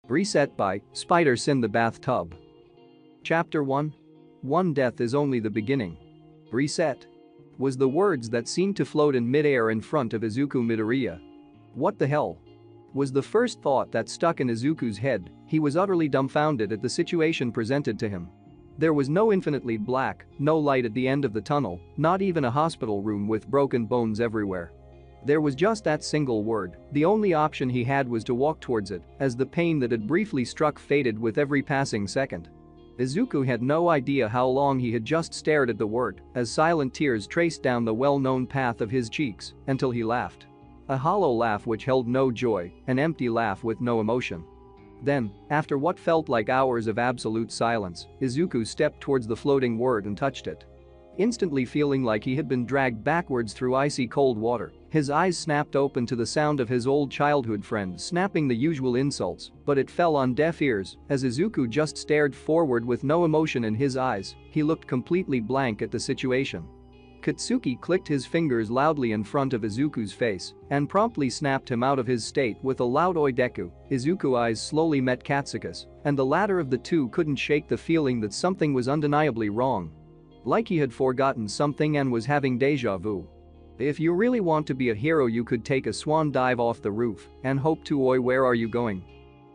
Reset by Spiders in the Bathtub. Chapter 1. One death is only the beginning. Reset was the words that seemed to float in midair in front of Izuku Midoriya. What the hell? Was the first thought that stuck in Izuku's head. He was utterly dumbfounded at the situation presented to him. There was no infinitely black, no light at the end of the tunnel, not even a hospital room with broken bones everywhere. There was just that single word. The only option he had was to walk towards it, as the pain that had briefly struck faded with every passing second. Izuku had no idea how long he had just stared at the word, as silent tears traced down the well-known path of his cheeks, until he laughed. A hollow laugh which held no joy, an empty laugh with no emotion. Then, after what felt like hours of absolute silence, Izuku stepped towards the floating word and touched it. Instantly feeling like he had been dragged backwards through icy cold water, his eyes snapped open to the sound of his old childhood friend snapping the usual insults, but it fell on deaf ears as Izuku just stared forward with no emotion in his eyes. He looked completely blank at the situation. Katsuki clicked his fingers loudly in front of Izuku's face and promptly snapped him out of his state with a loud oideku. Izuku's eyes slowly met Katsuki's, and the latter of the two couldn't shake the feeling that something was undeniably wrong. Like he had forgotten something and was having deja vu. If you really want to be a hero, you could take a swan dive off the roof and hope to. Oi, where are you going?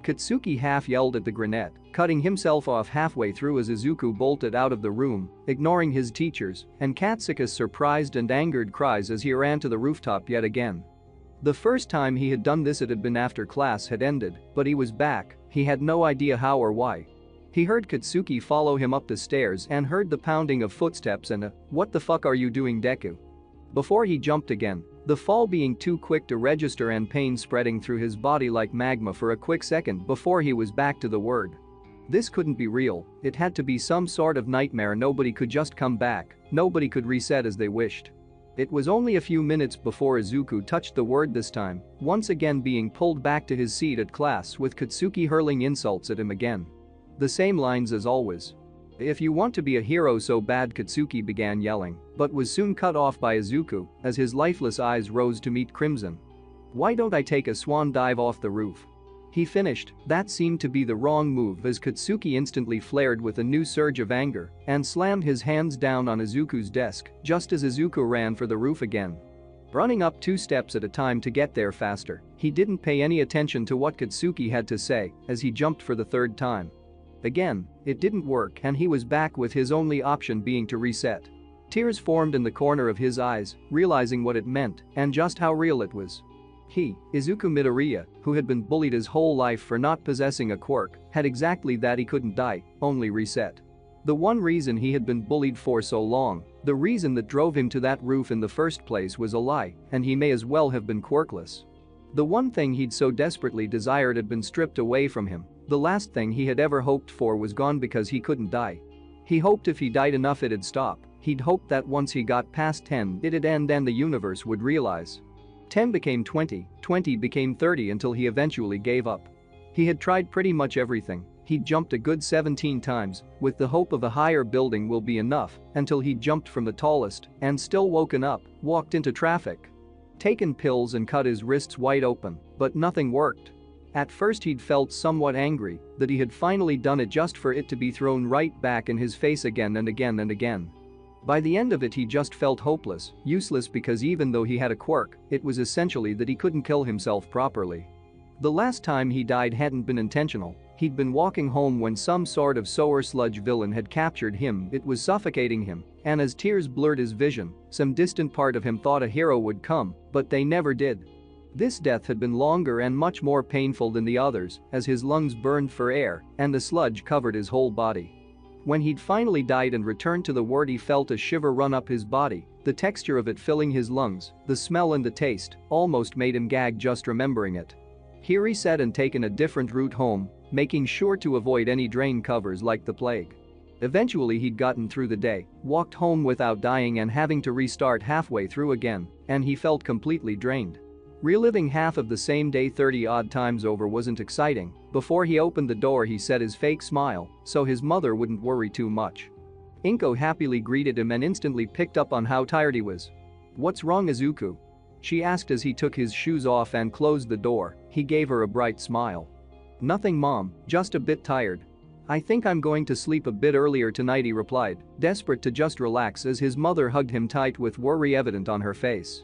Katsuki half yelled at the grenade, cutting himself off halfway through as Izuku bolted out of the room, ignoring his teachers and Katsuki's surprised and angered cries as he ran to the rooftop yet again. The first time he had done this it had been after class had ended, but he was back. He had no idea how or why. He heard Katsuki follow him up the stairs and heard the pounding of footsteps and a "What the fuck are you doing, Deku?" before he jumped again, the fall being too quick to register and pain spreading through his body like magma for a quick second before he was back to the word. This couldn't be real. It had to be some sort of nightmare. Nobody could just come back. Nobody could reset as they wished. It was only a few minutes before Izuku touched the word this time, once again being pulled back to his seat at class with Katsuki hurling insults at him again. The same lines as always. "If you want to be a hero so bad," Katsuki began yelling, but was soon cut off by Izuku as his lifeless eyes rose to meet crimson. "Why don't I take a swan dive off the roof?" he finished. That seemed to be the wrong move as Katsuki instantly flared with a new surge of anger and slammed his hands down on Izuku's desk just as Izuku ran for the roof again. Running up 2 steps at a time to get there faster, he didn't pay any attention to what Katsuki had to say as he jumped for the 3rd time. Again, it didn't work and he was back with his only option being to reset. Tears formed in the corner of his eyes, realizing what it meant and just how real it was. He, Izuku Midoriya, who had been bullied his whole life for not possessing a quirk, had exactly that. He couldn't die, only reset. The one reason he had been bullied for so long, the reason that drove him to that roof in the first place, was a lie, and he may as well have been quirkless. The one thing he'd so desperately desired had been stripped away from him. The last thing he had ever hoped for was gone because he couldn't die. He hoped if he died enough it'd stop. He'd hoped that once he got past 10 it'd end and the universe would realize. 10 became 20, 20 became 30 until he eventually gave up. He had tried pretty much everything. He'd jumped a good 17 times with the hope of a higher building will be enough until he'd jumped from the tallest and still woken up, walked into traffic, taken pills and cut his wrists wide open, but nothing worked. At first he'd felt somewhat angry that he had finally done it just for it to be thrown right back in his face again and again and again. By the end of it he just felt hopeless, useless, because even though he had a quirk, it was essentially that he couldn't kill himself properly. The last time he died hadn't been intentional. He'd been walking home when some sort of sour sludge villain had captured him. It was suffocating him, and as tears blurred his vision, some distant part of him thought a hero would come, but they never did. This death had been longer and much more painful than the others as his lungs burned for air and the sludge covered his whole body. When he'd finally died and returned to the word, he felt a shiver run up his body, the texture of it filling his lungs, the smell and the taste almost made him gag just remembering it. He reset and taken a different route home, making sure to avoid any drain covers like the plague. Eventually he'd gotten through the day, walked home without dying and having to restart halfway through again, and he felt completely drained. Reliving half of the same day 30-odd times over wasn't exciting. Before he opened the door he set his fake smile so his mother wouldn't worry too much. Inko happily greeted him and instantly picked up on how tired he was. "What's wrong, Izuku?" she asked as he took his shoes off and closed the door. He gave her a bright smile. Nothing mom, just a bit tired. I think I'm going to sleep a bit earlier tonight, he replied, desperate to just relax as his mother hugged him tight with worry evident on her face.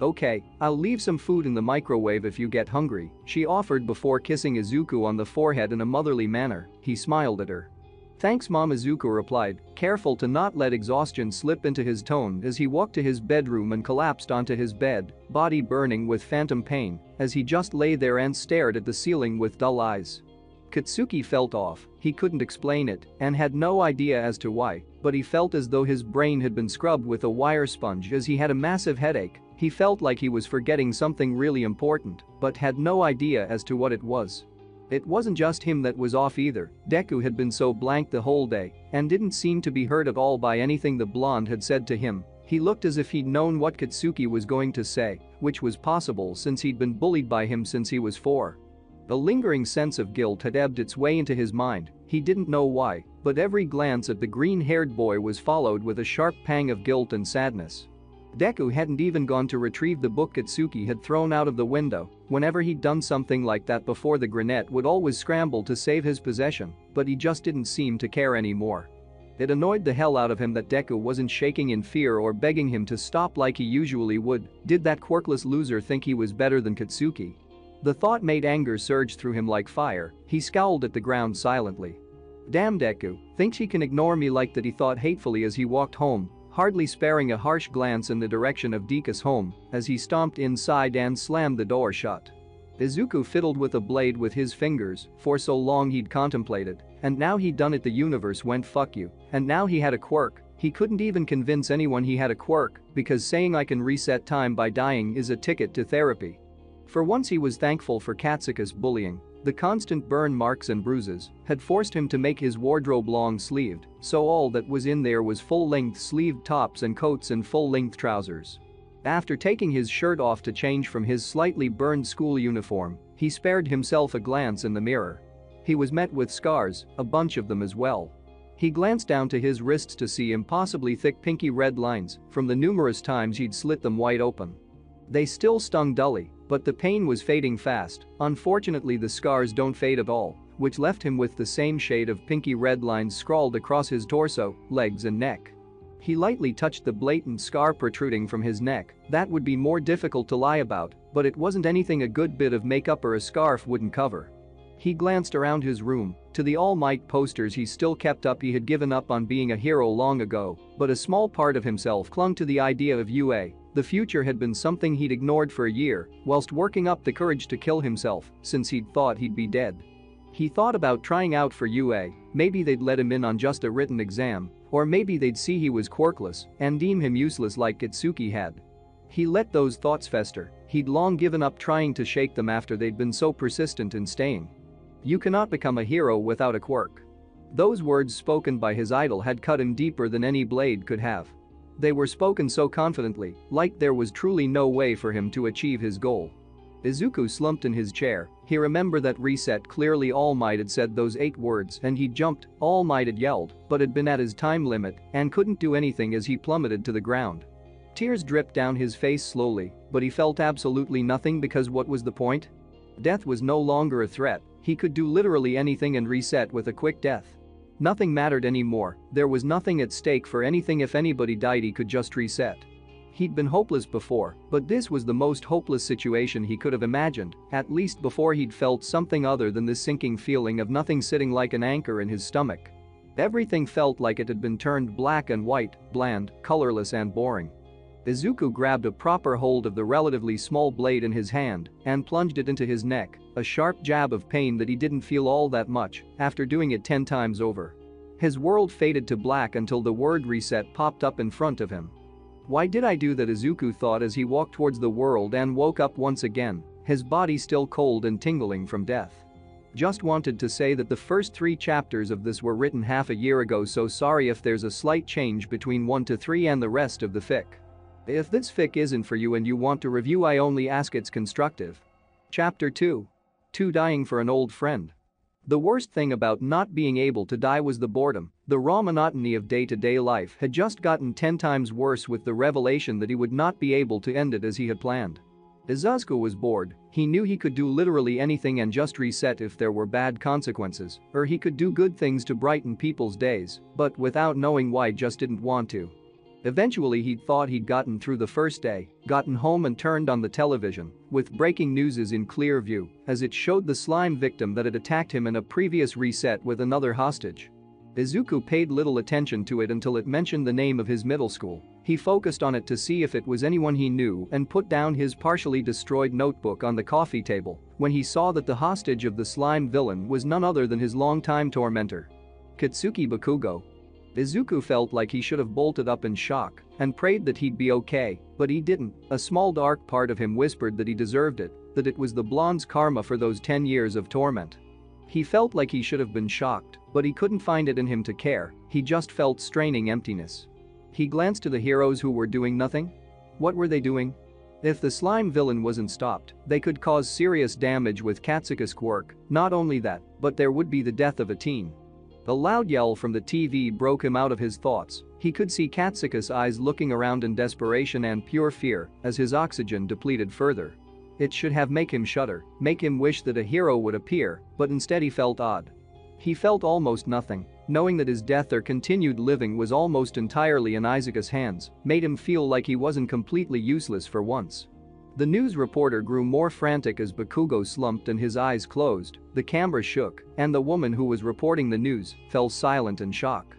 Okay, I'll leave some food in the microwave if you get hungry, she offered before kissing Izuku on the forehead in a motherly manner. He smiled at her. Thanks mom, Izuku replied, careful to not let exhaustion slip into his tone as he walked to his bedroom and collapsed onto his bed, body burning with phantom pain, as he just lay there and stared at the ceiling with dull eyes. Katsuki felt off, he couldn't explain it and had no idea as to why, but he felt as though his brain had been scrubbed with a wire sponge as he had a massive headache. He felt like he was forgetting something really important, but had no idea as to what it was. It wasn't just him that was off either. Deku had been so blank the whole day and didn't seem to be hurt at all by anything the blonde had said to him. He looked as if he'd known what Katsuki was going to say, which was possible since he'd been bullied by him since he was 4. A lingering sense of guilt had ebbed its way into his mind. He didn't know why, but every glance at the green-haired boy was followed with a sharp pang of guilt and sadness. Deku hadn't even gone to retrieve the book Katsuki had thrown out of the window. Whenever he'd done something like that before, the Granette would always scramble to save his possession, but he just didn't seem to care anymore. It annoyed the hell out of him that Deku wasn't shaking in fear or begging him to stop like he usually would. Did that quirkless loser think he was better than Katsuki? The thought made anger surge through him like fire. He scowled at the ground silently. Damn, Deku thinks he can ignore me like that, he thought hatefully as he walked home, hardly sparing a harsh glance in the direction of Dika's home as he stomped inside and slammed the door shut. Izuku fiddled with a blade with his fingers. For so long he'd contemplated, and now he'd done it. The universe went fuck you, and now he had a quirk. He couldn't even convince anyone he had a quirk because saying I can reset time by dying is a ticket to therapy. For once he was thankful for Katsuka's bullying. The constant burn marks and bruises had forced him to make his wardrobe long-sleeved, so all that was in there was full-length sleeved tops and coats and full-length trousers. After taking his shirt off to change from his slightly burned school uniform, he spared himself a glance in the mirror. He was met with scars, a bunch of them as well. He glanced down to his wrists to see impossibly thick pinky red lines from the numerous times he'd slit them wide open. They still stung dully, but the pain was fading fast. Unfortunately, the scars don't fade at all, which left him with the same shade of pinky red lines scrawled across his torso, legs and neck. He lightly touched the blatant scar protruding from his neck. That would be more difficult to lie about, but it wasn't anything a good bit of makeup or a scarf wouldn't cover. He glanced around his room. To the All Might posters he still kept up. He had given up on being a hero long ago, but a small part of himself clung to the idea of UA. The future had been something he'd ignored for a year, whilst working up the courage to kill himself, since he'd thought he'd be dead. He thought about trying out for UA. Maybe they'd let him in on just a written exam, or maybe they'd see he was quirkless and deem him useless like Katsuki had. He let those thoughts fester. He'd long given up trying to shake them after they'd been so persistent in staying. You cannot become a hero without a quirk. Those words spoken by his idol had cut him deeper than any blade could have. They were spoken so confidently, like there was truly no way for him to achieve his goal. Izuku slumped in his chair. He remembered that reset. Clearly All Might had said those 8 words and he jumped. All Might had yelled, but had been at his time limit and couldn't do anything as he plummeted to the ground. Tears dripped down his face slowly, but he felt absolutely nothing because what was the point? Death was no longer a threat. He could do literally anything and reset with a quick death. Nothing mattered anymore. There was nothing at stake for anything. If anybody died, he could just reset. He'd been hopeless before, but this was the most hopeless situation he could have imagined, at least before he'd felt something other than this sinking feeling of nothing sitting like an anchor in his stomach. Everything felt like it had been turned black and white, bland, colorless and boring. Izuku grabbed a proper hold of the relatively small blade in his hand and plunged it into his neck, a sharp jab of pain that he didn't feel all that much after doing it 10 times over. His world faded to black until the word reset popped up in front of him. Why did I do that? Izuku thought as he walked towards the world and woke up once again, his body still cold and tingling from death. Just wanted to say that the first 3 chapters of this were written half a year ago, so sorry if there's a slight change between 1 to 3 and the rest of the fic. If this fic isn't for you and you want to review, I only ask it's constructive. Chapter 2. Dying for an old friend. The worst thing about not being able to die was the boredom. The raw monotony of day-to-day life had just gotten 10 times worse with the revelation that he would not be able to end it as he had planned. Izuku was bored. He knew he could do literally anything and just reset if there were bad consequences, or he could do good things to brighten people's days, but without knowing why just didn't want to. Eventually he'd thought he'd gotten through the first day, gotten home and turned on the television, with breaking news in clear view, as it showed the slime victim that had attacked him in a previous reset with another hostage. Izuku paid little attention to it until it mentioned the name of his middle school. He focused on it to see if it was anyone he knew and put down his partially destroyed notebook on the coffee table when he saw that the hostage of the slime villain was none other than his longtime tormentor, Katsuki Bakugo. Izuku felt like he should have bolted up in shock and prayed that he'd be okay, but he didn't. A small dark part of him whispered that he deserved it, that it was the blonde's karma for those 10 years of torment. He felt like he should have been shocked, but he couldn't find it in him to care. He just felt straining emptiness. He glanced to the heroes who were doing nothing. What were they doing? If the slime villain wasn't stopped, they could cause serious damage with Katsuka's quirk. Not only that, but there would be the death of a teen. A loud yell from the TV broke him out of his thoughts. He could see Katsuka's eyes looking around in desperation and pure fear as his oxygen depleted further. It should have made him shudder, make him wish that a hero would appear, but instead he felt odd. He felt almost nothing. Knowing that his death or continued living was almost entirely in Izuku's hands made him feel like he wasn't completely useless for once. The news reporter grew more frantic as Bakugo slumped and his eyes closed, the camera shook, and the woman who was reporting the news fell silent in shock.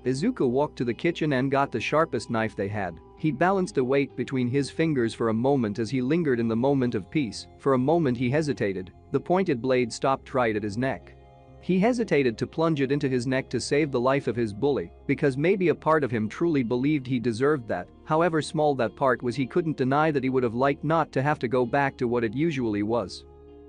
Izuku walked to the kitchen and got the sharpest knife they had. He balanced a weight between his fingers for a moment as he lingered in the moment of peace. For a moment he hesitated, the pointed blade stopped right at his neck. He hesitated to plunge it into his neck to save the life of his bully, because maybe a part of him truly believed he deserved that. However small that part was, he couldn't deny that he would have liked not to have to go back to what it usually was.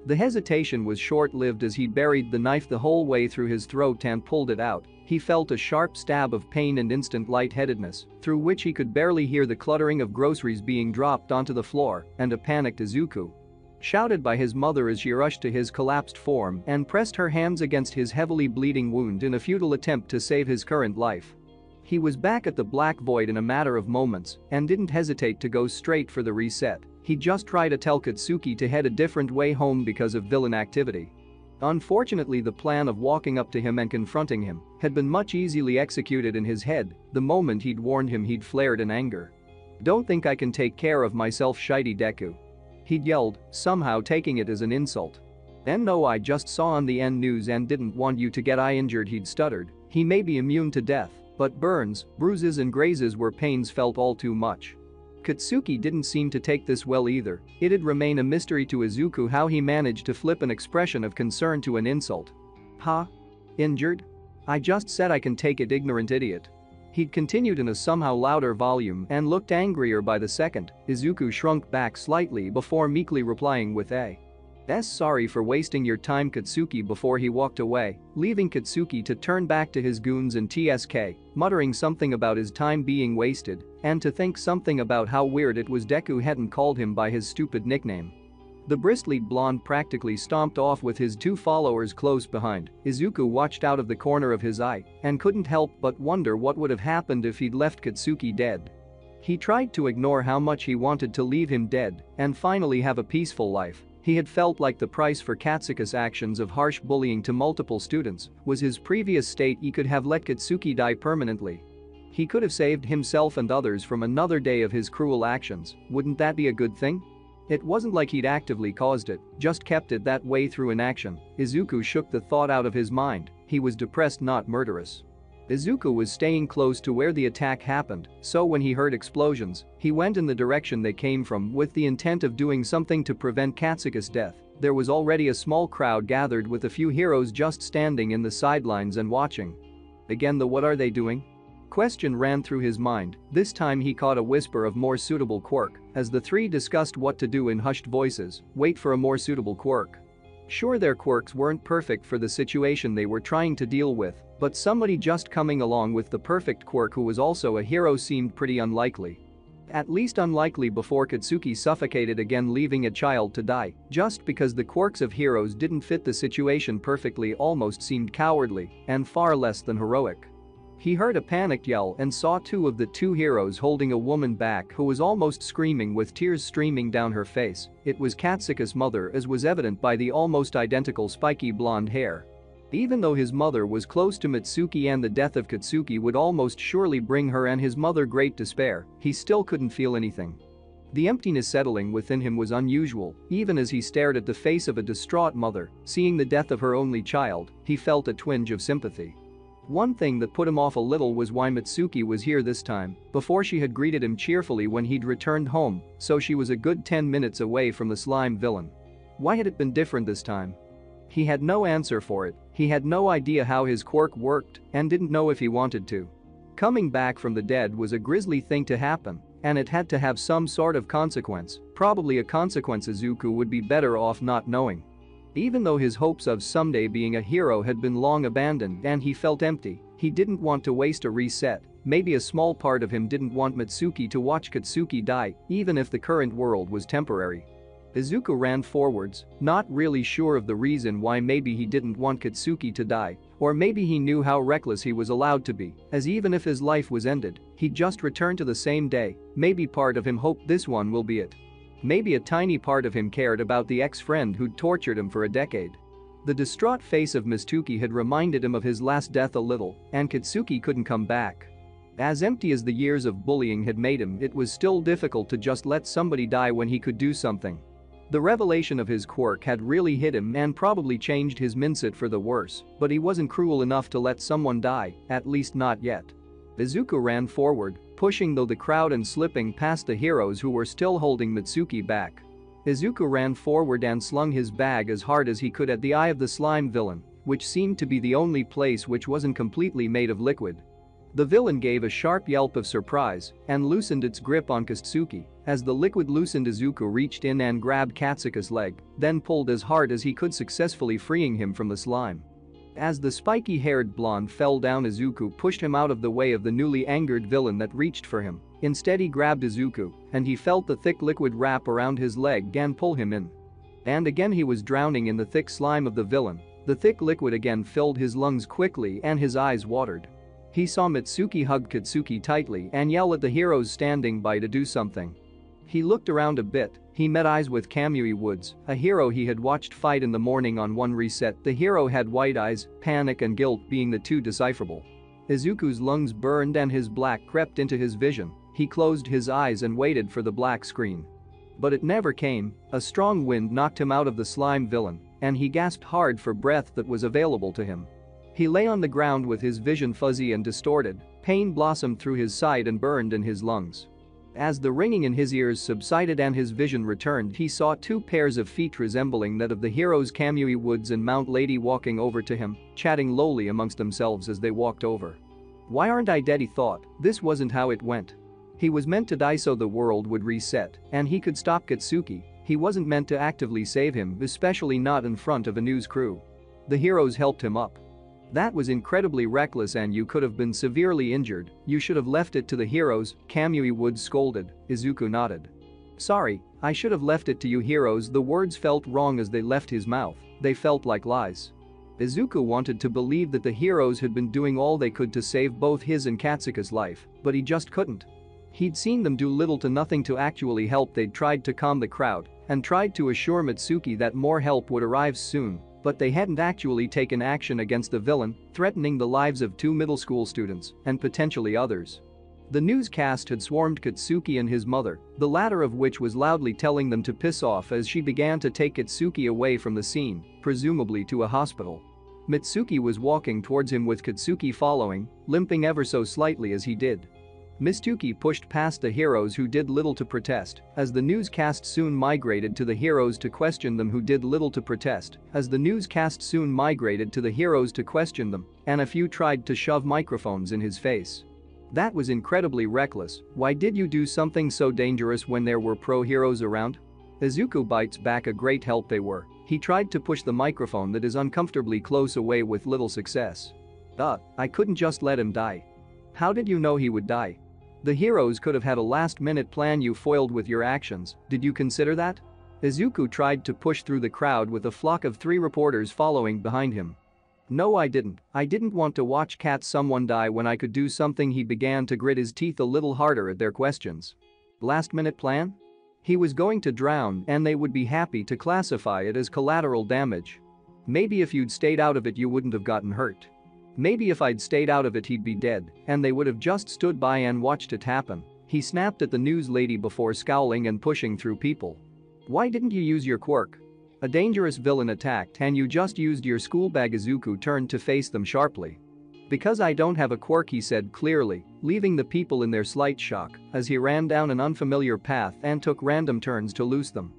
The hesitation was short-lived as he buried the knife the whole way through his throat and pulled it out. He felt a sharp stab of pain and instant lightheadedness, through which he could barely hear the cluttering of groceries being dropped onto the floor, and a panicked Izuku shouted by his mother as she rushed to his collapsed form and pressed her hands against his heavily bleeding wound in a futile attempt to save his current life. He was back at the Black Void in a matter of moments and didn't hesitate to go straight for the reset. He just tried to tell Katsuki to head a different way home because of villain activity. Unfortunately, the plan of walking up to him and confronting him had been much easily executed in his head the moment he'd warned him. He'd flared in anger. "Don't think I can take care of myself, shitey Deku," he'd yelled, somehow taking it as an insult. "And no, I just saw on the N news and didn't want you to get injured," he'd stuttered. He may be immune to death, but burns, bruises and grazes were pains felt all too much. Katsuki didn't seem to take this well either. It'd remain a mystery to Izuku how he managed to flip an expression of concern to an insult. "Huh? Injured? I just said I can take it, ignorant idiot." He'd continued in a somehow louder volume and looked angrier by the second. Izuku shrunk back slightly before meekly replying with a "Sorry for wasting your time, Katsuki," before he walked away, leaving Katsuki to turn back to his goons and TSK, muttering something about his time being wasted and to think something about how weird it was Deku hadn't called him by his stupid nickname. The bristly blonde practically stomped off with his two followers close behind. Izuku watched out of the corner of his eye and couldn't help but wonder what would have happened if he'd left Katsuki dead. He tried to ignore how much he wanted to leave him dead and finally have a peaceful life. He had felt like the price for Katsuka's actions of harsh bullying to multiple students was his previous state. He could have let Katsuki die permanently. He could have saved himself and others from another day of his cruel actions. Wouldn't that be a good thing? It wasn't like he'd actively caused it, just kept it that way through inaction. Izuku shook the thought out of his mind. He was depressed, not murderous. Izuku was staying close to where the attack happened, so when he heard explosions, he went in the direction they came from with the intent of doing something to prevent Katsuka's death. There was already a small crowd gathered with a few heroes just standing in the sidelines and watching. Again, the "what are they doing?" question ran through his mind. This time he caught a whisper of more suitable quirk as the three discussed what to do in hushed voices. Wait for a more suitable quirk. Sure, their quirks weren't perfect for the situation they were trying to deal with, but somebody just coming along with the perfect quirk who was also a hero seemed pretty unlikely. At least unlikely before Katsuki suffocated again, leaving a child to die. Just because the quirks of heroes didn't fit the situation perfectly almost seemed cowardly and far less than heroic. He heard a panicked yell and saw two of the two heroes holding a woman back who was almost screaming with tears streaming down her face. It was Katsuka's mother, as was evident by the almost identical spiky blonde hair. Even though his mother was close to Mitsuki and the death of Katsuki would almost surely bring her and his mother great despair, he still couldn't feel anything. The emptiness settling within him was unusual. Even as he stared at the face of a distraught mother, seeing the death of her only child, he felt a twinge of sympathy. One thing that put him off a little was why Mitsuki was here this time. Before she had greeted him cheerfully when he'd returned home, so she was a good 10 minutes away from the slime villain. Why had it been different this time? He had no answer for it. He had no idea how his quirk worked and didn't know if he wanted to. Coming back from the dead was a grisly thing to happen, and it had to have some sort of consequence, probably a consequence Izuku would be better off not knowing. Even though his hopes of someday being a hero had been long abandoned and he felt empty, he didn't want to waste a reset. Maybe a small part of him didn't want Mitsuki to watch Katsuki die, even if the current world was temporary. Izuku ran forwards, not really sure of the reason why. Maybe he didn't want Katsuki to die, or maybe he knew how reckless he was allowed to be, as even if his life was ended, he'd just return to the same day. Maybe part of him hoped this one will be it. Maybe a tiny part of him cared about the ex-friend who'd tortured him for a decade. The distraught face of Mitsuki had reminded him of his last death a little, and Katsuki couldn't come back. As empty as the years of bullying had made him, it was still difficult to just let somebody die when he could do something. The revelation of his quirk had really hit him and probably changed his mindset for the worse, but he wasn't cruel enough to let someone die, at least not yet. Izuku ran forward, pushing through the crowd and slipping past the heroes who were still holding Mitsuki back. Izuku ran forward and slung his bag as hard as he could at the eye of the slime villain, which seemed to be the only place which wasn't completely made of liquid. The villain gave a sharp yelp of surprise and loosened its grip on Katsuki. As the liquid loosened, Izuku reached in and grabbed Katsuka's leg, then pulled as hard as he could, successfully freeing him from the slime. As the spiky-haired blonde fell down, Izuku pushed him out of the way of the newly angered villain that reached for him. Instead, he grabbed Izuku, and he felt the thick liquid wrap around his leg and pull him in. And again he was drowning in the thick slime of the villain. The thick liquid again filled his lungs quickly and his eyes watered. He saw Mitsuki hug Katsuki tightly and yell at the heroes standing by to do something. He looked around a bit. He met eyes with Kamui Woods, a hero he had watched fight in the morning on one reset. The hero had white eyes, panic and guilt being the two decipherable. Izuku's lungs burned and his black crept into his vision. He closed his eyes and waited for the black screen. But it never came. A strong wind knocked him out of the slime villain, and he gasped hard for breath that was available to him. He lay on the ground with his vision fuzzy and distorted. Pain blossomed through his side and burned in his lungs. As the ringing in his ears subsided and his vision returned, he saw two pairs of feet resembling that of the heroes Kamui Woods and Mount Lady walking over to him, chatting lowly amongst themselves as they walked over. "Why aren't I dead?" he thought. This wasn't how it went. He was meant to die so the world would reset and he could stop Katsuki. He wasn't meant to actively save him, especially not in front of a news crew. The heroes helped him up. That was incredibly reckless and you could have been severely injured. You should have left it to the heroes, Kamui Woods scolded. Izuku nodded. "Sorry, I should have left it to you heroes." The words felt wrong as they left his mouth. They felt like lies. Izuku wanted to believe that the heroes had been doing all they could to save both his and Katsuka's life, but he just couldn't. He'd seen them do little to nothing to actually help. They'd tried to calm the crowd and tried to assure Mitsuki that more help would arrive soon. But they hadn't actually taken action against the villain, threatening the lives of two middle school students and potentially others. The newscast had swarmed Katsuki and his mother, the latter of which was loudly telling them to piss off as she began to take Katsuki away from the scene, presumably to a hospital. Mitsuki was walking towards him with Katsuki following, limping ever so slightly as he did. Mitsuki pushed past the heroes who did little to protest, as the newscast soon migrated to the heroes to question them and a few tried to shove microphones in his face. That was incredibly reckless. Why did you do something so dangerous when there were pro-heroes around? Izuku bites back. A great help they were. He tried to push the microphone that is uncomfortably close away with little success. I couldn't just let him die. How did you know he would die? The heroes could have had a last-minute plan. You foiled with your actions. Did you consider that? Izuku tried to push through the crowd with a flock of 3 reporters following behind him. No, I didn't. I didn't want to watch someone die when I could do something. He began to grit his teeth a little harder at their questions. Last-minute plan? He was going to drown and they would be happy to classify it as collateral damage. Maybe if you'd stayed out of it you wouldn't have gotten hurt. Maybe if I'd stayed out of it he'd be dead and they would have just stood by and watched it happen. He snapped at the news lady before scowling and pushing through people. Why didn't you use your quirk? A dangerous villain attacked and you just used your school bag. Izuku turned to face them sharply. Because I don't have a quirk, he said clearly, leaving the people in their slight shock as he ran down an unfamiliar path and took random turns to loose them.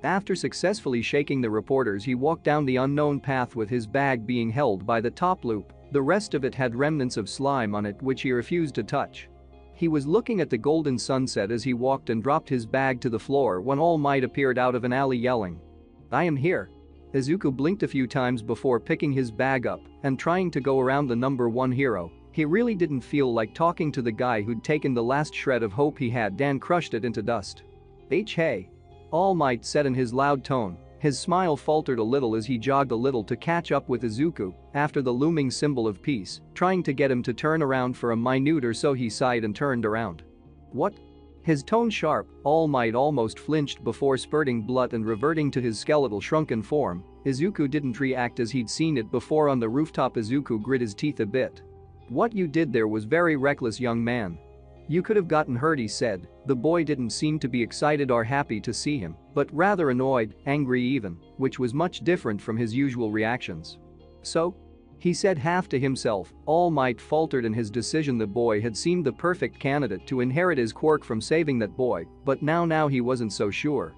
After successfully shaking the reporters, he walked down the unknown path with his bag being held by the top loop. The rest of it had remnants of slime on it which he refused to touch. He was looking at the golden sunset as he walked and dropped his bag to the floor when All Might appeared out of an alley yelling, "I am here." Izuku blinked a few times before picking his bag up and trying to go around the number one hero. He really didn't feel like talking to the guy who'd taken the last shred of hope he had and crushed it into dust. Hey. All Might said in his loud tone. His smile faltered a little as he jogged a little to catch up with Izuku after the looming symbol of peace, trying to get him to turn around for a minute or so. He sighed and turned around. What? His tone sharp, All Might almost flinched before spurting blood and reverting to his skeletal shrunken form. Izuku didn't react as he'd seen it before on the rooftop. Izuku grit his teeth a bit. What you did there was very reckless, young man. You could have gotten hurt, he said. The boy didn't seem to be excited or happy to see him, but rather annoyed, angry even, which was much different from his usual reactions. So? He said half to himself. All Might faltered in his decision. The boy had seemed the perfect candidate to inherit his quirk from saving that boy, but now he wasn't so sure.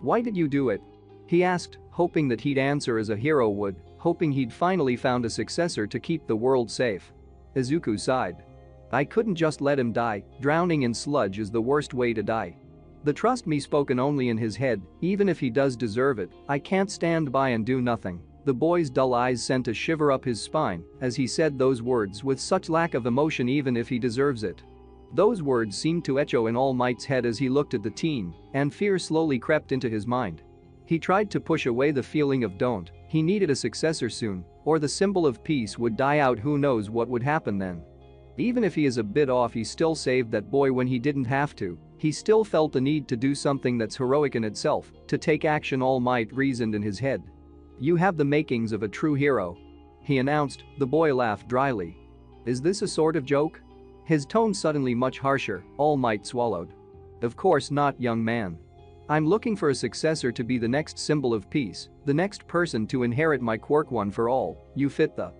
Why did you do it? He asked, hoping that he'd answer as a hero would, hoping he'd finally found a successor to keep the world safe. Izuku sighed. I couldn't just let him die. Drowning in sludge is the worst way to die. The trust me spoken only in his head. Even if he does deserve it, I can't stand by and do nothing. The boy's dull eyes sent a shiver up his spine as he said those words with such lack of emotion. Even if he deserves it. Those words seemed to echo in All Might's head as he looked at the teen, and fear slowly crept into his mind. He tried to push away the feeling of don't. He needed a successor soon, or the symbol of peace would die out. Who knows what would happen then? Even if he is a bit off, he still saved that boy when he didn't have to. He still felt the need to do something that's heroic in itself, to take action. All Might reasoned in his head. You have the makings of a true hero, he announced. The boy laughed dryly. Is this a sort of joke? His tone suddenly much harsher. All Might swallowed. Of course not, young man. I'm looking for a successor to be the next symbol of peace, the next person to inherit my quirk. One for all, you fit the.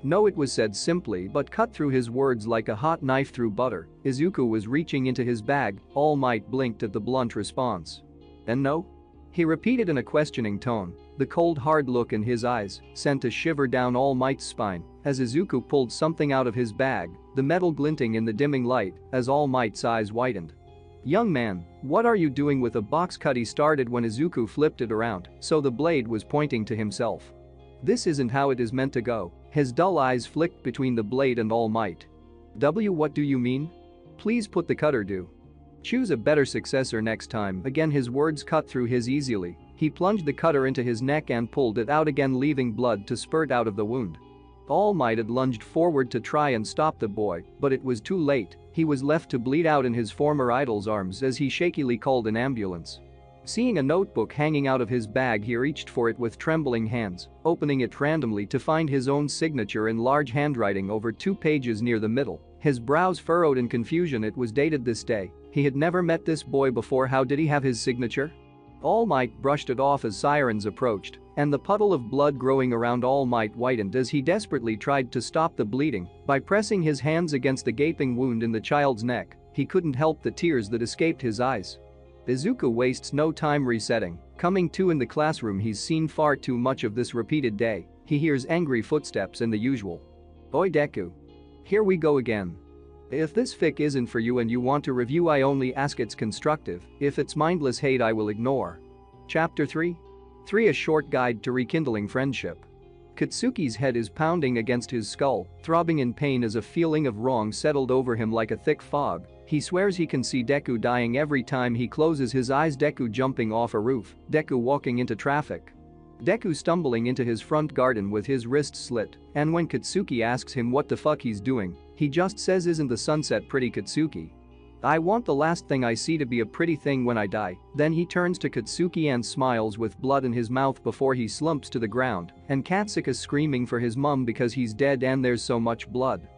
No, it was said simply but cut through his words like a hot knife through butter. Izuku was reaching into his bag. All Might blinked at the blunt response. And no? He repeated in a questioning tone. The cold hard look in his eyes sent a shiver down All Might's spine as Izuku pulled something out of his bag, the metal glinting in the dimming light as All Might's eyes widened. Young man, what are you doing with a box cut? He started when Izuku flipped it around so the blade was pointing to himself. This isn't how it is meant to go. His dull eyes flicked between the blade and All Might. What do you mean? Please put the cutter do. Choose a better successor next time. Again his words cut through his easily. He plunged the cutter into his neck and pulled it out again, leaving blood to spurt out of the wound. All Might had lunged forward to try and stop the boy, but it was too late. He was left to bleed out in his former idol's arms as he shakily called an ambulance. Seeing a notebook hanging out of his bag, he reached for it with trembling hands, opening it randomly to find his own signature in large handwriting over 2 pages near the middle. His brows furrowed in confusion. It was dated this day. He had never met this boy before. How did he have his signature? All Might brushed it off as sirens approached, and the puddle of blood growing around All Might widened as he desperately tried to stop the bleeding by pressing his hands against the gaping wound in the child's neck. He couldn't help the tears that escaped his eyes. Izuku wastes no time resetting. Coming to in the classroom, he's seen far too much of this repeated day. He hears angry footsteps and the usual. Oi Deku. Here we go again. If this fic isn't for you and you want to review, I only ask it's constructive. If it's mindless hate, I will ignore. Chapter 3. A short guide to rekindling friendship. Katsuki's head is pounding against his skull, throbbing in pain as a feeling of wrong settled over him like a thick fog. He swears he can see Deku dying every time he closes his eyes. Deku jumping off a roof, Deku walking into traffic. Deku stumbling into his front garden with his wrist slit, and when Katsuki asks him what the fuck he's doing, he just says, "Isn't the sunset pretty, Katsuki? I want the last thing I see to be a pretty thing when I die." Then he turns to Katsuki and smiles with blood in his mouth before he slumps to the ground, and Katsuka's screaming for his mum because he's dead and there's so much blood.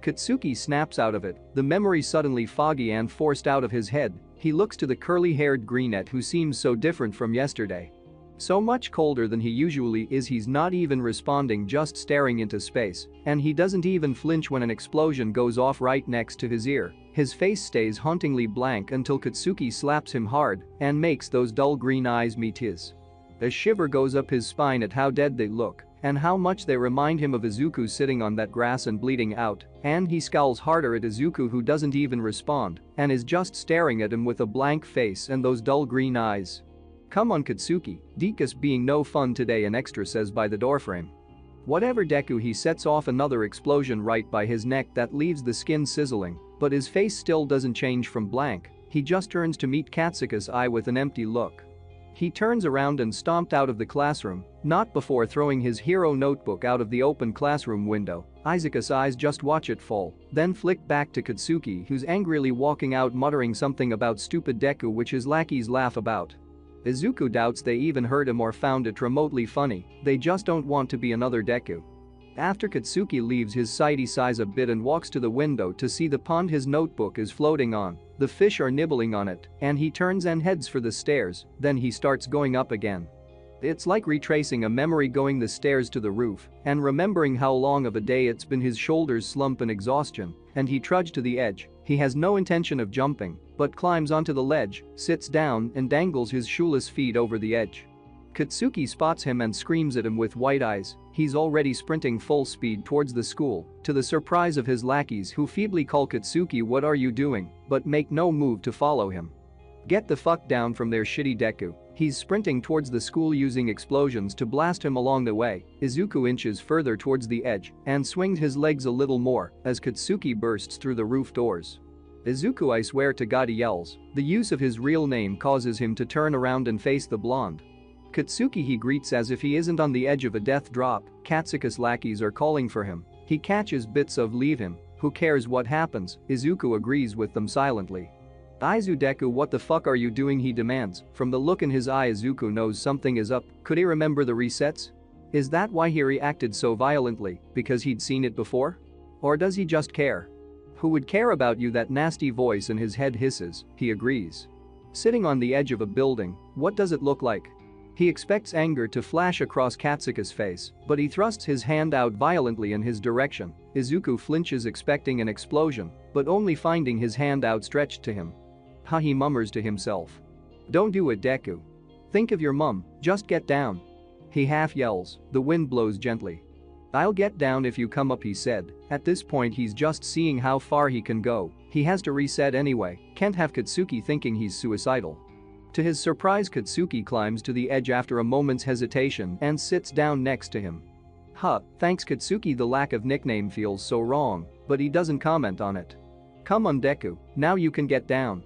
Katsuki snaps out of it, the memory suddenly foggy and forced out of his head. He looks to the curly-haired brunette who seems so different from yesterday. So much colder than he usually is. He's not even responding, just staring into space, and he doesn't even flinch when an explosion goes off right next to his ear. His face stays hauntingly blank until Katsuki slaps him hard and makes those dull green eyes meet his. A shiver goes up his spine at how dead they look and how much they remind him of Izuku sitting on that grass and bleeding out, and he scowls harder at Izuku, who doesn't even respond and is just staring at him with a blank face and those dull green eyes. "Come on, Katsuki, Dika's being no fun today," an extra says by the doorframe. Whatever, Deku, he sets off another explosion right by his neck that leaves the skin sizzling, but his face still doesn't change from blank. He just turns to meet Katsuka's eye with an empty look. He turns around and stomped out of the classroom, not before throwing his hero notebook out of the open classroom window. Izuku's eyes just watch it fall, then flick back to Katsuki, who's angrily walking out muttering something about stupid Deku, which his lackeys laugh about. Izuku doubts they even heard him or found it remotely funny. They just don't want to be another Deku. After Katsuki leaves his sight, he sighs a bit and walks to the window to see the pond his notebook is floating on. The fish are nibbling on it, and he turns and heads for the stairs. Then he starts going up again. It's like retracing a memory, going the stairs to the roof and remembering how long of a day it's been. His shoulders slump in exhaustion, and he trudges to the edge. He has no intention of jumping, but climbs onto the ledge, sits down and dangles his shoeless feet over the edge. Katsuki spots him and screams at him with white eyes. He's already sprinting full speed towards the school, to the surprise of his lackeys, who feebly call Katsuki, "What are you doing?" but make no move to follow him. "Get the fuck down from there, shitty Deku." He's sprinting towards the school using explosions to blast him along the way. Izuku inches further towards the edge and swings his legs a little more as Katsuki bursts through the roof doors. "Izuku, I swear to God," he yells. The use of his real name causes him to turn around and face the blonde. Katsuki he greets as if he isn't on the edge of a death drop. Katsuka's lackeys are calling for him. He catches bits of "Leave him, who cares what happens." Izuku agrees with them silently. "Aizu, Deku, what the fuck are you doing?" he demands. From the look in his eye, Izuku knows something is up. Could he remember the resets? Is that why he reacted so violently, because he'd seen it before? Or does he just care? "Who would care about you?" that nasty voice in his head hisses. He agrees. Sitting on the edge of a building, what does it look like? He expects anger to flash across Katsuka's face, but he thrusts his hand out violently in his direction. Izuku flinches, expecting an explosion, but only finding his hand outstretched to him. "Ha," he mummers to himself. "Don't do it, Deku. Think of your mum, just get down." He half yells. The wind blows gently. "I'll get down if you come up," he said. At this point he's just seeing how far he can go. He has to reset anyway, can't have Katsuki thinking he's suicidal. To his surprise, Katsuki climbs to the edge after a moment's hesitation and sits down next to him. "Huh, thanks, Katsuki." The lack of nickname feels so wrong, but he doesn't comment on it. "Come on, Deku, now you can get down.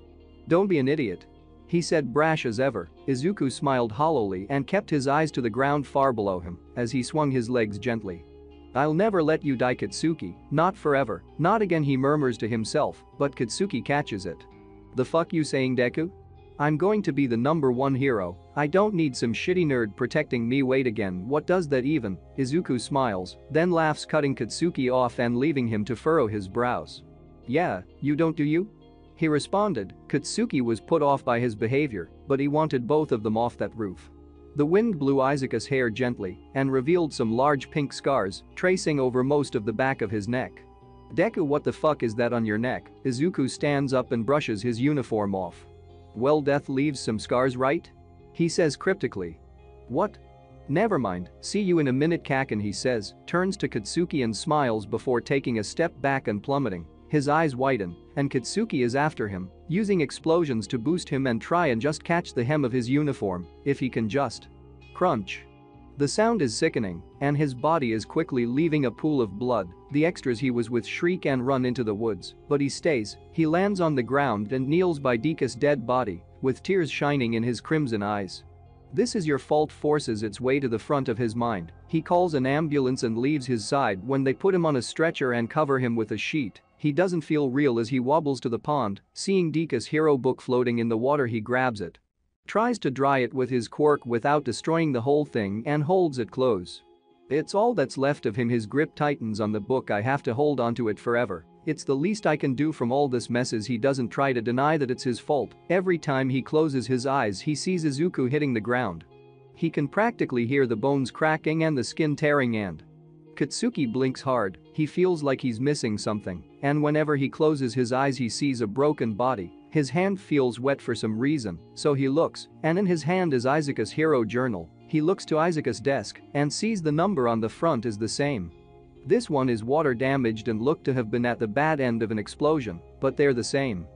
Don't be an idiot," he said, brash as ever. Izuku smiled hollowly and kept his eyes to the ground far below him as he swung his legs gently. "I'll never let you die, Katsuki, not forever, not again," he murmurs to himself, but Katsuki catches it. "The fuck you saying, Deku? I'm going to be the #1 hero. I don't need some shitty nerd protecting me." "Wait again, what does that even?" Izuku smiles, then laughs, cutting Katsuki off and leaving him to furrow his brows. "Yeah, you don't, do you?" he responded. Katsuki was put off by his behavior, but he wanted both of them off that roof. The wind blew Izuku's hair gently and revealed some large pink scars tracing over most of the back of his neck. "Deku, what the fuck is that on your neck?" Izuku stands up and brushes his uniform off. "Well, death leaves some scars, right?" he says cryptically. "What? Never mind, see you in a minute, Kaken," he says, turns to Katsuki and smiles before taking a step back and plummeting. His eyes widen, and Katsuki is after him, using explosions to boost him and try and just catch the hem of his uniform, if he can just. Crunch. The sound is sickening, and his body is quickly leaving a pool of blood. The extras he was with shriek and run into the woods, but he stays. He lands on the ground and kneels by Dika's dead body, with tears shining in his crimson eyes. This is your fault forces its way to the front of his mind. He calls an ambulance and leaves his side when they put him on a stretcher and cover him with a sheet. He doesn't feel real as he wobbles to the pond, seeing Dika's hero book floating in the water. He grabs it. Tries to dry it with his quirk without destroying the whole thing and holds it close. It's all that's left of him. His grip tightens on the book. I have to hold onto it forever. It's the least I can do from all this messes. He doesn't try to deny that it's his fault. Every time he closes his eyes he sees Izuku hitting the ground. He can practically hear the bones cracking and the skin tearing, and Katsuki blinks hard. He feels like he's missing something, and whenever he closes his eyes he sees a broken body. His hand feels wet for some reason, so he looks, and in his hand is Izuku's hero journal. He looks to Izuku's desk and sees the number on the front is the same. This one is water damaged and looked to have been at the bad end of an explosion, but they're the same.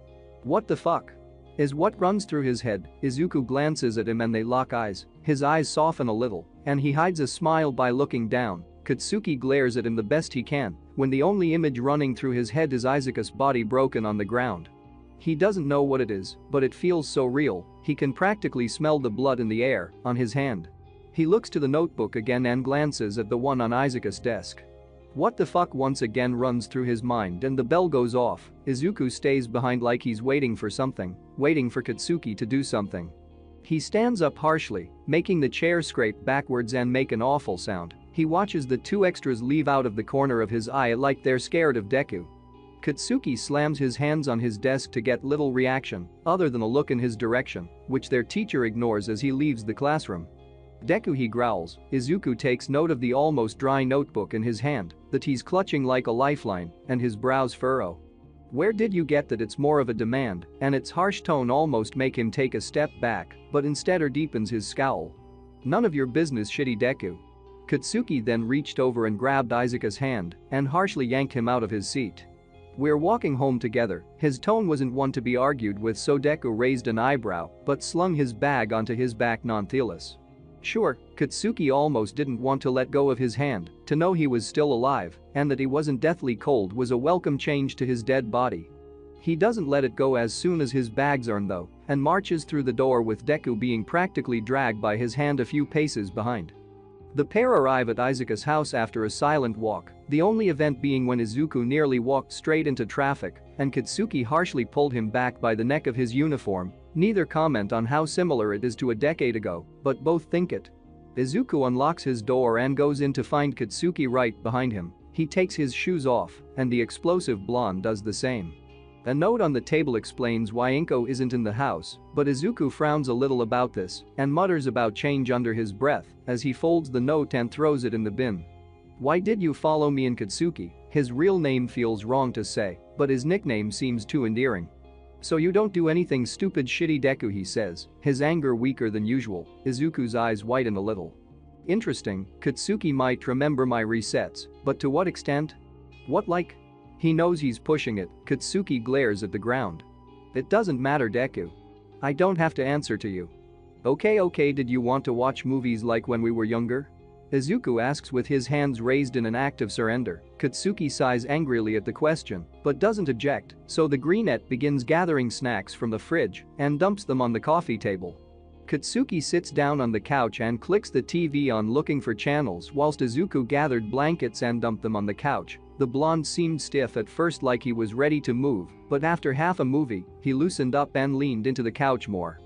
What the fuck? Is what runs through his head. Izuku glances at him and they lock eyes. His eyes soften a little, and he hides a smile by looking down. Katsuki glares at him the best he can when the only image running through his head is Izuku's body broken on the ground. He doesn't know what it is, but it feels so real. He can practically smell the blood in the air on his hand. He looks to the notebook again and glances at the one on Izuku's desk. What the fuck once again runs through his mind, and the bell goes off. Izuku stays behind like he's waiting for something, waiting for Katsuki to do something. He stands up harshly, making the chair scrape backwards and make an awful sound. He watches the two extras leave out of the corner of his eye like they're scared of Deku. Katsuki slams his hands on his desk to get little reaction other than a look in his direction, which their teacher ignores as he leaves the classroom. Deku, he growls. Izuku takes note of the almost dry notebook in his hand that he's clutching like a lifeline, and his brows furrow. Where did you get that? It's more of a demand, and its harsh tone almost make him take a step back, but instead deepens his scowl. None of your business, shitty Deku. Katsuki then reached over and grabbed Izuku's hand and harshly yanked him out of his seat. We're walking home together. His tone wasn't one to be argued with, so Deku raised an eyebrow but slung his bag onto his back nonetheless. Sure, Katsuki almost didn't want to let go of his hand. To know he was still alive and that he wasn't deathly cold was a welcome change to his dead body. He doesn't let it go as soon as his bags are in though, and marches through the door with Deku being practically dragged by his hand a few paces behind. The pair arrive at Izuku's house after a silent walk, the only event being when Izuku nearly walked straight into traffic and Katsuki harshly pulled him back by the neck of his uniform. Neither comment on how similar it is to a decade ago, but both think it. Izuku unlocks his door and goes in to find Katsuki right behind him. He takes his shoes off, and the explosive blonde does the same. A note on the table explains why Inko isn't in the house, but Izuku frowns a little about this and mutters about change under his breath as he folds the note and throws it in the bin. Why did you follow me? In Katsuki, his real name feels wrong to say, but his nickname seems too endearing. So you don't do anything stupid, shitty Deku, he says, his anger weaker than usual. Izuku's eyes widen a little. Interesting, Katsuki might remember my resets, but to what extent? What like? He knows he's pushing it. Katsuki glares at the ground. It doesn't matter, Deku. I don't have to answer to you. Okay, did you want to watch movies like when we were younger? Izuku asks with his hands raised in an act of surrender. Katsuki sighs angrily at the question, but doesn't eject, so the greenette begins gathering snacks from the fridge and dumps them on the coffee table. Katsuki sits down on the couch and clicks the TV on looking for channels whilst Izuku gathered blankets and dumped them on the couch. The blonde seemed stiff at first, like he was ready to move, but after half a movie, he loosened up and leaned into the couch more.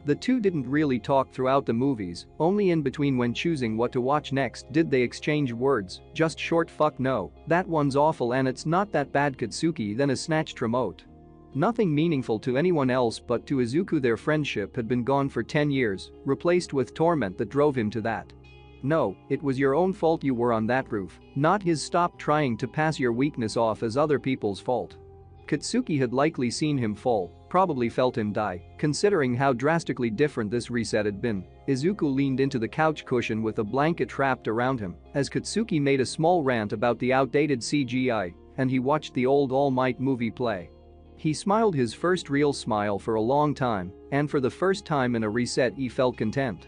The two didn't really talk throughout the movies, only in between when choosing what to watch next did they exchange words, just short fuck no, that one's awful and it's not that bad. Katsuki then a snatched remote. Nothing meaningful to anyone else but to Izuku. Their friendship had been gone for 10 years, replaced with torment that drove him to that. No, it was your own fault you were on that roof, not his. Stop trying to pass your weakness off as other people's fault. Katsuki had likely seen him fall, probably felt him die, considering how drastically different this reset had been. Izuku leaned into the couch cushion with a blanket wrapped around him as Katsuki made a small rant about the outdated CGI, and he watched the old All Might movie play. He smiled his first real smile for a long time, and for the first time in a reset he felt content.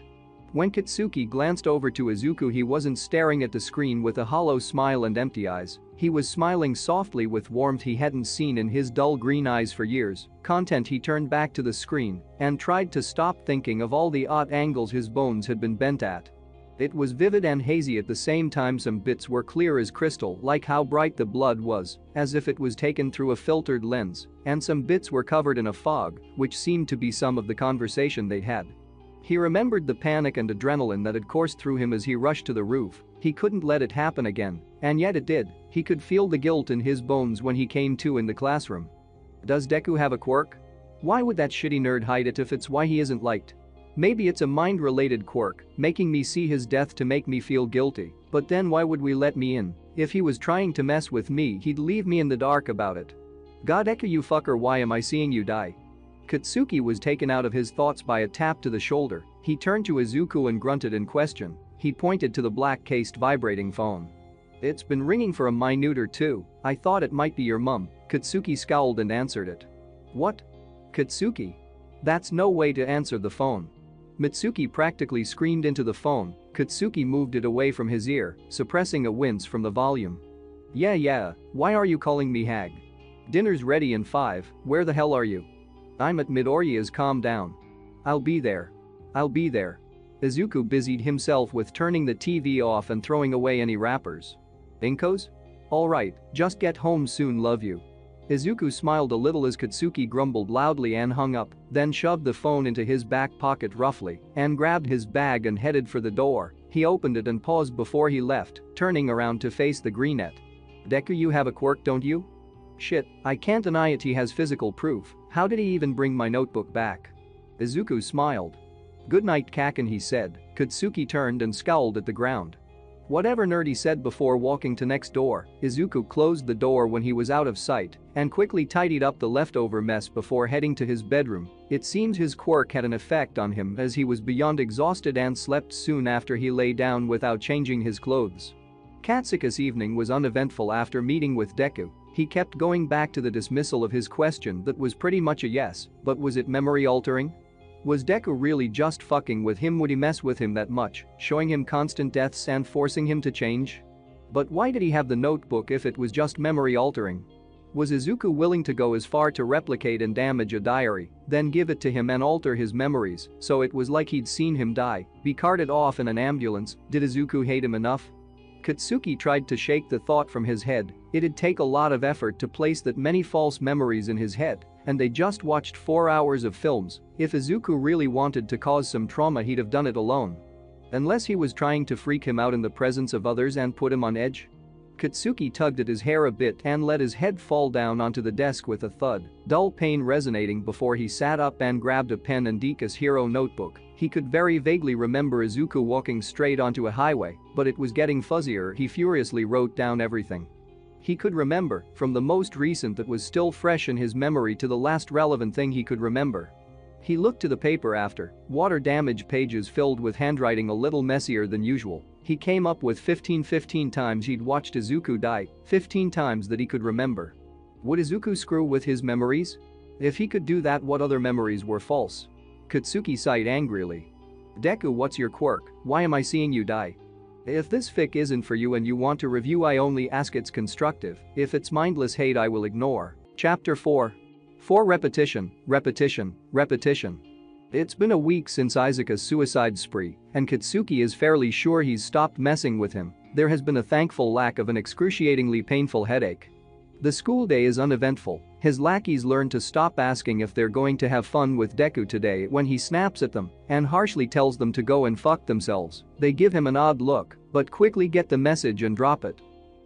When Katsuki glanced over to Izuku, he wasn't staring at the screen with a hollow smile and empty eyes. He was smiling softly with warmth he hadn't seen in his dull green eyes for years. Content. He turned back to the screen and tried to stop thinking of all the odd angles his bones had been bent at. It was vivid and hazy at the same time. Some bits were clear as crystal, like how bright the blood was, as if it was taken through a filtered lens, and some bits were covered in a fog, which seemed to be some of the conversation they'd had. He remembered the panic and adrenaline that had coursed through him as he rushed to the roof. He couldn't let it happen again, and yet it did. He could feel the guilt in his bones when he came to in the classroom. Does Deku have a quirk? Why would that shitty nerd hide it if it's why he isn't liked? Maybe it's a mind-related quirk, making me see his death to make me feel guilty, but then why would we let me in? If he was trying to mess with me, he'd leave me in the dark about it. God, Deku, you fucker, why am I seeing you die? Katsuki was taken out of his thoughts by a tap to the shoulder. He turned to Izuku and grunted in question. He pointed to the black-cased vibrating phone. It's been ringing for a minute or two. I thought it might be your mum. Katsuki scowled and answered it. What? Katsuki? That's no way to answer the phone. Mitsuki practically screamed into the phone. Katsuki moved it away from his ear, suppressing a wince from the volume. Yeah, why are you calling me hag? Dinner's ready in 5, where the hell are you? I'm at Midoriya's. Calm down. I'll be there. Izuku busied himself with turning the TV off and throwing away any wrappers. Inkos? Alright, just get home soon, love you. Izuku smiled a little as Katsuki grumbled loudly and hung up, then shoved the phone into his back pocket roughly and grabbed his bag and headed for the door. He opened it and paused before he left, turning around to face the greenette. Deku, you have a quirk, don't you? Shit, I can't deny it, he has physical proof. How did he even bring my notebook back? Izuku smiled. Good night, Kaken, he said. Katsuki turned and scowled at the ground. Whatever Nerdy said before walking to next door, Izuku closed the door when he was out of sight and quickly tidied up the leftover mess before heading to his bedroom. It seems his quirk had an effect on him as he was beyond exhausted and slept soon after he lay down without changing his clothes. Katsuka's evening was uneventful after meeting with Deku. He kept going back to the dismissal of his question that was pretty much a yes, but was it memory altering? Was Deku really just fucking with him? Would he mess with him that much, showing him constant deaths and forcing him to change? But why did he have the notebook if it was just memory altering? Was Izuku willing to go as far to replicate and damage a diary, then give it to him and alter his memories so it was like he'd seen him die, be carted off in an ambulance? Did Izuku hate him enough? Katsuki tried to shake the thought from his head. It'd take a lot of effort to place that many false memories in his head, and they just watched 4 hours of films. If Izuku really wanted to cause some trauma, he'd have done it alone. Unless he was trying to freak him out in the presence of others and put him on edge. Katsuki tugged at his hair a bit and let his head fall down onto the desk with a thud, dull pain resonating before he sat up and grabbed a pen and Dika's hero notebook. He could very vaguely remember Izuku walking straight onto a highway, but it was getting fuzzier. He furiously wrote down everything he could remember, from the most recent that was still fresh in his memory to the last relevant thing he could remember. He looked to the paper after, water damage pages filled with handwriting a little messier than usual. He came up with 15 times he'd watched Izuku die, 15 times that he could remember. Would Izuku screw with his memories? If he could do that, what other memories were false? Katsuki sighed angrily. Deku, what's your quirk? Why am I seeing you die? If this fic isn't for you and you want to review, I only ask it's constructive. If it's mindless hate, I will ignore. Chapter 4. Repetition. It's been a week since Izuka's suicide spree, and Katsuki is fairly sure he's stopped messing with him. There has been a thankful lack of an excruciatingly painful headache. The school day is uneventful. His lackeys learn to stop asking if they're going to have fun with Deku today when he snaps at them and harshly tells them to go and fuck themselves. They give him an odd look, but quickly get the message and drop it.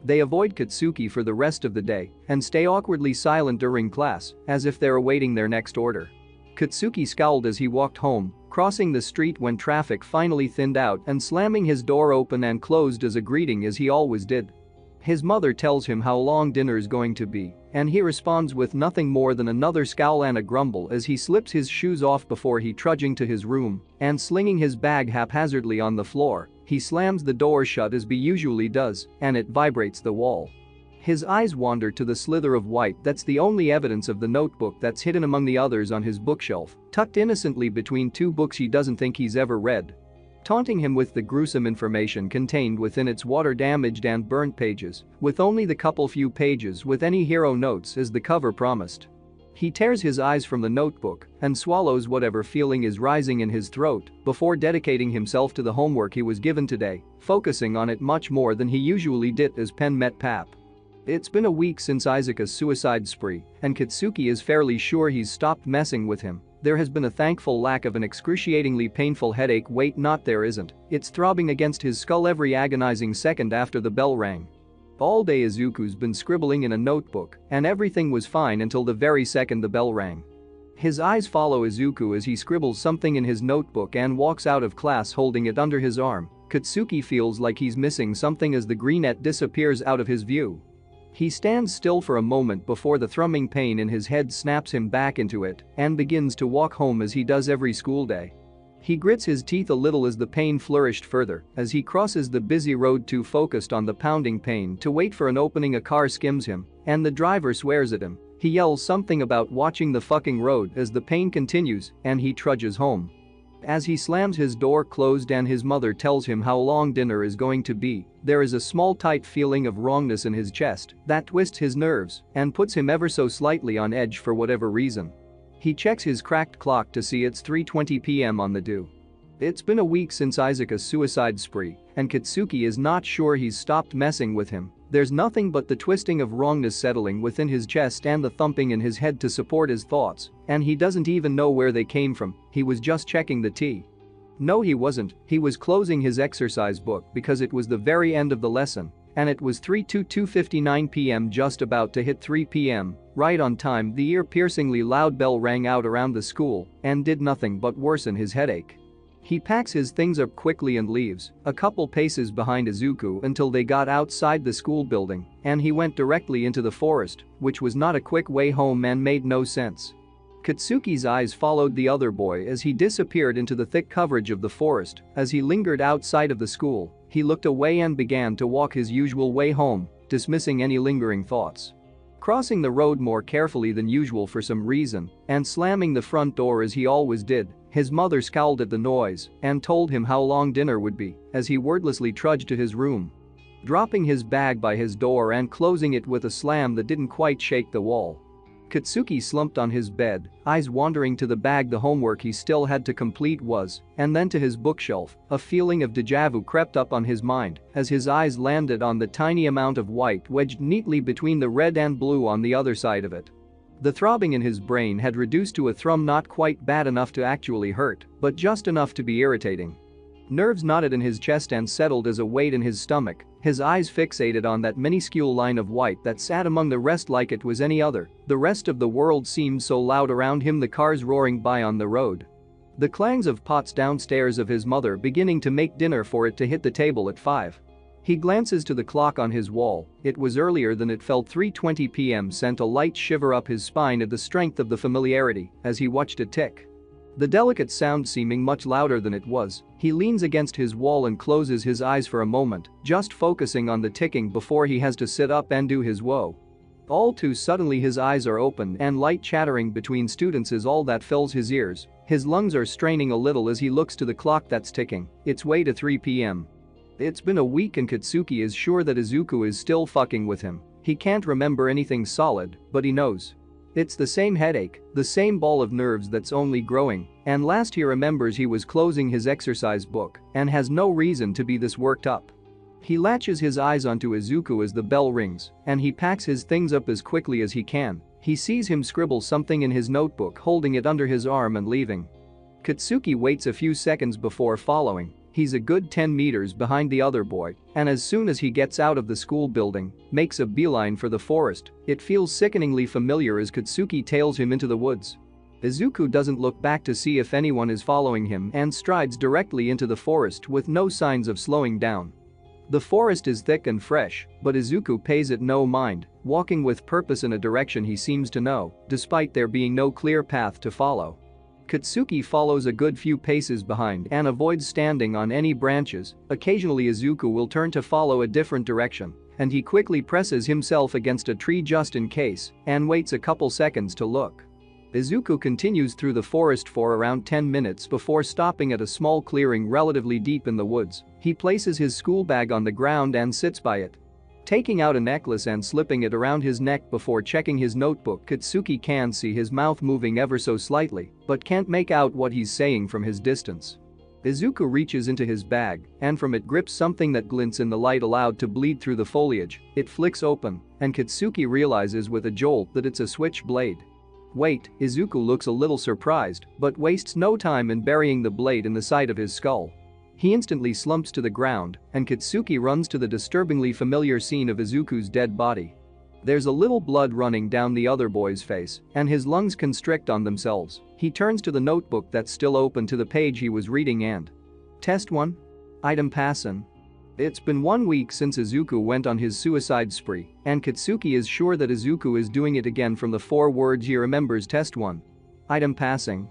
They avoid Katsuki for the rest of the day and stay awkwardly silent during class, as if they're awaiting their next order. Katsuki scowled as he walked home, crossing the street when traffic finally thinned out and slamming his door open and closed as a greeting as he always did. His mother tells him how long dinner's going to be, and he responds with nothing more than another scowl and a grumble as he slips his shoes off before he trudging to his room and slinging his bag haphazardly on the floor. He slams the door shut as he usually does, and it vibrates the wall. His eyes wander to the slither of white that's the only evidence of the notebook that's hidden among the others on his bookshelf, tucked innocently between two books he doesn't think he's ever read. taunting him with the gruesome information contained within its water-damaged and burnt pages, with only the few pages with any hero notes as the cover promised. He tears his eyes from the notebook and swallows whatever feeling is rising in his throat before dedicating himself to the homework he was given today, focusing on it much more than he usually did as Pen met Pap. It's been a week since Izuku's suicide spree, and Katsuki is fairly sure he's stopped messing with him. There has been a thankful lack of an excruciatingly painful headache. Wait, not there isn't. It's throbbing against his skull every agonizing second after the bell rang. All day Izuku's been scribbling in a notebook, and everything was fine until the very second the bell rang. His eyes follow Izuku as he scribbles something in his notebook and walks out of class holding it under his arm. Katsuki feels like he's missing something as the greenette disappears out of his view. He stands still for a moment before the thrumming pain in his head snaps him back into it and begins to walk home as he does every school day. He grits his teeth a little as the pain flourished further as he crosses the busy road, too focused on the pounding pain to wait for an opening. A car skims him and the driver swears at him. He yells something about watching the fucking road as the pain continues and he trudges home. As he slams his door closed and his mother tells him how long dinner is going to be, there is a small tight feeling of wrongness in his chest that twists his nerves and puts him ever so slightly on edge for whatever reason. He checks his cracked clock to see it's 3:20 p.m. on the due. It's been a week since Izuku's suicide spree, and Katsuki is not sure he's stopped messing with him. There's nothing but the twisting of wrongness settling within his chest and the thumping in his head to support his thoughts, and he doesn't even know where they came from. He was just checking the tea. No, he wasn't. He was closing his exercise book because it was the very end of the lesson, and it was 2:59 p.m. just about to hit 3 p.m. Right on time. The ear-piercingly loud bell rang out around the school and did nothing but worsen his headache. He packs his things up quickly and leaves, a couple paces behind Izuku until they got outside the school building, and he went directly into the forest, which was not a quick way home and made no sense. Katsuki's eyes followed the other boy as he disappeared into the thick coverage of the forest. As he lingered outside of the school, he looked away and began to walk his usual way home, dismissing any lingering thoughts. Crossing the road more carefully than usual for some reason and slamming the front door as he always did, his mother scowled at the noise and told him how long dinner would be as he wordlessly trudged to his room. Dropping his bag by his door and closing it with a slam that didn't quite shake the wall, Katsuki slumped on his bed, eyes wandering to the bag the homework he still had to complete was, and then to his bookshelf. A feeling of déjà vu crept up on his mind as his eyes landed on the tiny amount of white wedged neatly between the red and blue on the other side of it. The throbbing in his brain had reduced to a thrum, not quite bad enough to actually hurt, but just enough to be irritating. Nerves knotted in his chest and settled as a weight in his stomach, his eyes fixated on that minuscule line of white that sat among the rest like it was any other. The rest of the world seemed so loud around him, the cars roaring by on the road, the clangs of pots downstairs, of his mother beginning to make dinner for it to hit the table at 5. He glances to the clock on his wall. It was earlier than it felt. 3:20 p.m. sent a light shiver up his spine at the strength of the familiarity as he watched it tick. The delicate sound seeming much louder than it was, he leans against his wall and closes his eyes for a moment, just focusing on the ticking before he has to sit up and do his woe. All too suddenly his eyes are open and light chattering between students is all that fills his ears. His lungs are straining a little as he looks to the clock that's ticking. It's way to 3 p.m. It's been a week and Katsuki is sure that Izuku is still fucking with him. He can't remember anything solid, but he knows. It's the same headache, the same ball of nerves that's only growing, and last he remembers he was closing his exercise book and has no reason to be this worked up. He latches his eyes onto Izuku as the bell rings, and he packs his things up as quickly as he can. He sees him scribble something in his notebook, holding it under his arm and leaving. Katsuki waits a few seconds before following. He's a good 10 meters behind the other boy, and as soon as he gets out of the school building, makes a beeline for the forest. It feels sickeningly familiar as Katsuki tails him into the woods. Izuku doesn't look back to see if anyone is following him and strides directly into the forest with no signs of slowing down. The forest is thick and fresh, but Izuku pays it no mind, walking with purpose in a direction he seems to know, despite there being no clear path to follow. Katsuki follows a good few paces behind and avoids standing on any branches. Occasionally Izuku will turn to follow a different direction, and he quickly presses himself against a tree just in case and waits a couple seconds to look. Izuku continues through the forest for around 10 minutes before stopping at a small clearing relatively deep in the woods. He places his school bag on the ground and sits by it. Taking out a necklace and slipping it around his neck before checking his notebook, Katsuki can see his mouth moving ever so slightly, but can't make out what he's saying from his distance. Izuku reaches into his bag and from it grips something that glints in the light, allowed to bleed through the foliage. It flicks open, and Katsuki realizes with a jolt that it's a switchblade. Wait, Izuku looks a little surprised, but wastes no time in burying the blade in the side of his skull. He instantly slumps to the ground, and Katsuki runs to the disturbingly familiar scene of Izuku's dead body. There's a little blood running down the other boy's face, and his lungs constrict on themselves. He turns to the notebook that's still open to the page he was reading and Test 1. Item Passin. It's been 1 week since Izuku went on his suicide spree, and Katsuki is sure that Izuku is doing it again from the 4 words he remembers. Test 1. Item Passing.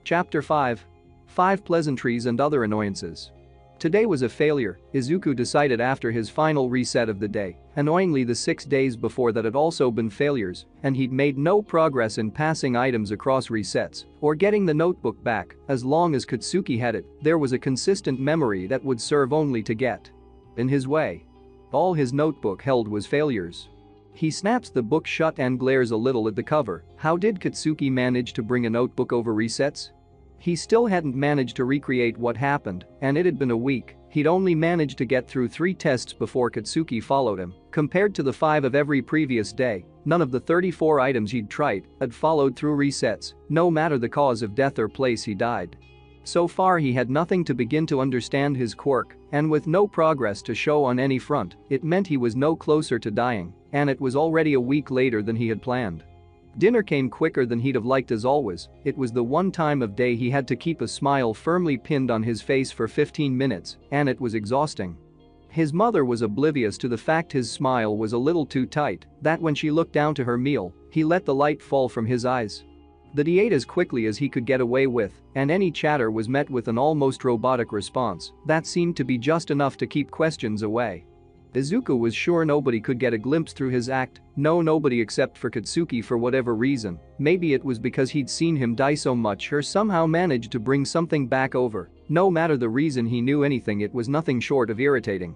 Chapter 5. 5 Pleasantries and Other Annoyances. Today was a failure, Izuku decided after his final reset of the day. Annoyingly, the 6 days before that had also been failures, and he'd made no progress in passing items across resets or getting the notebook back. As long as Katsuki had it, there was a consistent memory that would serve only to get in his way. All his notebook held was failures. He snaps the book shut and glares a little at the cover. How did Katsuki manage to bring a notebook over resets? He still hadn't managed to recreate what happened, and it had been a week. He'd only managed to get through 3 tests before Katsuki followed him. Compared to the 5 of every previous day, none of the 34 items he'd tried had followed through resets, no matter the cause of death or place he died. So far he had nothing to begin to understand his quirk, and with no progress to show on any front, it meant he was no closer to dying, and it was already a week later than he had planned. Dinner came quicker than he'd have liked as always. It was the one time of day he had to keep a smile firmly pinned on his face for 15 minutes, and it was exhausting. His mother was oblivious to the fact his smile was a little too tight, that when she looked down to her meal, he let the light fall from his eyes. That he ate as quickly as he could get away with, and any chatter was met with an almost robotic response that seemed to be just enough to keep questions away. Izuku was sure nobody could get a glimpse through his act, nobody except for Katsuki for whatever reason. Maybe it was because he'd seen him die so much or somehow managed to bring something back over. No matter the reason, he knew anything, it was nothing short of irritating.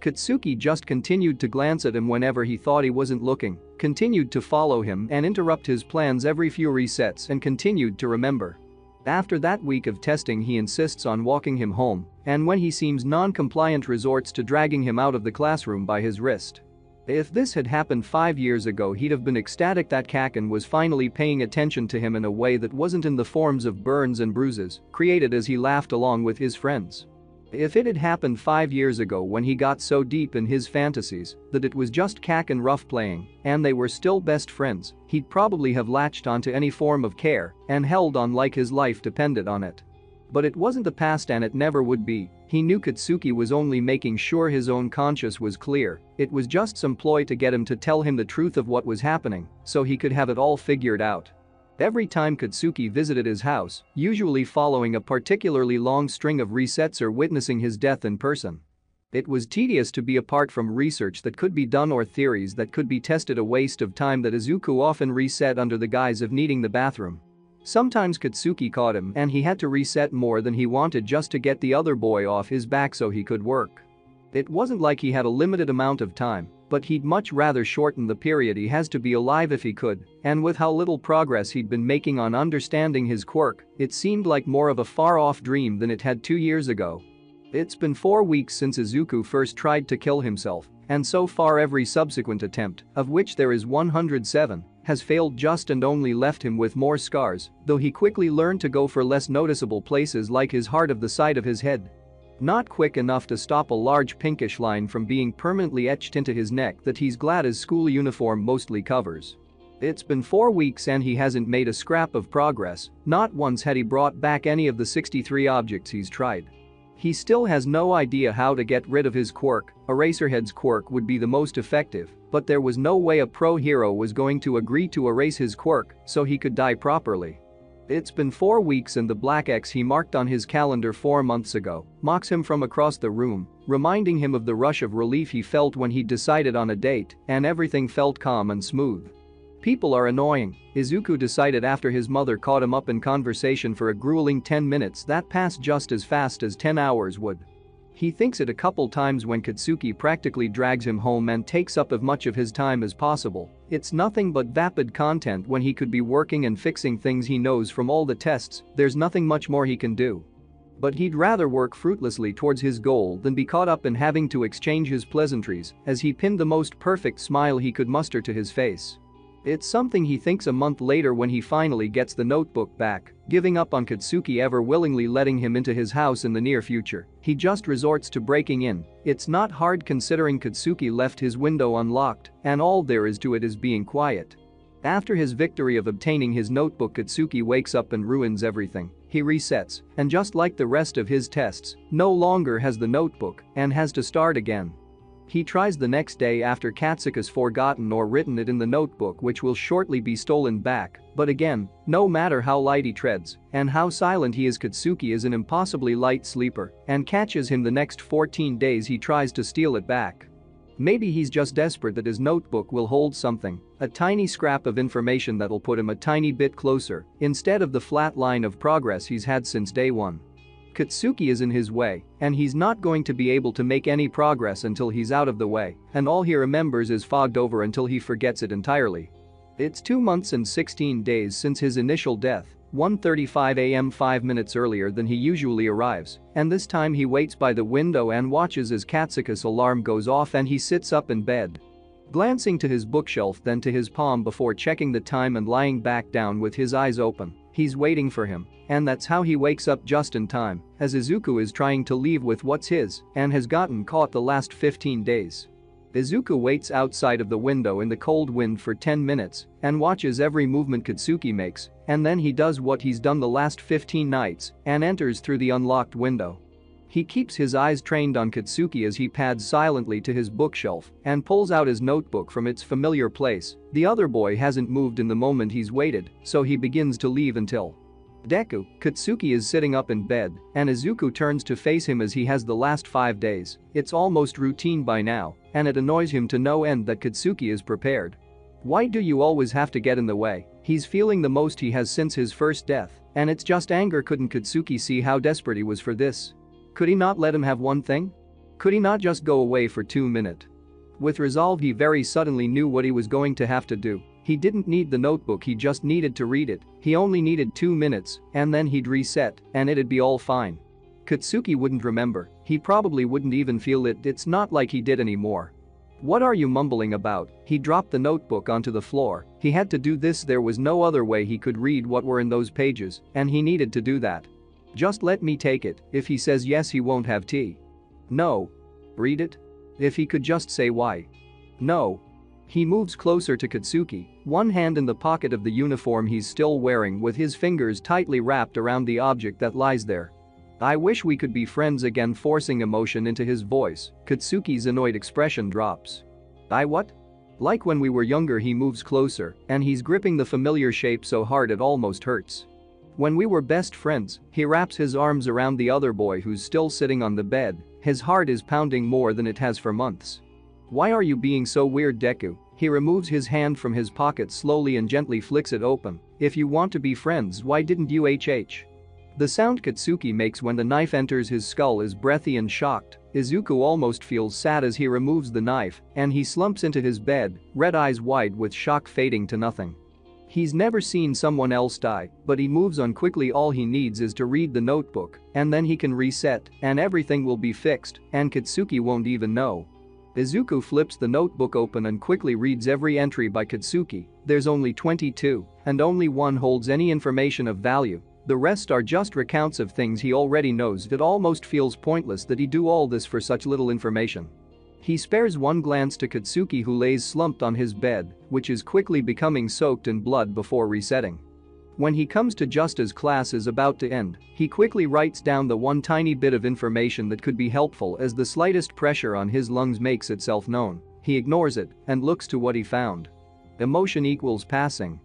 Katsuki just continued to glance at him whenever he thought he wasn't looking, continued to follow him and interrupt his plans every few resets, and continued to remember. After that week of testing, he insists on walking him home, and when he seems non-compliant resorts to dragging him out of the classroom by his wrist. If this had happened 5 years ago, he'd have been ecstatic that Kaken was finally paying attention to him in a way that wasn't in the forms of burns and bruises created as he laughed along with his friends. If it had happened 5 years ago when he got so deep in his fantasies that it was just Kaken rough playing and they were still best friends, he'd probably have latched onto any form of care and held on like his life depended on it. But it wasn't the past, and it never would be. He knew Katsuki was only making sure his own conscience was clear. It was just some ploy to get him to tell him the truth of what was happening so he could have it all figured out. Every time Katsuki visited his house, usually following a particularly long string of resets or witnessing his death in person, it was tedious to be apart from research that could be done or theories that could be tested, a waste of time that Izuku often reset under the guise of needing the bathroom. Sometimes Katsuki caught him and he had to reset more than he wanted just to get the other boy off his back so he could work. It wasn't like he had a limited amount of time, but he'd much rather shorten the period he has to be alive if he could, and with how little progress he'd been making on understanding his quirk, it seemed like more of a far-off dream than it had 2 years ago. It's been 4 weeks since Izuku first tried to kill himself, and so far every subsequent attempt, of which there is 107, has failed just and only left him with more scars, though he quickly learned to go for less noticeable places like his heart of the side of his head. Not quick enough to stop a large pinkish line from being permanently etched into his neck that he's glad his school uniform mostly covers. It's been 4 weeks and he hasn't made a scrap of progress. Not once had he brought back any of the 63 objects he's tried. He still has no idea how to get rid of his quirk. Eraserhead's quirk would be the most effective, but there was no way a pro hero was going to agree to erase his quirk so he could die properly. It's been 4 weeks and the black X he marked on his calendar 4 months ago mocks him from across the room, reminding him of the rush of relief he felt when he decided on a date and everything felt calm and smooth. People are annoying, Izuku decided after his mother caught him up in conversation for a grueling 10 minutes that passed just as fast as 10 hours would. He thinks it a couple times when Katsuki practically drags him home and takes up as much of his time as possible. It's nothing but vapid content when he could be working and fixing things he knows from all the tests, there's nothing much more he can do. But he'd rather work fruitlessly towards his goal than be caught up in having to exchange his pleasantries as he pinned the most perfect smile he could muster to his face. It's something he thinks a month later when he finally gets the notebook back, giving up on Katsuki ever willingly letting him into his house in the near future. He just resorts to breaking in. It's not hard considering Katsuki left his window unlocked and all there is to it is being quiet. After his victory of obtaining his notebook, Katsuki wakes up and ruins everything. He resets, and just like the rest of his tests, no longer has the notebook and has to start again. He tries the next day after Katsuki's forgotten or written it in the notebook, which will shortly be stolen back, but again, no matter how light he treads and how silent he is, Katsuki is an impossibly light sleeper and catches him the next 14 days he tries to steal it back. Maybe he's just desperate that his notebook will hold something, a tiny scrap of information that'll put him a tiny bit closer instead of the flat line of progress he's had since day one. Katsuki is in his way, and he's not going to be able to make any progress until he's out of the way, and all he remembers is fogged over until he forgets it entirely. It's 2 months and 16 days since his initial death, 1:35 a.m. 5 minutes earlier than he usually arrives, and this time he waits by the window and watches as Katsuki's alarm goes off and he sits up in bed. Glancing to his bookshelf then to his palm before checking the time and lying back down with his eyes open, he's waiting for him, and that's how he wakes up just in time, as Izuku is trying to leave with what's his and has gotten caught the last 15 days. Izuku waits outside of the window in the cold wind for 10 minutes and watches every movement Katsuki makes, and then he does what he's done the last 15 nights and enters through the unlocked window. He keeps his eyes trained on Katsuki as he pads silently to his bookshelf and pulls out his notebook from its familiar place. The other boy hasn't moved in the moment he's waited, so he begins to leave until Deku, Katsuki is sitting up in bed, and Izuku turns to face him as he has the last 5 days. It's almost routine by now, and it annoys him to no end that Katsuki is prepared. Why do you always have to get in the way? He's feeling the most he has since his first death, and it's just anger. Couldn't Katsuki see how desperate he was for this? Could he not let him have one thing? Could he not just go away for 2 minutes? With resolve, he very suddenly knew what he was going to have to do. He didn't need the notebook, he just needed to read it. He only needed 2 minutes, and then he'd reset, and it'd be all fine. Katsuki wouldn't remember, he probably wouldn't even feel it, it's not like he did anymore. What are you mumbling about? He dropped the notebook onto the floor. He had to do this, there was no other way he could read what were in those pages, and he needed to do that. Just let me take it. If he says yes, he won't have tea. No. Read it? If he could just say why. No. He moves closer to Katsuki, one hand in the pocket of the uniform he's still wearing with his fingers tightly wrapped around the object that lies there. I wish we could be friends again, forcing emotion into his voice. Katsuki's annoyed expression drops. I what? Like when we were younger. He moves closer, and he's gripping the familiar shape so hard it almost hurts. When we were best friends. He wraps his arms around the other boy who's still sitting on the bed. His heart is pounding more than it has for months. Why are you being so weird, Deku? He removes his hand from his pocket slowly and gently flicks it open. If you want to be friends, why didn't you HH? The sound Katsuki makes when the knife enters his skull is breathy and shocked. Izuku almost feels sad as he removes the knife, and he slumps into his bed, red eyes wide with shock fading to nothing. He's never seen someone else die, but he moves on quickly. All he needs is to read the notebook, and then he can reset, and everything will be fixed, and Katsuki won't even know. Izuku flips the notebook open and quickly reads every entry by Katsuki. There's only 22, and only one holds any information of value. The rest are just recounts of things he already knows. It almost feels pointless that he do all this for such little information. He spares one glance to Katsuki, who lays slumped on his bed, which is quickly becoming soaked in blood before resetting. When he comes to just as class is about to end, he quickly writes down the one tiny bit of information that could be helpful as the slightest pressure on his lungs makes itself known. He ignores it and looks to what he found. Emotion equals passing.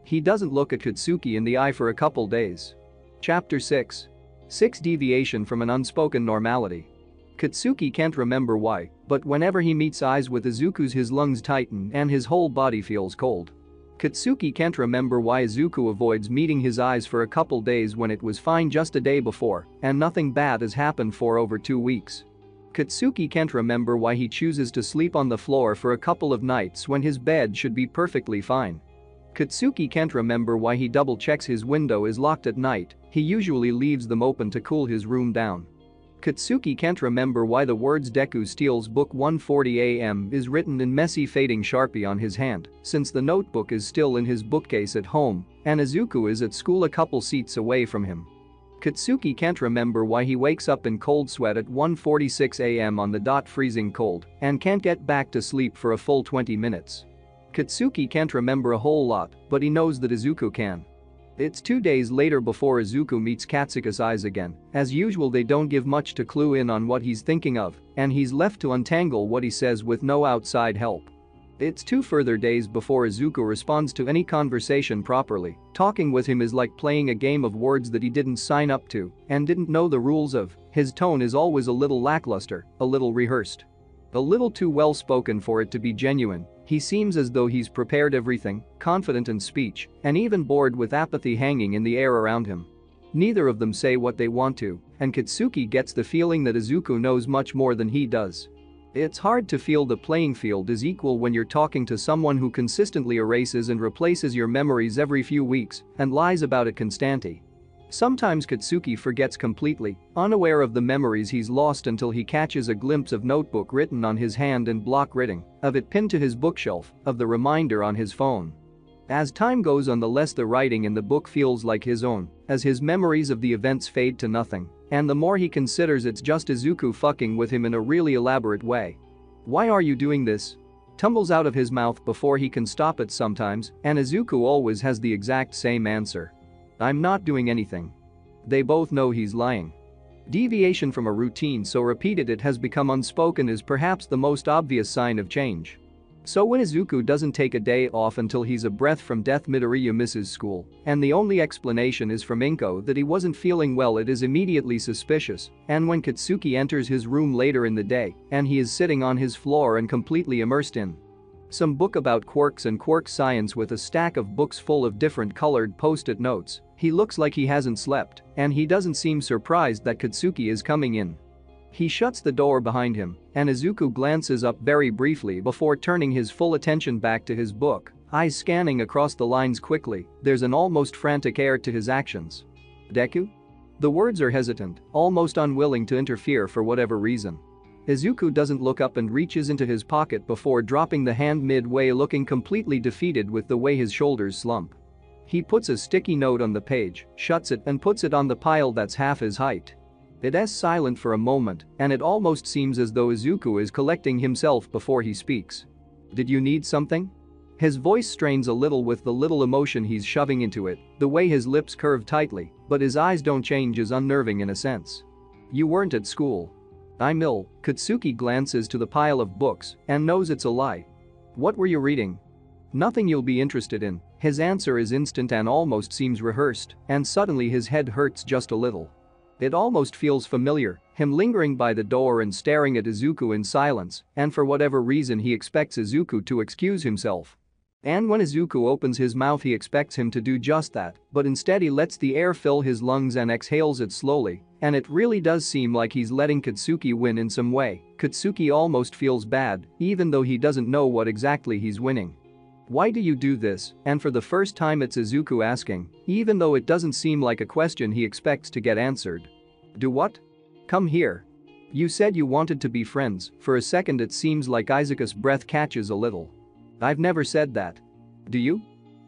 He doesn't look at Katsuki in the eye for a couple days. Chapter 6. 6 Deviation from an unspoken normality. Katsuki can't remember why, but whenever he meets eyes with Izuku's his lungs tighten and his whole body feels cold. Katsuki can't remember why Izuku avoids meeting his eyes for a couple days when it was fine just a day before, and nothing bad has happened for over 2 weeks. Katsuki can't remember why he chooses to sleep on the floor for a couple of nights when his bed should be perfectly fine. Katsuki can't remember why he double-checks his window is locked at night, he usually leaves them open to cool his room down. Katsuki can't remember why the words Deku steals book 140 AM is written in messy fading Sharpie on his hand, since the notebook is still in his bookcase at home, and Izuku is at school a couple seats away from him. Katsuki can't remember why he wakes up in cold sweat at 1:46 AM on the dot freezing cold and can't get back to sleep for a full 20 minutes. Katsuki can't remember a whole lot, but he knows that Izuku can. It's 2 days later before Izuku meets Katsuka's eyes again. As usual, they don't give much to clue in on what he's thinking of, and he's left to untangle what he says with no outside help. It's 2 further days before Izuku responds to any conversation properly. Talking with him is like playing a game of words that he didn't sign up to and didn't know the rules of. His tone is always a little lackluster, a little rehearsed. A little too well spoken for it to be genuine. He seems as though he's prepared everything, confident in speech, and even bored with apathy hanging in the air around him. Neither of them say what they want to, and Katsuki gets the feeling that Izuku knows much more than he does. It's hard to feel the playing field is equal when you're talking to someone who consistently erases and replaces your memories every few weeks and lies about it constantly. Sometimes Katsuki forgets completely, unaware of the memories he's lost until he catches a glimpse of notebook written on his hand in block writing, of it pinned to his bookshelf, of the reminder on his phone. As time goes on, the less the writing in the book feels like his own, as his memories of the events fade to nothing, and the more he considers it's just Izuku fucking with him in a really elaborate way. "Why are you doing this?" tumbles out of his mouth before he can stop it sometimes, and Izuku always has the exact same answer. "I'm not doing anything." They both know he's lying. Deviation from a routine so repeated it has become unspoken is perhaps the most obvious sign of change. So when Izuku doesn't take a day off until he's a breath from death, Midoriya misses school, and the only explanation is from Inko that he wasn't feeling well, it is immediately suspicious, and when Katsuki enters his room later in the day and he is sitting on his floor and completely immersed in some book about quarks and quark science with a stack of books full of different colored post-it notes, he looks like he hasn't slept, and he doesn't seem surprised that Katsuki is coming in. He shuts the door behind him, and Izuku glances up very briefly before turning his full attention back to his book, eyes scanning across the lines quickly. There's an almost frantic air to his actions. "Deku?" The words are hesitant, almost unwilling to interfere for whatever reason. Izuku doesn't look up and reaches into his pocket before dropping the hand midway, looking completely defeated with the way his shoulders slump. He puts a sticky note on the page, shuts it and puts it on the pile that's half his height. It's silent for a moment, and it almost seems as though Izuku is collecting himself before he speaks. "Did you need something?" His voice strains a little with the little emotion he's shoving into it, the way his lips curve tightly, but his eyes don't change is unnerving in a sense. "You weren't at school." "I'm ill." Katsuki glances to the pile of books and knows it's a lie. "What were you reading?" "Nothing you'll be interested in." His answer is instant and almost seems rehearsed, and suddenly his head hurts just a little. It almost feels familiar, him lingering by the door and staring at Izuku in silence, and for whatever reason he expects Izuku to excuse himself. And when Izuku opens his mouth he expects him to do just that, but instead he lets the air fill his lungs and exhales it slowly, and it really does seem like he's letting Katsuki win in some way. Katsuki almost feels bad, even though he doesn't know what exactly he's winning. "Why do you do this?" And for the first time it's Izuku asking, even though it doesn't seem like a question he expects to get answered. "Do what?" "Come here. You said you wanted to be friends." For a second it seems like Izuku's breath catches a little. "I've never said that." "Do you?"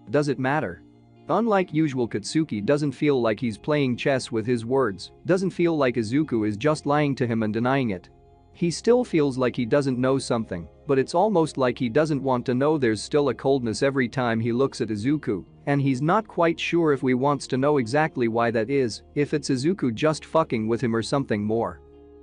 "Does it matter?" Unlike usual, Katsuki doesn't feel like he's playing chess with his words, doesn't feel like Izuku is just lying to him and denying it. He still feels like he doesn't know something, but it's almost like he doesn't want to know. There's still a coldness every time he looks at Izuku, and he's not quite sure if he wants to know exactly why that is, if it's Izuku just fucking with him or something more.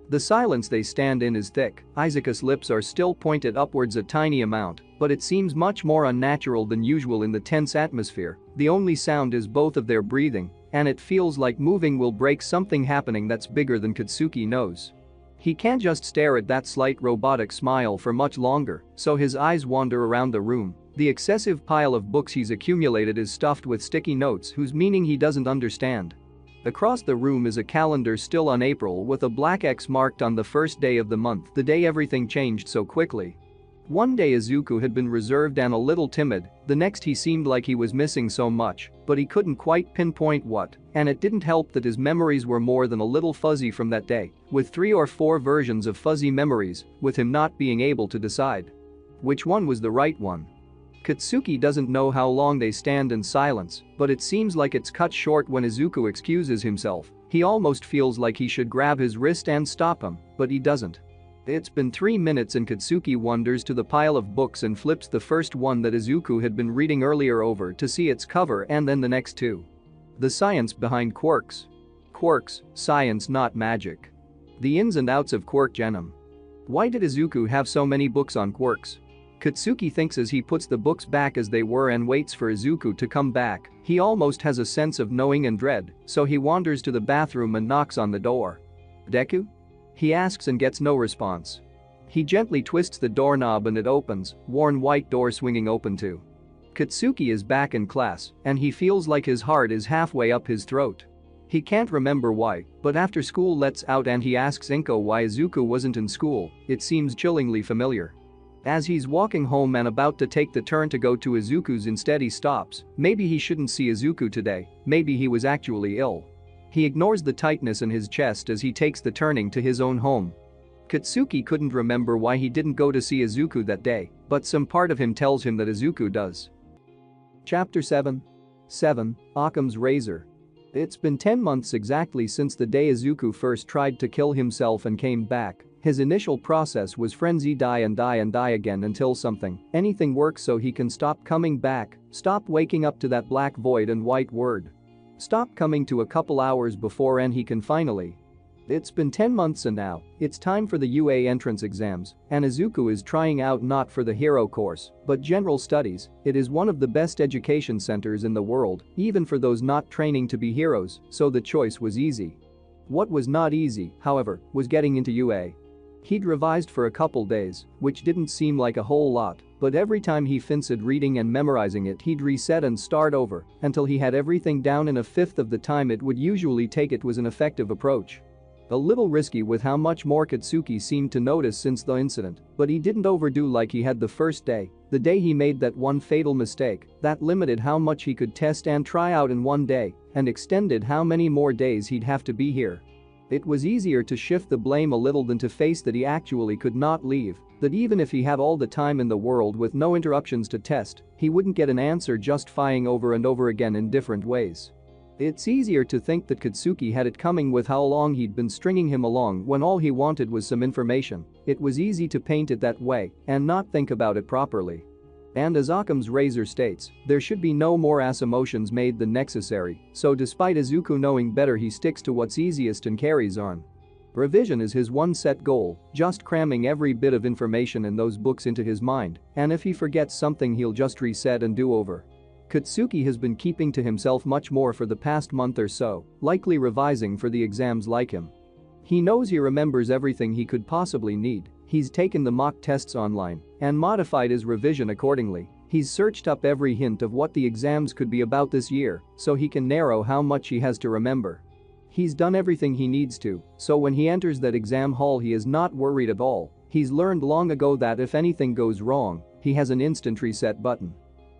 The silence they stand in is thick. Izuku's lips are still pointed upwards a tiny amount, but it seems much more unnatural than usual in the tense atmosphere. The only sound is both of their breathing, and it feels like moving will break something happening that's bigger than Katsuki knows. He can't just stare at that slight robotic smile for much longer, so his eyes wander around the room, The excessive pile of books he's accumulated is stuffed with sticky notes whose meaning he doesn't understand. Across the room is a calendar still on April with a black X marked on the first day of the month, the day everything changed so quickly. One day Izuku had been reserved and a little timid, the next he seemed like he was missing so much, but he couldn't quite pinpoint what, and it didn't help that his memories were more than a little fuzzy from that day, with 3 or 4 versions of fuzzy memories, with him not being able to decide which one was the right one. Katsuki doesn't know how long they stand in silence, but it seems like it's cut short when Izuku excuses himself. He almost feels like he should grab his wrist and stop him, but he doesn't. It's been 3 minutes and Katsuki wanders to the pile of books and flips the first one that Izuku had been reading earlier over to see its cover and then the next 2. The science behind quirks. Quirks, science not magic. The ins and outs of quirk genome. Why did Izuku have so many books on quirks? Katsuki thinks as he puts the books back as they were and waits for Izuku to come back. He almost has a sense of knowing and dread, so he wanders to the bathroom and knocks on the door. "Deku?" He asks and gets no response. He gently twists the doorknob and it opens, worn white door swinging open too. Katsuki is back in class, and he feels like his heart is halfway up his throat. He can't remember why, but after school lets out and he asks Inko why Izuku wasn't in school, it seems chillingly familiar. As he's walking home and about to take the turn to go to Izuku's instead he stops. Maybe he shouldn't see Izuku today, maybe he was actually ill. He ignores the tightness in his chest as he takes the turning to his own home. Katsuki couldn't remember why he didn't go to see Izuku that day, but some part of him tells him that Izuku does. Chapter 7. Occam's Razor. It's been 10 months exactly since the day Izuku first tried to kill himself and came back. His initial process was frenzy, die and die and die again until anything works so he can stop coming back, stop waking up to that black void and white word. Stop coming to a couple hours before and he can finally. It's been 10 months and now, it's time for the UA entrance exams, and Izuku is trying out not for the hero course, but general studies. It is one of the best education centers in the world, even for those not training to be heroes, so the choice was easy. What was not easy, however, was getting into UA. He'd revised for a couple days, which didn't seem like a whole lot, but every time he finished reading and memorizing it he'd reset and start over until he had everything down in a fifth of the time it would usually take. It was an effective approach. A little risky with how much more Katsuki seemed to notice since the incident, but he didn't overdo like he had the first day, the day he made that one fatal mistake that limited how much he could test and try out in one day and extended how many more days he'd have to be here. It was easier to shift the blame a little than to face that he actually could not leave, that even if he had all the time in the world with no interruptions to test, he wouldn't get an answer just firing over and over again in different ways. It's easier to think that Katsuki had it coming with how long he'd been stringing him along when all he wanted was some information. It was easy to paint it that way and not think about it properly. And as Occam's razor states, there should be no more assumptions made than necessary, so despite Izuku knowing better he sticks to what's easiest and carries on. Revision is his one set goal, just cramming every bit of information in those books into his mind, and if he forgets something he'll just reset and do over. Katsuki has been keeping to himself much more for the past month or so, likely revising for the exams like him. He knows he remembers everything he could possibly need. He's taken the mock tests online and modified his revision accordingly. He's searched up every hint of what the exams could be about this year so he can narrow how much he has to remember. He's done everything he needs to, so when he enters that exam hall he is not worried at all. He's learned long ago that if anything goes wrong, he has an instant reset button.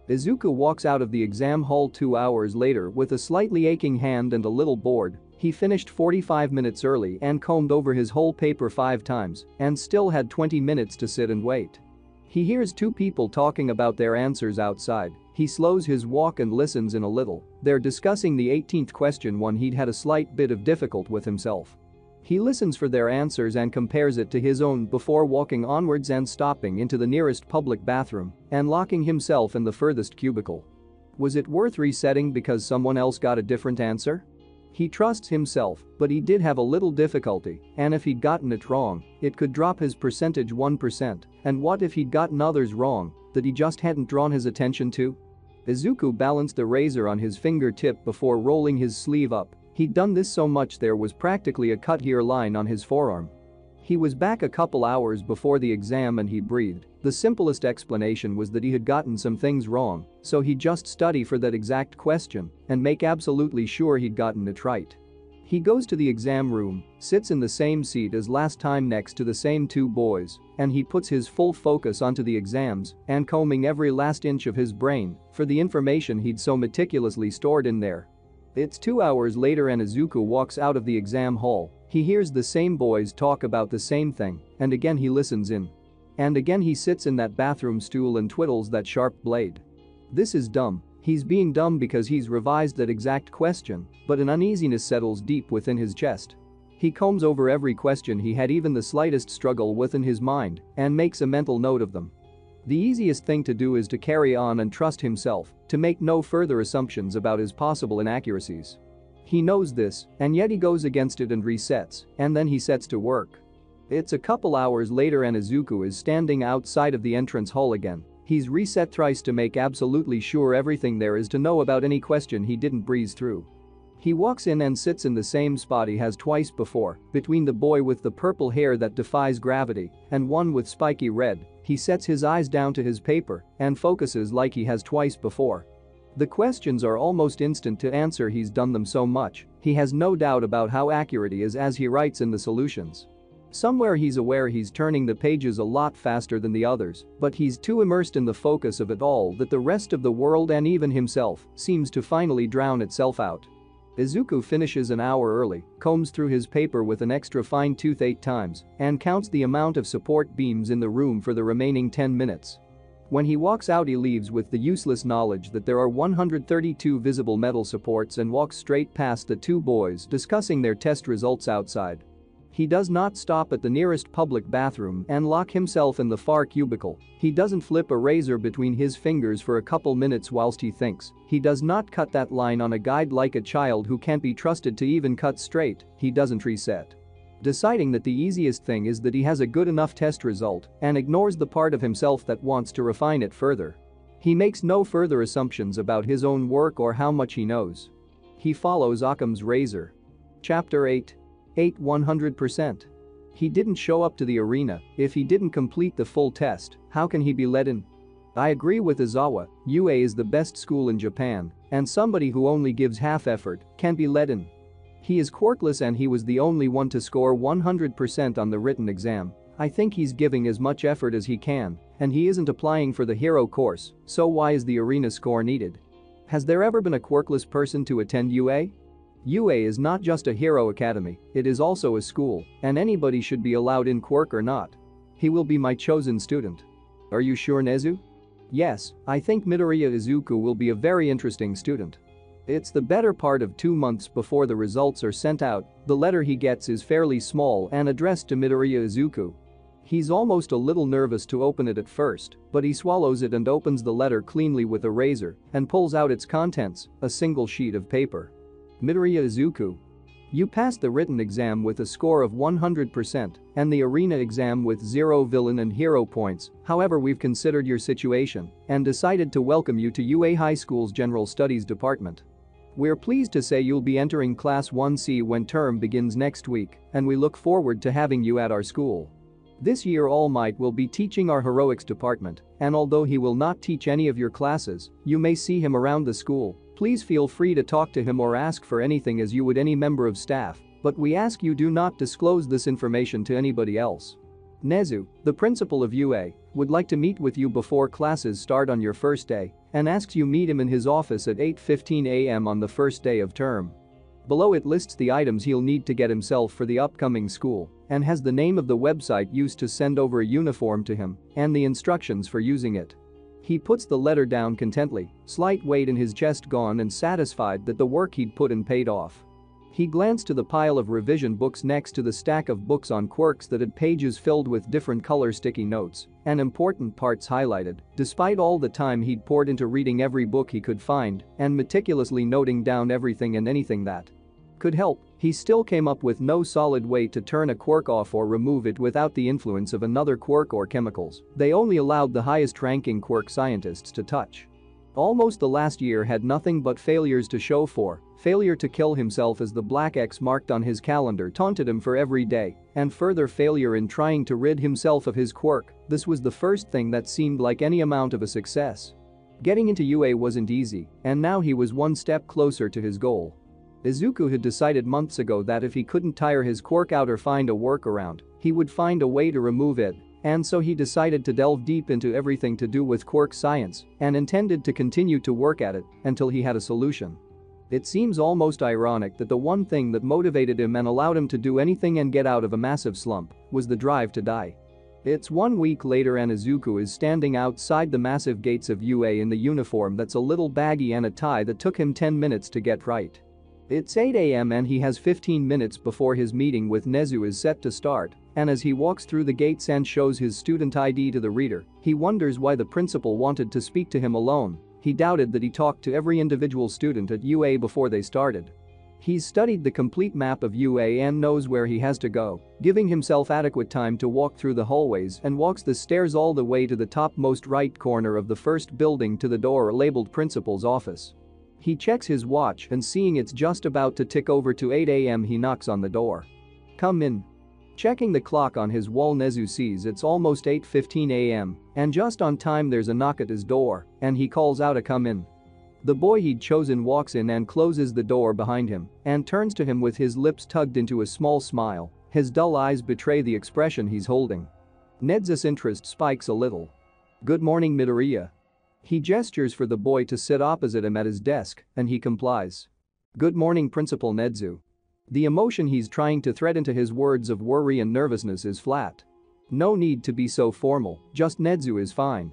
Izuku walks out of the exam hall 2 hours later with a slightly aching hand and a little bored. He finished 45 minutes early and combed over his whole paper 5 times and still had 20 minutes to sit and wait. He hears 2 people talking about their answers outside. He slows his walk and listens in a little. They're discussing the 18th question, one he'd had a slight bit of difficult with himself. He listens for their answers and compares it to his own before walking onwards and stopping into the nearest public bathroom and locking himself in the furthest cubicle. Was it worth resetting because someone else got a different answer? He trusts himself, but he did have a little difficulty, and if he'd gotten it wrong, it could drop his percentage 1%, and what if he'd gotten others wrong that he just hadn't drawn his attention to? Izuku balanced the razor on his fingertip before rolling his sleeve up. He'd done this so much there was practically a cut here line on his forearm. He was back a couple hours before the exam and he breathed. The simplest explanation was that he had gotten some things wrong, so he'd just study for that exact question and make absolutely sure he'd gotten it right. He goes to the exam room, sits in the same seat as last time next to the same two boys, and he puts his full focus onto the exams and combing every last inch of his brain for the information he'd so meticulously stored in there. It's 2 hours later and Izuku walks out of the exam hall. He hears the same boys talk about the same thing, and again he listens in. And again he sits in that bathroom stool and twiddles that sharp blade. This is dumb. He's being dumb because he's revised that exact question, but an uneasiness settles deep within his chest. He combs over every question he had even the slightest struggle with in his mind and makes a mental note of them. The easiest thing to do is to carry on and trust himself, to make no further assumptions about his possible inaccuracies. He knows this, and yet he goes against it and resets, and then he sets to work. It's a couple hours later and Izuku is standing outside of the entrance hall again. He's reset thrice to make absolutely sure everything there is to know about any question he didn't breeze through. He walks in and sits in the same spot he has twice before, between the boy with the purple hair that defies gravity and one with spiky red. He sets his eyes down to his paper and focuses like he has twice before. The questions are almost instant to answer. He's done them so much, he has no doubt about how accurate he is as he writes in the solutions. Somewhere he's aware he's turning the pages a lot faster than the others, but he's too immersed in the focus of it all that the rest of the world and even himself seems to finally drown itself out. Izuku finishes an hour early, combs through his paper with an extra fine tooth 8 times, and counts the amount of support beams in the room for the remaining 10 minutes. When he walks out he leaves with the useless knowledge that there are 132 visible metal supports and walks straight past the two boys discussing their test results outside. He does not stop at the nearest public bathroom and lock himself in the far cubicle. He doesn't flip a razor between his fingers for a couple minutes whilst he thinks. He does not cut that line on a guide like a child who can't be trusted to even cut straight. He doesn't reset. Deciding that the easiest thing is that he has a good enough test result and ignores the part of himself that wants to refine it further. He makes no further assumptions about his own work or how much he knows. He follows Occam's razor. Chapter 8. 100%. He didn't show up to the arena. If he didn't complete the full test, how can he be let in? I agree with Izawa, UA is the best school in Japan, and somebody who only gives half effort can be let in. He is quirkless and he was the only one to score 100% on the written exam. I think he's giving as much effort as he can, and he isn't applying for the hero course, so why is the arena score needed? Has there ever been a quirkless person to attend UA? UA is not just a hero academy, it is also a school, and anybody should be allowed in, quirk or not. He will be my chosen student. Are you sure, Nezu? Yes, I think Midoriya Izuku will be a very interesting student. It's the better part of 2 months before the results are sent out. The letter he gets is fairly small and addressed to Midoriya Izuku. He's almost a little nervous to open it at first, but he swallows it and opens the letter cleanly with a razor and pulls out its contents, a single sheet of paper. Midoriya Izuku. You passed the written exam with a score of 100% and the arena exam with 0 villain and hero points. However, we've considered your situation and decided to welcome you to UA High School's General Studies Department. We're pleased to say you'll be entering Class 1C when term begins next week, and we look forward to having you at our school. This year All Might will be teaching our heroics department, and although he will not teach any of your classes, you may see him around the school. Please feel free to talk to him or ask for anything as you would any member of staff, but we ask you do not disclose this information to anybody else. Nezu, the principal of UA, would like to meet with you before classes start on your first day and asks you meet him in his office at 8:15 a.m. on the first day of term. Below it lists the items he'll need to get himself for the upcoming school and has the name of the website used to send over a uniform to him and the instructions for using it. He puts the letter down contently, slight weight in his chest gone and satisfied that the work he'd put in paid off. He glanced to the pile of revision books next to the stack of books on quirks that had pages filled with different color sticky notes and important parts highlighted. Despite all the time he'd poured into reading every book he could find and meticulously noting down everything and anything that could help, he still came up with no solid way to turn a quirk off or remove it without the influence of another quirk or chemicals. They only allowed the highest ranking quirk scientists to touch. Almost the last year had nothing but failures to show for, failure to kill himself as the black X marked on his calendar taunted him for every day, and further failure in trying to rid himself of his quirk. This was the first thing that seemed like any amount of a success. Getting into UA wasn't easy, and now he was one step closer to his goal. Izuku had decided months ago that if he couldn't tire his quirk out or find a workaround, he would find a way to remove it, and so he decided to delve deep into everything to do with quirk science and intended to continue to work at it until he had a solution. It seems almost ironic that the one thing that motivated him and allowed him to do anything and get out of a massive slump was the drive to die. It's 1 week later and Izuku is standing outside the massive gates of UA in the uniform that's a little baggy and a tie that took him 10 minutes to get right. It's 8 a.m. and he has 15 minutes before his meeting with Nezu is set to start, and as he walks through the gates and shows his student ID to the reader, he wonders why the principal wanted to speak to him alone. He doubted that he talked to every individual student at UA before they started. He's studied the complete map of UA and knows where he has to go, giving himself adequate time to walk through the hallways and walks the stairs all the way to the topmost right corner of the first building to the door labeled Principal's Office. He checks his watch and seeing it's just about to tick over to 8 a.m. he knocks on the door. "Come in." Checking the clock on his wall, Nezu sees it's almost 8:15 a.m. and just on time there's a knock at his door and he calls out a "come in." The boy he'd chosen walks in and closes the door behind him and turns to him with his lips tugged into a small smile. His dull eyes betray the expression he's holding. Nezu's interest spikes a little. "Good morning, Midoriya." He gestures for the boy to sit opposite him at his desk and he complies. "Good morning, Principal Nezu." The emotion he's trying to thread into his words of worry and nervousness is flat. No need to be so formal, just Nezu is fine.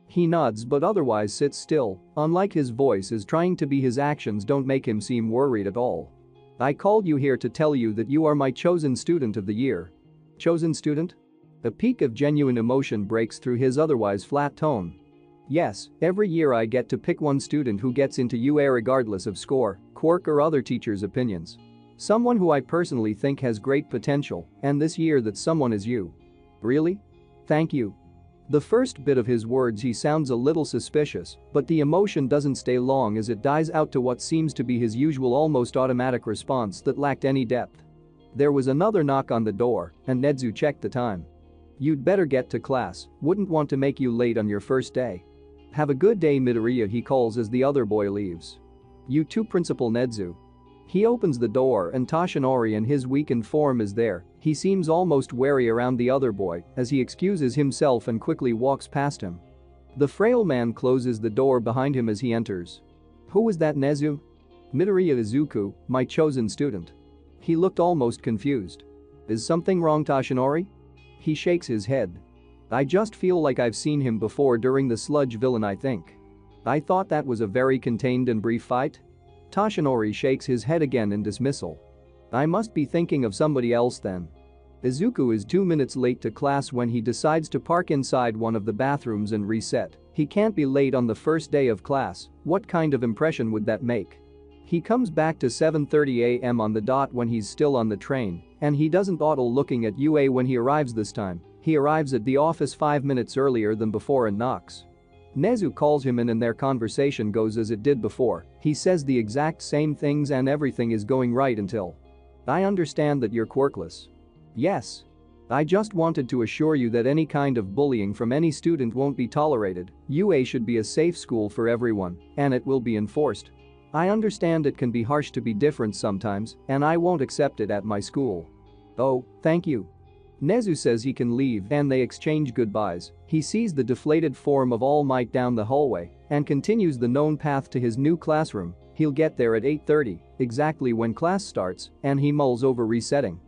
He nods but otherwise sits still, unlike his voice is trying to be, his actions don't make him seem worried at all. "I called you here to tell you that you are my chosen student of the year." "Chosen student?" A peak of genuine emotion breaks through his otherwise flat tone. "Yes, every year I get to pick one student who gets into UA regardless of score, quirk or other teachers' opinions. Someone who I personally think has great potential, and this year that someone is you." "Really? Thank you." The first bit of his words he sounds a little suspicious, but the emotion doesn't stay long as it dies out to what seems to be his usual almost automatic response that lacked any depth. There was another knock on the door, and Nezu checked the time. "You'd better get to class, wouldn't want to make you late on your first day." "Have a good day, Midoriya," he calls as the other boy leaves. "You too, Principal Nezu." He opens the door and Toshinori in his weakened form is there. He seems almost wary around the other boy as he excuses himself and quickly walks past him. The frail man closes the door behind him as he enters. "Who was that, Nezu?" "Midoriya Izuku, my chosen student." He looked almost confused. "Is something wrong, Toshinori?" He shakes his head. "I just feel like I've seen him before during the sludge villain, I think." "I thought that was a very contained and brief fight." Toshinori shakes his head again in dismissal. "I must be thinking of somebody else then." Izuku is 2 minutes late to class when he decides to park inside one of the bathrooms and reset. He can't be late on the first day of class. What kind of impression would that make? He comes back to 7:30 a.m. on the dot when he's still on the train, and he doesn't dawdle looking at UA when he arrives this time. He arrives at the office 5 minutes earlier than before and knocks. Nezu calls him in and their conversation goes as it did before. He says the exact same things and everything is going right until, "I understand that you're quirkless." "Yes. I just wanted to assure you that any kind of bullying from any student won't be tolerated. UA should be a safe school for everyone, and it will be enforced. I understand it can be harsh to be different sometimes, and I won't accept it at my school." "Oh, thank you." Nezu says he can leave and they exchange goodbyes. He sees the deflated form of All Might down the hallway and continues the known path to his new classroom. He'll get there at 8:30, exactly when class starts, and he mulls over resetting.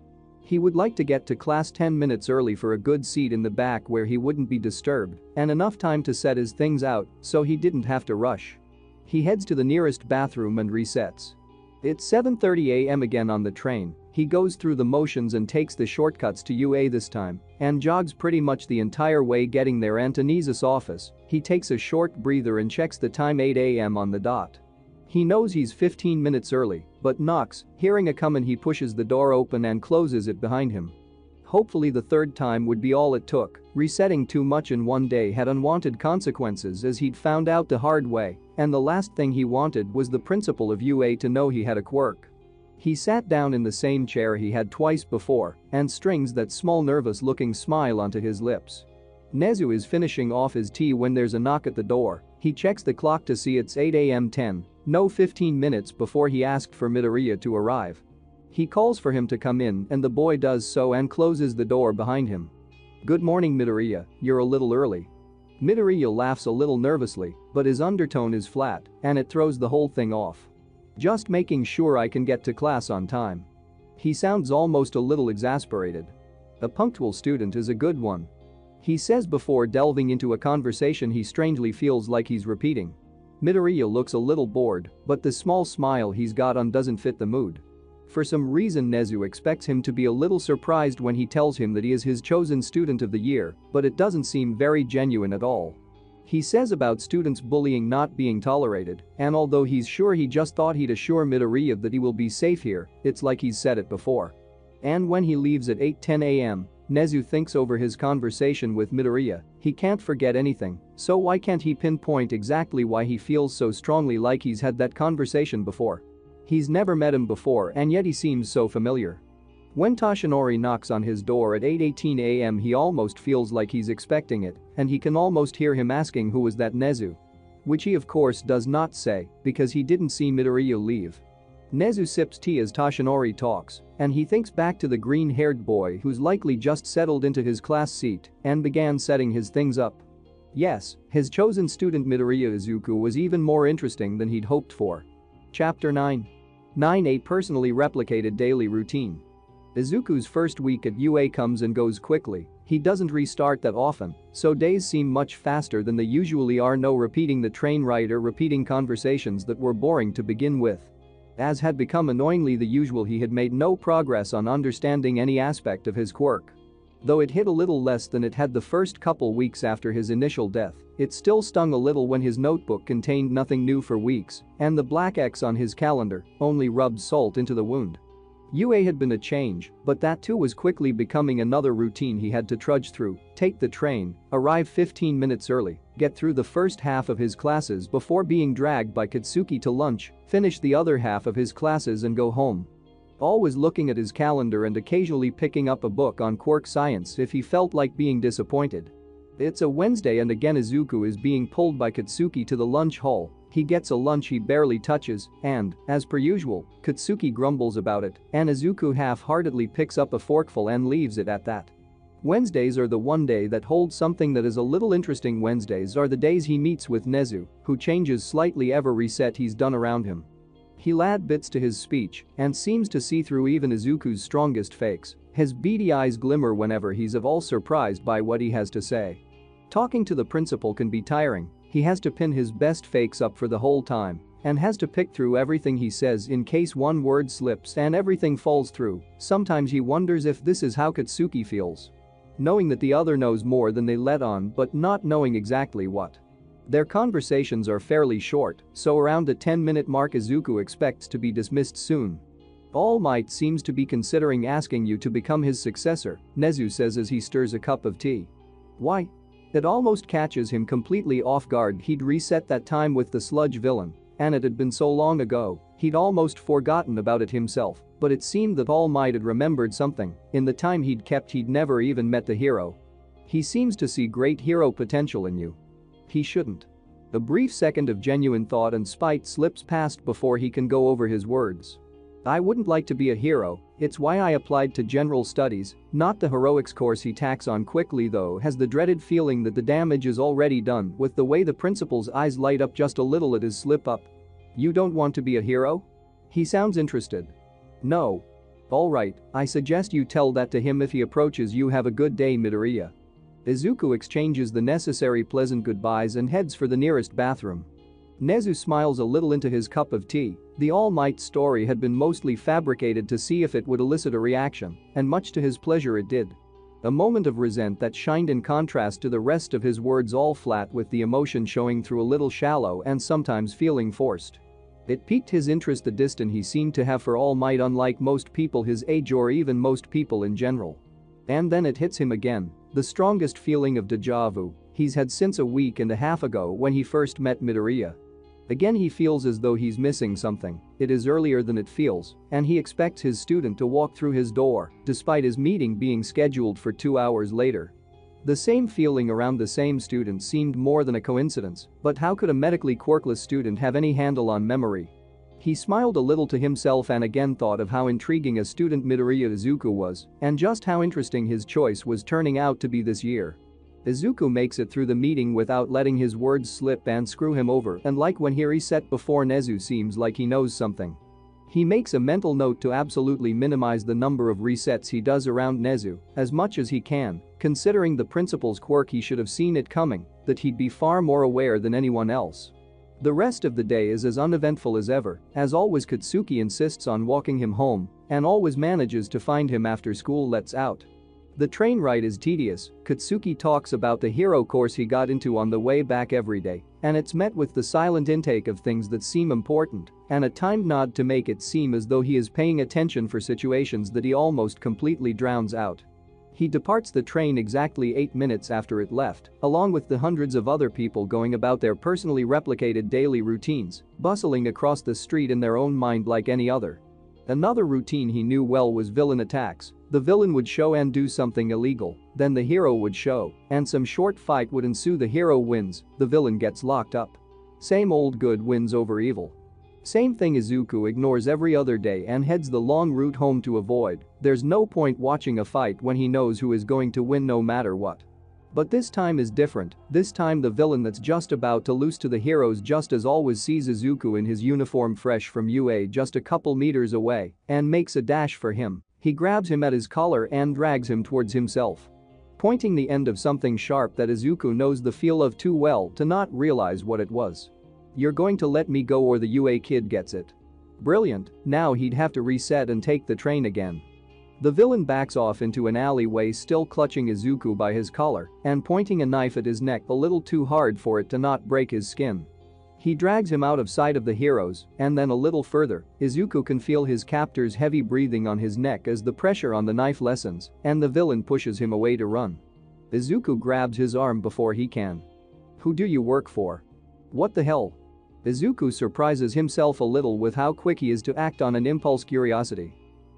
He would like to get to class 10 minutes early for a good seat in the back where he wouldn't be disturbed and enough time to set his things out so he didn't have to rush. He heads to the nearest bathroom and resets. It's 7:30 a.m. again on the train. He goes through the motions and takes the shortcuts to UA this time and jogs pretty much the entire way getting there and to Nezu's office. He takes a short breather and checks the time, 8 a.m. on the dot. He knows he's 15 minutes early, but knocks, hearing a come in he pushes the door open and closes it behind him. Hopefully the third time would be all it took. Resetting too much in one day had unwanted consequences as he'd found out the hard way, and the last thing he wanted was the principal of UA to know he had a quirk. He sat down in the same chair he had twice before and strings that small nervous-looking smile onto his lips. Nezu is finishing off his tea when there's a knock at the door. He checks the clock to see it's 8 a.m. 15 minutes before he asked for Midoriya to arrive. He calls for him to come in and the boy does so and closes the door behind him. "Good morning, Midoriya, you're a little early." Midoriya laughs a little nervously, but his undertone is flat and it throws the whole thing off. "Just making sure I can get to class on time." He sounds almost a little exasperated. "A punctual student is a good one," he says before delving into a conversation he strangely feels like he's repeating. Midoriya looks a little bored, but the small smile he's got on doesn't fit the mood. For some reason Nezu expects him to be a little surprised when he tells him that he is his chosen student of the year, but it doesn't seem very genuine at all. He says about students bullying not being tolerated, and although he's sure he just thought he'd assure Midoriya that he will be safe here, it's like he's said it before. And when he leaves at 8:10 a.m., Nezu thinks over his conversation with Midoriya. He can't forget anything, so why can't he pinpoint exactly why he feels so strongly like he's had that conversation before? He's never met him before and yet he seems so familiar. When Toshinori knocks on his door at 8:18 a.m. he almost feels like he's expecting it, and he can almost hear him asking who was that Nezu. Which he of course does not say, because he didn't see Midoriya leave. Nezu sips tea as Toshinori talks, and he thinks back to the green-haired boy who's likely just settled into his class seat and began setting his things up. Yes, his chosen student Midoriya Izuku was even more interesting than he'd hoped for. Chapter 9. A personally replicated daily routine. Izuku's first week at UA comes and goes quickly. He doesn't restart that often, so days seem much faster than they usually are. No repeating the train ride or repeating conversations that were boring to begin with. As had become annoyingly the usual, he had made no progress on understanding any aspect of his quirk. Though it hit a little less than it had the first couple weeks after his initial death, it still stung a little when his notebook contained nothing new for weeks, and the black X on his calendar only rubbed salt into the wound. UA had been a change, but that too was quickly becoming another routine he had to trudge through: take the train, arrive 15 minutes early, get through the first half of his classes before being dragged by Katsuki to lunch, finish the other half of his classes and go home. Always looking at his calendar and occasionally picking up a book on quirk science if he felt like being disappointed. It's a Wednesday and again Izuku is being pulled by Katsuki to the lunch hall. He gets a lunch he barely touches and, as per usual, Katsuki grumbles about it and Izuku half-heartedly picks up a forkful and leaves it at that. Wednesdays are the one day that holds something that is a little interesting. Wednesdays are the days he meets with Nezu, who changes slightly every reset he's done around him. He'll add bits to his speech and seems to see through even Izuku's strongest fakes. His beady eyes glimmer whenever he's at all surprised by what he has to say. Talking to the principal can be tiring. He has to pin his best fakes up for the whole time and has to pick through everything he says in case one word slips and everything falls through. Sometimes he wonders if this is how Katsuki feels. Knowing that the other knows more than they let on but not knowing exactly what. Their conversations are fairly short, so around the 10-minute mark Izuku expects to be dismissed soon. All Might seems to be considering asking you to become his successor, Nezu says as he stirs a cup of tea. Why? It almost catches him completely off guard. He'd reset that time with the sludge villain, and it had been so long ago, he'd almost forgotten about it himself, but it seemed that All Might had remembered something. In the time he'd kept, he'd never even met the hero. He seems to see great hero potential in you. He shouldn't. A brief second of genuine thought and spite slips past before he can go over his words. I wouldn't like to be a hero, it's why I applied to general studies, not the heroics course. He tacks on quickly though, has the dreaded feeling that the damage is already done with the way the principal's eyes light up just a little at his slip up. You don't want to be a hero? He sounds interested. No. Alright, I suggest you tell that to him if he approaches you. Have a good day, Midoriya. Izuku exchanges the necessary pleasant goodbyes and heads for the nearest bathroom. Nezu smiles a little into his cup of tea. The All Might story had been mostly fabricated to see if it would elicit a reaction, and much to his pleasure it did. A moment of resent that shined in contrast to the rest of his words, all flat with the emotion showing through, a little shallow and sometimes feeling forced. It piqued his interest, the disdain he seemed to have for All Might, unlike most people his age or even most people in general. And then it hits him again, the strongest feeling of déjà vu he's had since a week and a half ago when he first met Midoriya. Again he feels as though he's missing something. It is earlier than it feels, and he expects his student to walk through his door, despite his meeting being scheduled for 2 hours later. The same feeling around the same student seemed more than a coincidence, but how could a medically quirkless student have any handle on memory? He smiled a little to himself and again thought of how intriguing a student Midoriya Izuku was, and just how interesting his choice was turning out to be this year. Izuku makes it through the meeting without letting his words slip and screw him over, and like when he reset before Nezu, seems like he knows something. He makes a mental note to absolutely minimize the number of resets he does around Nezu as much as he can, considering the principal's quirk. He should have seen it coming, that he'd be far more aware than anyone else. The rest of the day is as uneventful as ever. As always, Katsuki insists on walking him home and always manages to find him after school lets out. The train ride is tedious. Katsuki talks about the hero course he got into on the way back every day, and it's met with the silent intake of things that seem important and a timed nod to make it seem as though he is paying attention for situations that he almost completely drowns out. He departs the train exactly 8 minutes after it left, along with the hundreds of other people going about their personally replicated daily routines, bustling across the street in their own mind like any other. Another routine he knew well was villain attacks. The villain would show and do something illegal, then the hero would show, and some short fight would ensue. The hero wins, the villain gets locked up. Same old good wins over evil. Same thing. Izuku ignores every other day and heads the long route home to avoid. There's no point watching a fight when he knows who is going to win no matter what. But this time is different. This time the villain that's just about to lose to the heroes just as always sees Izuku in his uniform fresh from UA just a couple meters away and makes a dash for him. He grabs him at his collar and drags him towards himself, pointing the end of something sharp that Izuku knows the feel of too well to not realize what it was. "You're going to let me go or the UA kid gets it." Brilliant. Now he'd have to reset and take the train again. The villain backs off into an alleyway, still clutching Izuku by his collar and pointing a knife at his neck a little too hard for it to not break his skin. He drags him out of sight of the heroes, and then a little further, Izuku can feel his captor's heavy breathing on his neck as the pressure on the knife lessens and the villain pushes him away to run. Izuku grabs his arm before he can. "Who do you work for? What the hell?" Izuku surprises himself a little with how quick he is to act on an impulse curiosity.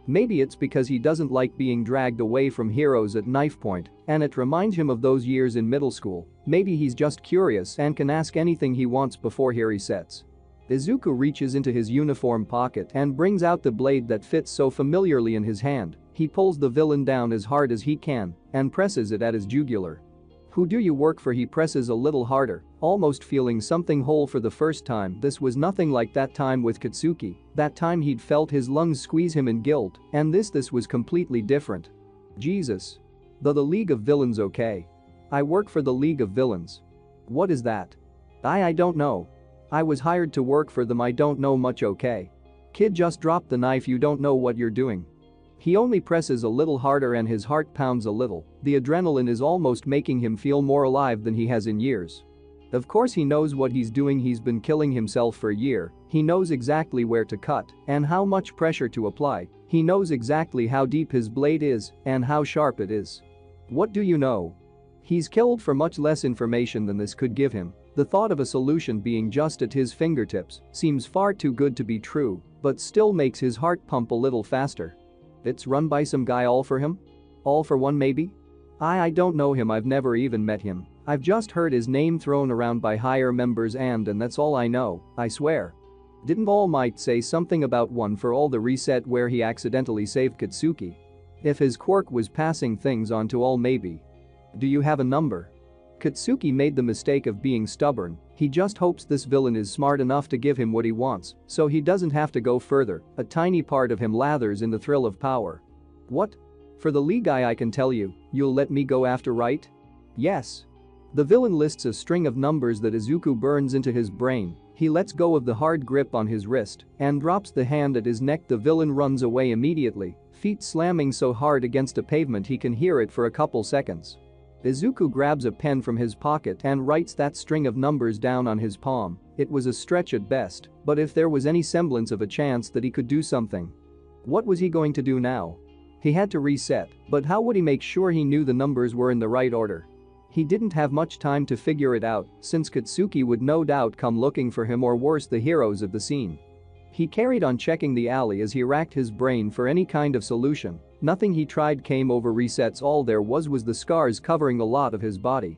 Maybe it's because he doesn't like being dragged away from heroes at knife point, and it reminds him of those years in middle school. Maybe he's just curious and can ask anything he wants before he resets. Izuku reaches into his uniform pocket and brings out the blade that fits so familiarly in his hand. He pulls the villain down as hard as he can and presses it at his jugular. "Who do you work for?" He presses a little harder, almost feeling something whole for the first time. This was nothing like that time with Katsuki. That time he'd felt his lungs squeeze him in guilt, and this was completely different. Jesus. The League of Villains. Okay. I work for the League of Villains. What is that? I don't know. I was hired to work for them. I don't know much. Okay. Kid, just drop the knife. You don't know what you're doing. He only presses a little harder and his heart pounds a little. The adrenaline is almost making him feel more alive than he has in years. Of course he knows what he's doing. He's been killing himself for a year. He knows exactly where to cut and how much pressure to apply. He knows exactly how deep his blade is and how sharp it is. What do you know? He's killed for much less information than this could give him. The thought of a solution being just at his fingertips seems far too good to be true, but still makes his heart pump a little faster. It's run by some guy. All for him? All for one maybe? I don't know him. I've never even met him. I've just heard his name thrown around by higher members and that's all I know, I swear. Didn't All Might say something about one for all the reset where he accidentally saved Katsuki? If his quirk was passing things on to All, maybe. Do you have a number? Katsuki made the mistake of being stubborn. He just hopes this villain is smart enough to give him what he wants, so he doesn't have to go further. A tiny part of him lathers in the thrill of power. What? For the League I can tell you, you'll let me go after, right? Yes. The villain lists a string of numbers that Izuku burns into his brain. He lets go of the hard grip on his wrist and drops the hand at his neck. The villain runs away immediately, feet slamming so hard against a pavement he can hear it for a couple seconds. Izuku grabs a pen from his pocket and writes that string of numbers down on his palm. It was a stretch at best, but if there was any semblance of a chance that he could do something. What was he going to do now? He had to reset, but how would he make sure he knew the numbers were in the right order? He didn't have much time to figure it out, since Katsuki would no doubt come looking for him, or worse, the heroes of the scene. He carried on checking the alley as he racked his brain for any kind of solution. Nothing he tried came over resets. All there was the scars covering a lot of his body.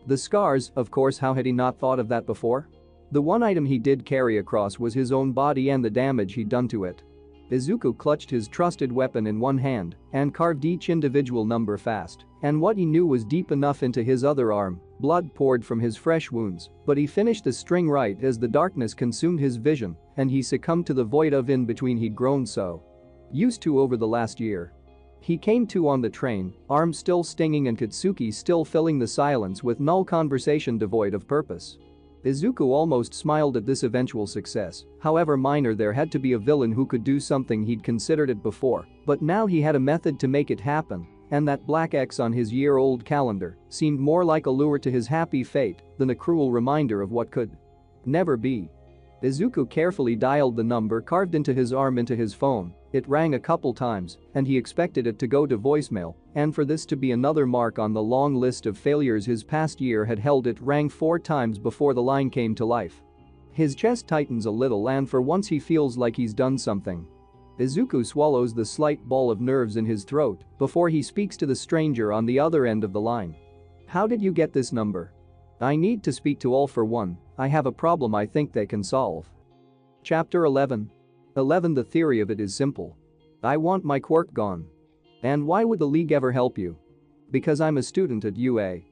The scars, of course, how had he not thought of that before? The one item he did carry across was his own body and the damage he'd done to it. Izuku clutched his trusted weapon in one hand and carved each individual number fast, and what he knew was deep enough into his other arm. Blood poured from his fresh wounds, but he finished the string right as the darkness consumed his vision and he succumbed to the void of in-between he'd grown so used to over the last year. He came to on the train, arms still stinging and Katsuki still filling the silence with null conversation devoid of purpose. Izuku almost smiled at this eventual success, however minor. There had to be a villain who could do something. He'd considered it before, but now he had a method to make it happen, and that black X on his year-old calendar seemed more like a lure to his happy fate than a cruel reminder of what could never be. Izuku carefully dialed the number carved into his arm into his phone. It rang a couple times, and he expected it to go to voicemail, and for this to be another mark on the long list of failures his past year had held. It rang 4 times before the line came to life. His chest tightens a little, and for once he feels like he's done something. Izuku swallows the slight ball of nerves in his throat before he speaks to the stranger on the other end of the line. "How did you get this number? I need to speak to All for One. I have a problem I think they can solve." Chapter 11. The theory of it is simple. I want my quirk gone. And why would the League ever help you? Because I'm a student at UA.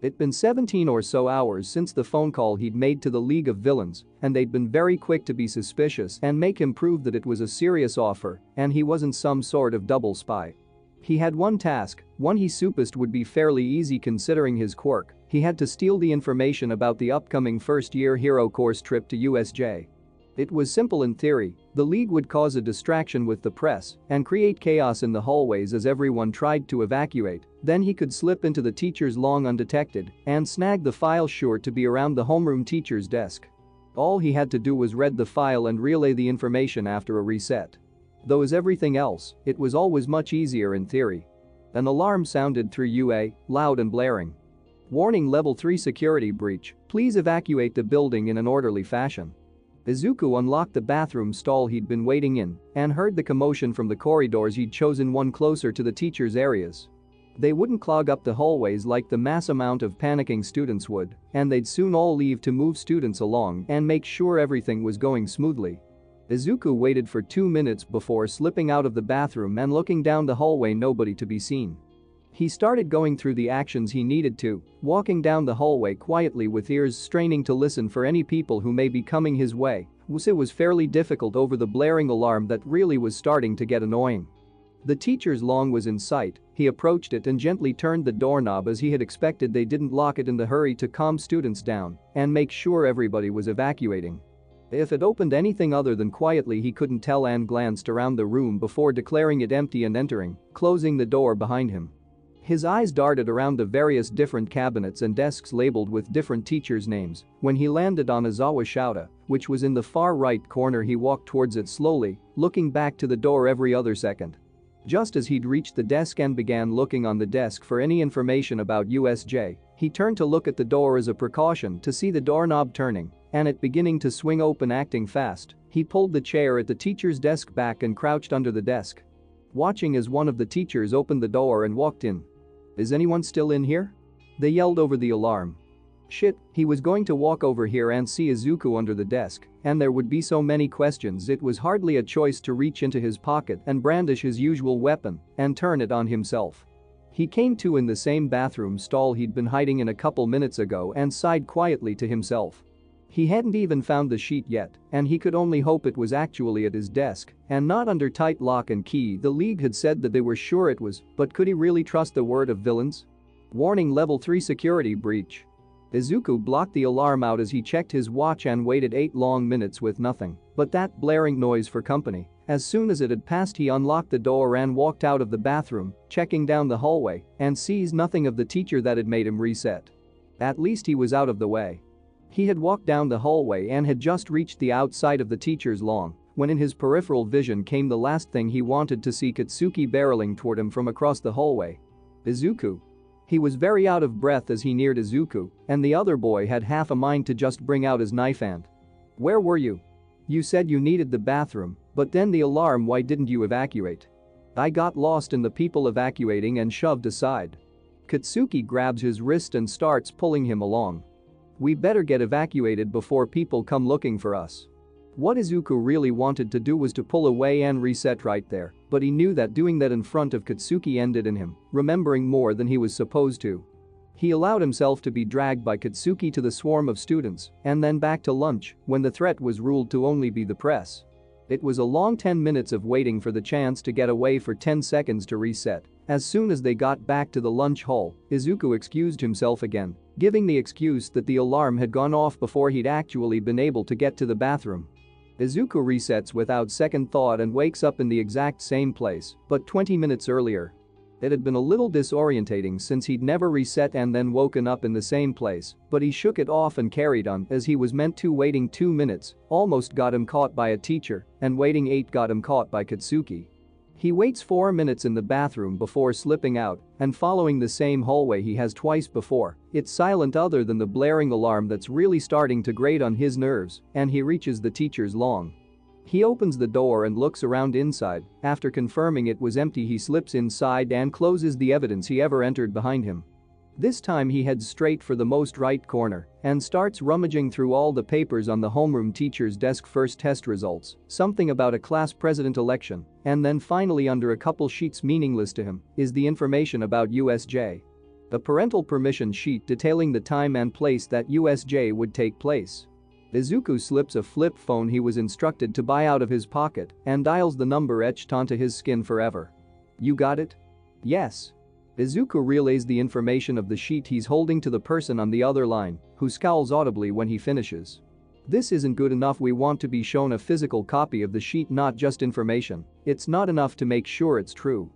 It'd been 17 or so hours since the phone call he'd made to the League of Villains, and they'd been very quick to be suspicious and make him prove that it was a serious offer and he wasn't some sort of double spy. He had one task, one he supposed would be fairly easy considering his quirk. He had to steal the information about the upcoming first-year hero course trip to USJ. It was simple in theory. The League would cause a distraction with the press and create chaos in the hallways as everyone tried to evacuate. Then he could slip into the teacher's lawn undetected and snag the file, sure to be around the homeroom teacher's desk. All he had to do was read the file and relay the information after a reset. Though as everything else, it was always much easier in theory. An alarm sounded through UA, loud and blaring. "Warning, level 3 security breach. Please evacuate the building in an orderly fashion." Izuku unlocked the bathroom stall he'd been waiting in and heard the commotion from the corridors. He'd chosen one closer to the teachers' areas. They wouldn't clog up the hallways like the mass amount of panicking students would, and they'd soon all leave to move students along and make sure everything was going smoothly. Izuku waited for 2 minutes before slipping out of the bathroom and looking down the hallway. Nobody to be seen. He started going through the actions he needed to, walking down the hallway quietly with ears straining to listen for any people who may be coming his way. It was fairly difficult over the blaring alarm that really was starting to get annoying. The teacher's lawn was in sight. He approached it and gently turned the doorknob as he had expected. They didn't lock it in the hurry to calm students down and make sure everybody was evacuating. If it opened anything other than quietly, he couldn't tell, and glanced around the room before declaring it empty and entering, closing the door behind him. His eyes darted around the various different cabinets and desks labeled with different teachers' names. When he landed on Izawa Shouta, which was in the far right corner, he walked towards it slowly, looking back to the door every other second. Just as he'd reached the desk and began looking on the desk for any information about USJ, he turned to look at the door as a precaution to see the doorknob turning and it beginning to swing open. Acting fast, he pulled the chair at the teacher's desk back and crouched under the desk, watching as one of the teachers opened the door and walked in. "Is anyone still in here?" they yelled over the alarm. Shit, he was going to walk over here and see Izuku under the desk, and there would be so many questions. It was hardly a choice to reach into his pocket and brandish his usual weapon and turn it on himself. He came to in the same bathroom stall he'd been hiding in a couple minutes ago and sighed quietly to himself. He hadn't even found the sheet yet, and he could only hope it was actually at his desk and not under tight lock and key. The League had said that they were sure it was, but could he really trust the word of villains? Warning, level 3 security breach. Izuku blocked the alarm out as he checked his watch and waited 8 long minutes with nothing but that blaring noise for company. As soon as it had passed, he unlocked the door and walked out of the bathroom, checking down the hallway and sees nothing of the teacher that had made him reset. At least he was out of the way. He had walked down the hallway and had just reached the outside of the teacher's lawn when in his peripheral vision came the last thing he wanted to see: Katsuki barreling toward him from across the hallway. "Izuku." He was very out of breath as he neared Izuku, and the other boy had half a mind to just bring out his knife and. "Where were you? You said you needed the bathroom, but then the alarm, why didn't you evacuate?" "I got lost in the people evacuating and shoved aside." Katsuki grabs his wrist and starts pulling him along. "We better get evacuated before people come looking for us." What Izuku really wanted to do was to pull away and reset right there, but he knew that doing that in front of Katsuki ended in him remembering more than he was supposed to. He allowed himself to be dragged by Katsuki to the swarm of students and then back to lunch when the threat was ruled to only be the press. It was a long 10 minutes of waiting for the chance to get away for 10 seconds to reset. As soon as they got back to the lunch hall, Izuku excused himself again, giving the excuse that the alarm had gone off before he'd actually been able to get to the bathroom. Izuku resets without second thought and wakes up in the exact same place, but 20 minutes earlier. It had been a little disorientating since he'd never reset and then woken up in the same place, but he shook it off and carried on as he was meant to. Waiting 2 minutes almost got him caught by a teacher, and waiting 8 got him caught by Katsuki. He waits 4 minutes in the bathroom before slipping out and following the same hallway he has twice before. It's silent other than the blaring alarm that's really starting to grate on his nerves, and he reaches the teacher's lawn. He opens the door and looks around inside. After confirming it was empty, he slips inside and closes the evidence he ever entered behind him. This time he heads straight for the most right corner and starts rummaging through all the papers on the homeroom teacher's desk. First test results, something about a class president election, and then finally under a couple sheets meaningless to him is the information about USJ. A parental permission sheet detailing the time and place that USJ would take place. Izuku slips a flip phone he was instructed to buy out of his pocket and dials the number etched onto his skin forever. "You got it?" "Yes." Izuku relays the information of the sheet he's holding to the person on the other line, who scowls audibly when he finishes. "This isn't good enough. We want to be shown a physical copy of the sheet, not just information. It's not enough to make sure it's true."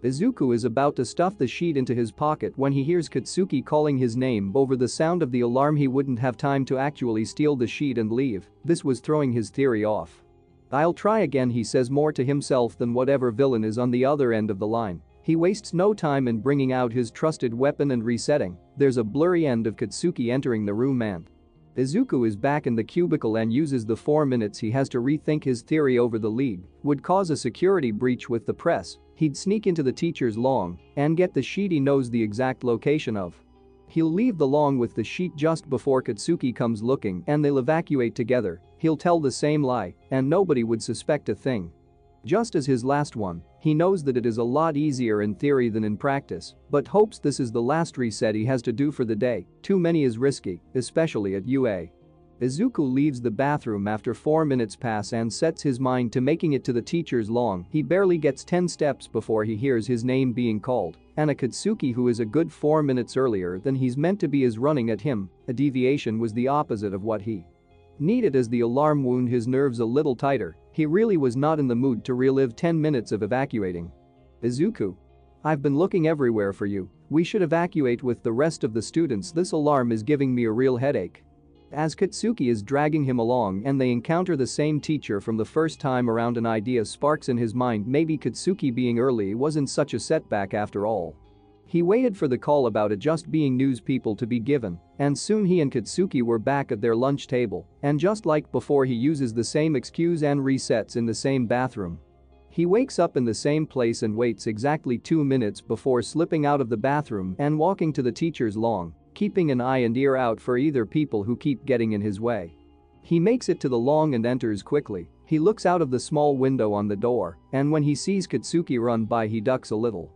Izuku is about to stuff the sheet into his pocket when he hears Katsuki calling his name. Over the sound of the alarm he wouldn't have time to actually steal the sheet and leave. This was throwing his theory off. "I'll try again," he says, more to himself than whatever villain is on the other end of the line. He wastes no time in bringing out his trusted weapon and resetting. There's a blurry end of Katsuki entering the room and Izuku is back in the cubicle and uses the 4 minutes he has to rethink his theory over the league would cause a security breach with the press. He'd sneak into the teacher's lawn and get the sheet he knows the exact location of. He'll leave the lawn with the sheet just before Katsuki comes looking and they'll evacuate together. He'll tell the same lie and nobody would suspect a thing. Just as his last one, he knows that it is a lot easier in theory than in practice, but hopes this is the last reset he has to do for the day. Too many is risky, especially at UA. Izuku leaves the bathroom after 4 minutes pass and sets his mind to making it to the teacher's lawn. He barely gets 10 steps before he hears his name being called, and a Katsuki who is a good 4 minutes earlier than he's meant to be is running at him. A deviation was the opposite of what he needed as the alarm wound his nerves a little tighter. He really was not in the mood to relive 10 minutes of evacuating. "Izuku, I've been looking everywhere for you. We should evacuate with the rest of the students. This alarm is giving me a real headache." As Katsuki is dragging him along and they encounter the same teacher from the first time around, an idea sparks in his mind. Maybe Katsuki being early wasn't such a setback after all. He waited for the call about it just being news people to be given, and soon he and Katsuki were back at their lunch table, and just like before he uses the same excuse and resets in the same bathroom. He wakes up in the same place and waits exactly 2 minutes before slipping out of the bathroom and walking to the teacher's lawn, keeping an eye and ear out for either people who keep getting in his way. He makes it to the lawn and enters quickly. He looks out of the small window on the door, and when he sees Katsuki run by he ducks a little.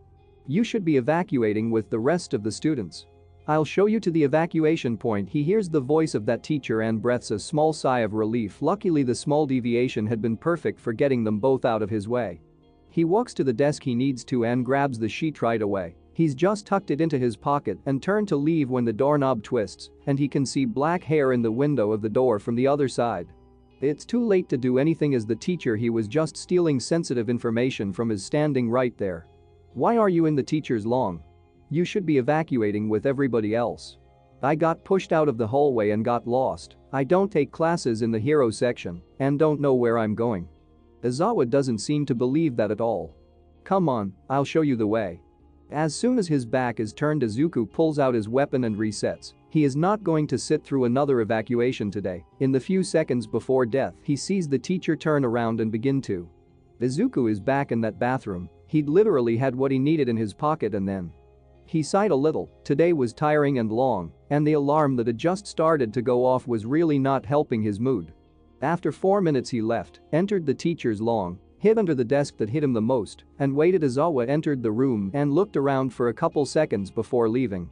"You should be evacuating with the rest of the students. I'll show you to the evacuation point." He hears the voice of that teacher and breathes a small sigh of relief. Luckily the small deviation had been perfect for getting them both out of his way. He walks to the desk he needs to and grabs the sheet right away. He's just tucked it into his pocket and turned to leave when the doorknob twists and he can see black hair in the window of the door from the other side. It's too late to do anything as the teacher he was just stealing sensitive information from is standing right there. "Why are you in the teacher's lawn? You should be evacuating with everybody else." "I got pushed out of the hallway and got lost. I don't take classes in the hero section and don't know where I'm going." Izawa doesn't seem to believe that at all. "Come on, I'll show you the way." As soon as his back is turned, Izuku pulls out his weapon and resets. He is not going to sit through another evacuation today. In the few seconds before death, he sees the teacher turn around and begin to. Izuku is back in that bathroom. He'd literally had what he needed in his pocket, and then he sighed a little. Today was tiring and long, and the alarm that had just started to go off was really not helping his mood. After 4 minutes he left, entered the teacher's long, hid under the desk that hit him the most, and waited as Awa entered the room and looked around for a couple seconds before leaving.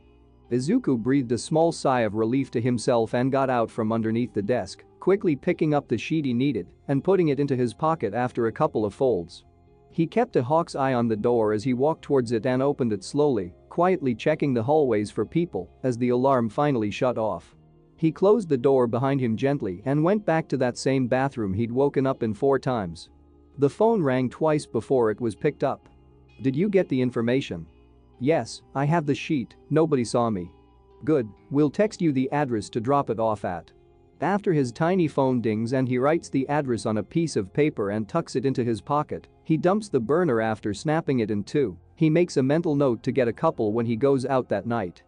Izuku breathed a small sigh of relief to himself and got out from underneath the desk, quickly picking up the sheet he needed and putting it into his pocket after a couple of folds. He kept a hawk's eye on the door as he walked towards it and opened it slowly, quietly checking the hallways for people as the alarm finally shut off. He closed the door behind him gently and went back to that same bathroom he'd woken up in 4 times. The phone rang twice before it was picked up. "Did you get the information?" "Yes, I have the sheet, nobody saw me." "Good, we'll text you the address to drop it off at." After his tiny phone dings and he writes the address on a piece of paper and tucks it into his pocket, he dumps the burner after snapping it in two. He makes a mental note to get a couple when he goes out that night.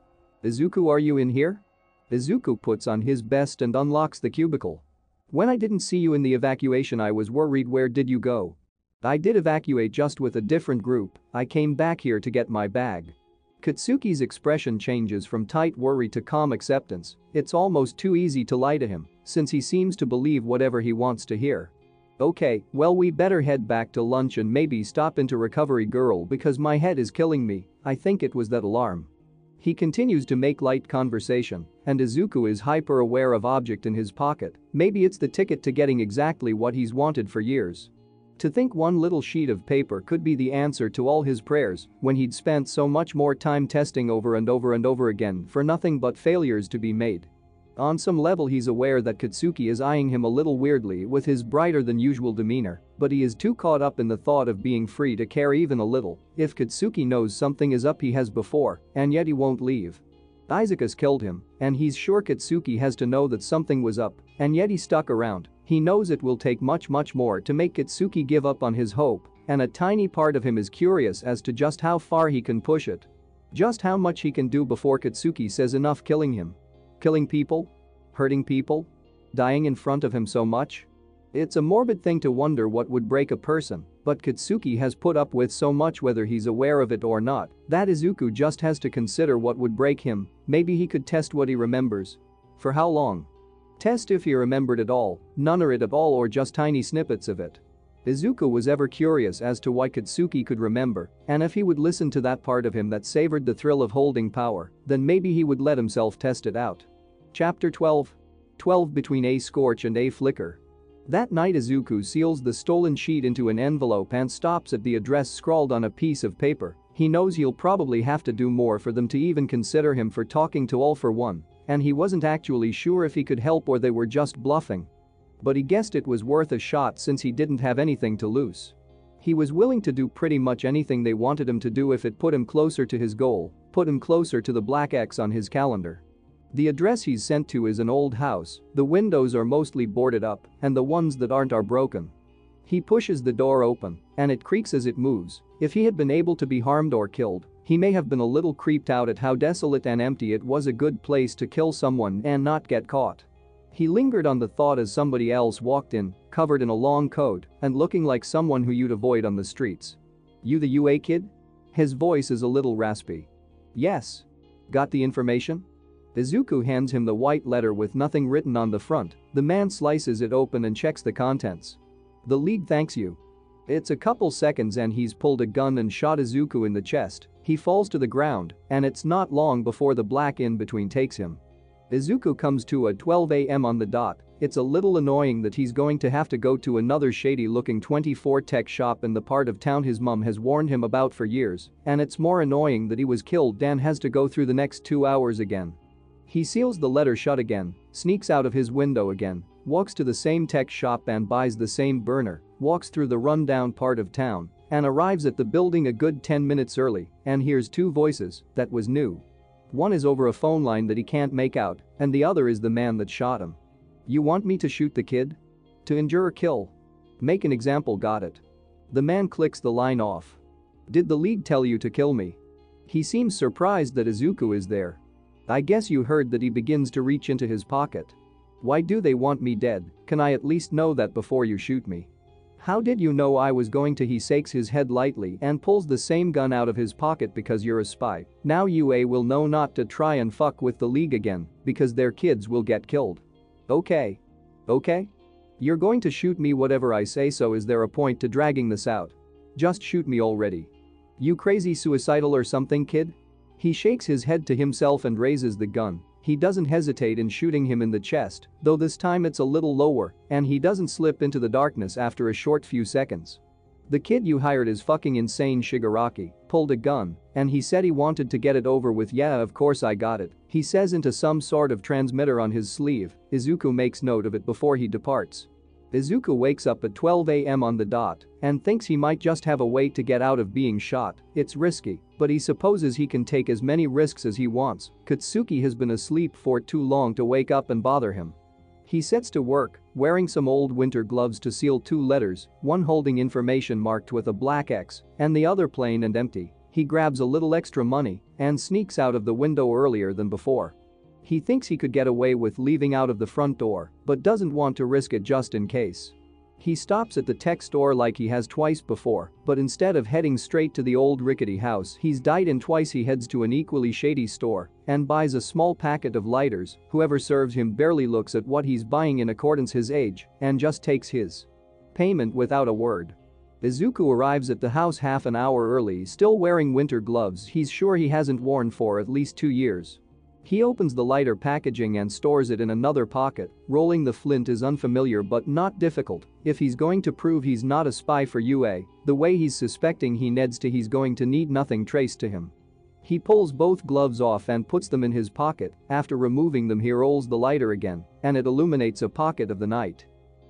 "Izuku, are you in here?" Izuku puts on his best and unlocks the cubicle. "When I didn't see you in the evacuation I was worried. Where did you go?" "I did evacuate, just with a different group. I came back here to get my bag." Katsuki's expression changes from tight worry to calm acceptance. It's almost too easy to lie to him, since he seems to believe whatever he wants to hear. "Okay, well, we better head back to lunch and maybe stop into Recovery Girl because my head is killing me. I think it was that alarm." He continues to make light conversation, and Izuku is hyper-aware of object in his pocket. Maybe it's the ticket to getting exactly what he's wanted for years. To think one little sheet of paper could be the answer to all his prayers when he'd spent so much more time testing over and over and over again for nothing but failures to be made. On some level he's aware that Katsuki is eyeing him a little weirdly with his brighter than usual demeanor, but he is too caught up in the thought of being free to care even a little. If Katsuki knows something is up, he has before, and yet he won't leave. Isaacus killed him, and he's sure Katsuki has to know that something was up, and yet he stuck around. He knows it will take much more to make Katsuki give up on his hope, and a tiny part of him is curious as to just how far he can push it. Just how much he can do before Katsuki says enough, killing him. Killing people? Hurting people? Dying in front of him so much? It's a morbid thing to wonder what would break a person, but Katsuki has put up with so much whether he's aware of it or not, that Izuku just has to consider what would break him. Maybe he could test what he remembers. For how long? Test if he remembered it all, none or it at all, or just tiny snippets of it. Izuku was ever curious as to why Katsuki could remember, and if he would listen to that part of him that savored the thrill of holding power, then maybe he would let himself test it out. Chapter 12. 12 Between a Scorch and a Flicker. That night Izuku seals the stolen sheet into an envelope and stops at the address scrawled on a piece of paper. He knows he'll probably have to do more for them to even consider him for talking to All for One, and he wasn't actually sure if he could help or they were just bluffing. But he guessed it was worth a shot since he didn't have anything to lose. He was willing to do pretty much anything they wanted him to do if it put him closer to his goal, put him closer to the black X on his calendar. The address he's sent to is an old house. The windows are mostly boarded up, and the ones that aren't are broken. He pushes the door open, and it creaks as it moves. If he had been able to be harmed or killed, he may have been a little creeped out at how desolate and empty it was. A good place to kill someone and not get caught. He lingered on the thought as somebody else walked in, covered in a long coat and looking like someone who you'd avoid on the streets. "You the UA kid?" His voice is a little raspy. "Yes." "Got the information?" Izuku hands him the white letter with nothing written on the front. The man slices it open and checks the contents. "The League thanks you." It's a couple seconds and he's pulled a gun and shot Izuku in the chest. He falls to the ground, and it's not long before the black in-between takes him. Izuku comes to at 12 a.m. on the dot. It's a little annoying that he's going to have to go to another shady-looking 24 tech shop in the part of town his mum has warned him about for years, and it's more annoying that he was killed and has to go through the next 2 hours again. He seals the letter shut again, sneaks out of his window again, walks to the same tech shop and buys the same burner, walks through the rundown part of town, and arrives at the building a good 10 minutes early and hears two voices. That was new. One is over a phone line that he can't make out, and the other is the man that shot him. "You want me to shoot the kid? To injure or kill? Make an example, got it." The man clicks the line off. "Did the League tell you to kill me?" He seems surprised that Izuku is there. I guess you heard that he begins to reach into his pocket. Why do they want me dead? Can I at least know that before you shoot me? How did you know I was going to? He shakes his head lightly and pulls the same gun out of his pocket. Because you're a spy. Now UA will know not to try and fuck with the League again because their kids will get killed. Okay. Okay? You're going to shoot me whatever I say, so is there a point to dragging this out? Just shoot me already. You crazy suicidal or something, kid? He shakes his head to himself and raises the gun. He doesn't hesitate in shooting him in the chest, though this time it's a little lower, and he doesn't slip into the darkness after a short few seconds. The kid you hired is fucking insane. Shigaraki pulled a gun, and he said he wanted to get it over with. Yeah, of course I got it, he says into some sort of transmitter on his sleeve. Izuku makes note of it before he departs. Izuku wakes up at 12 a.m. on the dot and thinks he might just have a way to get out of being shot. It's risky, but he supposes he can take as many risks as he wants. Katsuki has been asleep for too long to wake up and bother him. He sets to work, wearing some old winter gloves to seal 2 letters, one holding information marked with a black X and the other plain and empty. He grabs a little extra money and sneaks out of the window earlier than before. He thinks he could get away with leaving out of the front door, but doesn't want to risk it just in case. He stops at the tech store like he has twice before, but instead of heading straight to the old rickety house he's died in twice, he heads to an equally shady store and buys a small packet of lighters. Whoever serves him barely looks at what he's buying in accordance his age and just takes his payment without a word. Izuku arrives at the house half an hour early, still wearing winter gloves he's sure he hasn't worn for at least 2 years. He opens the lighter packaging and stores it in another pocket. Rolling the flint is unfamiliar but not difficult if he's going to prove he's not a spy for UA. The way he's suspecting he needs to, he's going to need nothing traced to him. He pulls both gloves off and puts them in his pocket. After removing them, he rolls the lighter again and it illuminates a pocket of the night.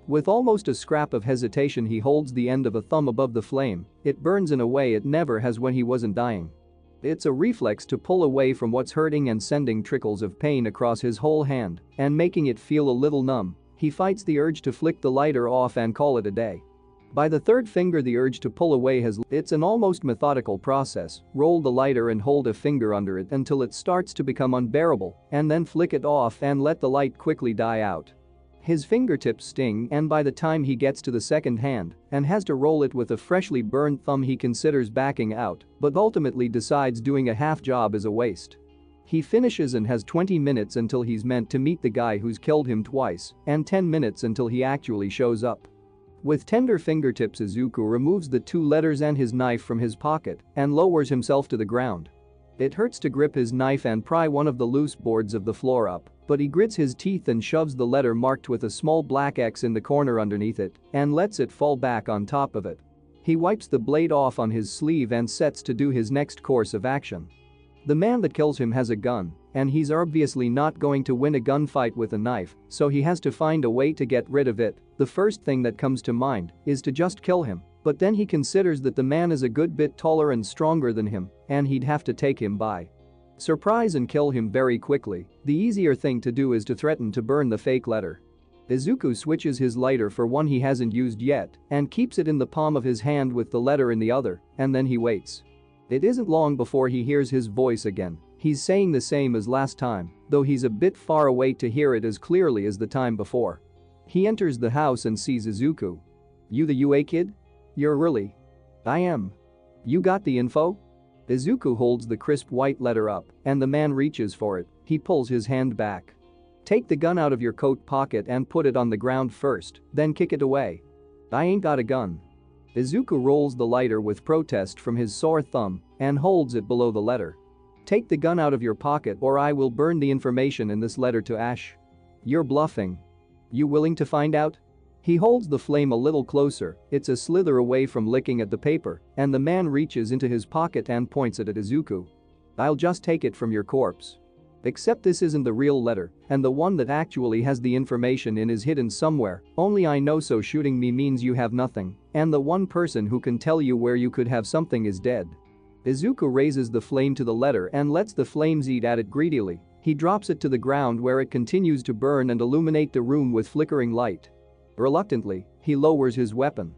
With almost a scrap of hesitation, he holds the end of a thumb above the flame. It burns in a way it never has when he wasn't dying. It's a reflex to pull away from what's hurting and sending trickles of pain across his whole hand and making it feel a little numb. He fights the urge to flick the lighter off and call it a day. By the third finger, the urge to pull away has. It's an almost methodical process. Roll the lighter and hold a finger under it until it starts to become unbearable, and then flick it off and let the light quickly die out. His fingertips sting, and by the time he gets to the second hand and has to roll it with a freshly burned thumb, he considers backing out, but ultimately decides doing a half job is a waste. He finishes and has 20 minutes until he's meant to meet the guy who's killed him twice, and 10 minutes until he actually shows up. With tender fingertips, Izuku removes the 2 letters and his knife from his pocket and lowers himself to the ground. It hurts to grip his knife and pry one of the loose boards of the floor up, but he grits his teeth and shoves the letter marked with a small black X in the corner underneath it and lets it fall back on top of it. He wipes the blade off on his sleeve and sets to do his next course of action. The man that kills him has a gun, and he's obviously not going to win a gunfight with a knife, so he has to find a way to get rid of it. The first thing that comes to mind is to just kill him, but then he considers that the man is a good bit taller and stronger than him, and he'd have to take him by surprise and kill him very quickly. The easier thing to do is to threaten to burn the fake letter. Izuku switches his lighter for one he hasn't used yet and keeps it in the palm of his hand with the letter in the other, and then he waits. It isn't long before he hears his voice again. He's saying the same as last time, though he's a bit far away to hear it as clearly as the time before. He enters the house and sees Izuku. "You the UA kid? You're early." "I am. You got the info?" Izuku holds the crisp white letter up, and the man reaches for it. He pulls his hand back. "Take the gun out of your coat pocket and put it on the ground first, then kick it away." "I ain't got a gun." Izuku rolls the lighter with protest from his sore thumb and holds it below the letter. "Take the gun out of your pocket or I will burn the information in this letter to ash." "You're bluffing." "You willing to find out?" He holds the flame a little closer. It's a slither away from licking at the paper, and the man reaches into his pocket and points it at Izuku. "I'll just take it from your corpse. Except this isn't the real letter, and the one that actually has the information in is hidden somewhere, only I know, so shooting me means you have nothing, and the one person who can tell you where you could have something is dead." Izuku raises the flame to the letter and lets the flames eat at it greedily. He drops it to the ground where it continues to burn and illuminate the room with flickering light. Reluctantly, he lowers his weapon.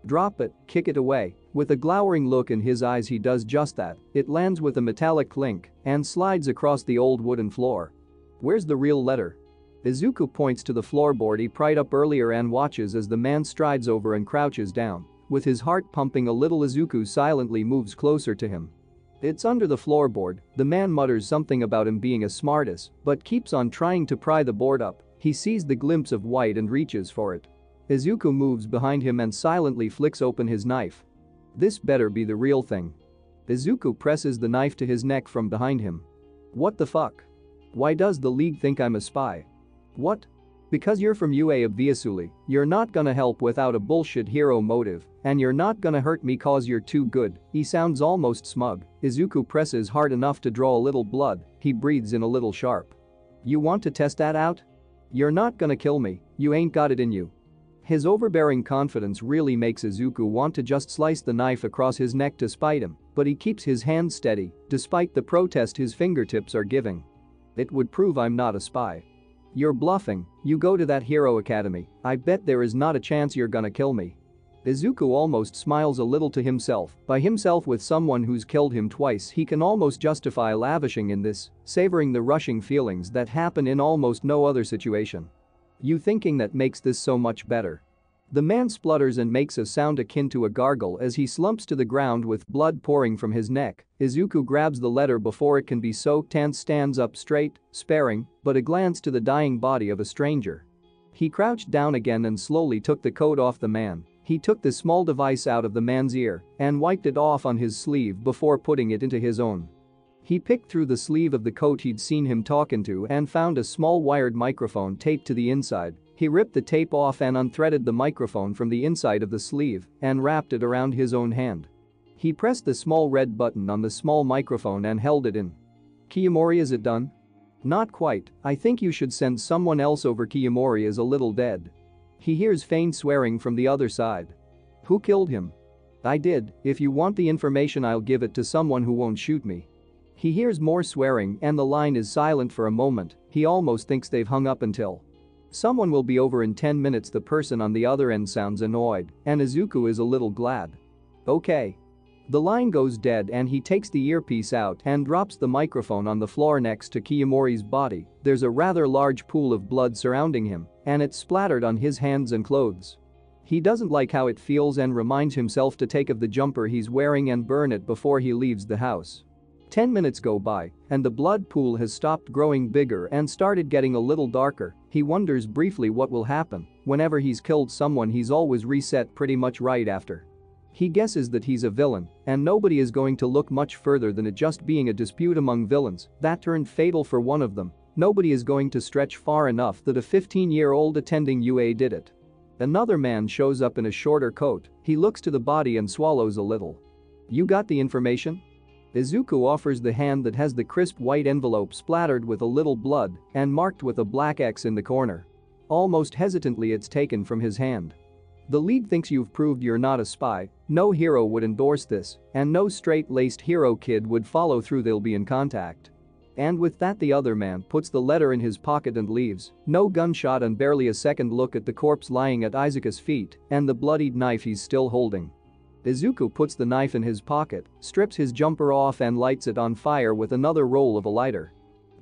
Drop it, kick it away. With a glowering look in his eyes he does just that. It lands with a metallic clink and slides across the old wooden floor. Where's the real letter? Izuku points to the floorboard he pried up earlier and watches as the man strides over and crouches down. With his heart pumping a little, Izuku silently moves closer to him. It's under the floorboard. The man mutters something about him being a smartass, but keeps on trying to pry the board up. He sees the glimpse of white and reaches for it. Izuku moves behind him and silently flicks open his knife. This better be the real thing. Izuku presses the knife to his neck from behind him. What the fuck? Why does the League think I'm a spy? What? Because you're from UA obviously, you're not gonna help without a bullshit hero motive, and you're not gonna hurt me cause you're too good. He sounds almost smug. Izuku presses hard enough to draw a little blood. He breathes in a little sharp. You want to test that out? You're not gonna kill me, you ain't got it in you. His overbearing confidence really makes Izuku want to just slice the knife across his neck to spite him, but he keeps his hand steady, despite the protest his fingertips are giving. It would prove I'm not a spy. You're bluffing, you go to that hero academy, I bet there is not a chance you're gonna kill me. Izuku almost smiles a little to himself. By himself with someone who's killed him twice he can almost justify lavishing in this, savoring the rushing feelings that happen in almost no other situation. You thinking that makes this so much better. The man splutters and makes a sound akin to a gargle as he slumps to the ground with blood pouring from his neck. Izuku grabs the letter before it can be soaked and stands up straight, sparing but a glance to the dying body of a stranger. He crouched down again and slowly took the coat off the man. He took the small device out of the man's ear and wiped it off on his sleeve before putting it into his own. He picked through the sleeve of the coat he'd seen him talking to and found a small wired microphone taped to the inside. He ripped the tape off and unthreaded the microphone from the inside of the sleeve and wrapped it around his own hand. He pressed the small red button on the small microphone and held it in. Kiyomori, is it done? Not quite, I think you should send someone else over. Kiyomori is a little dead. He hears faint swearing from the other side. Who killed him? I did. If you want the information I'll give it to someone who won't shoot me. He hears more swearing and the line is silent for a moment. He almost thinks they've hung up until someone will be over in 10 minutes. The person on the other end sounds annoyed and Izuku is a little glad. Okay. The line goes dead and he takes the earpiece out and drops the microphone on the floor next to Kiyomori's body. There's a rather large pool of blood surrounding him and it's splattered on his hands and clothes. He doesn't like how it feels and reminds himself to take off the jumper he's wearing and burn it before he leaves the house. 10 minutes go by and the blood pool has stopped growing bigger and started getting a little darker. He wonders briefly what will happen. Whenever he's killed someone he's always reset pretty much right after. He guesses that he's a villain and nobody is going to look much further than it just being a dispute among villains that turned fatal for one of them. Nobody is going to stretch far enough that a 15-year-old attending UA did it. Another man shows up in a shorter coat. He looks to the body and swallows a little. You got the information? Izuku offers the hand that has the crisp white envelope splattered with a little blood and marked with a black X in the corner. Almost hesitantly it's taken from his hand. The League thinks you've proved you're not a spy. No hero would endorse this and no straight-laced hero kid would follow through. They'll be in contact. And with that the other man puts the letter in his pocket and leaves. No gunshot and barely a second look at the corpse lying at Izuku's feet and the bloodied knife he's still holding. Izuku puts the knife in his pocket, strips his jumper off and lights it on fire with another roll of a lighter.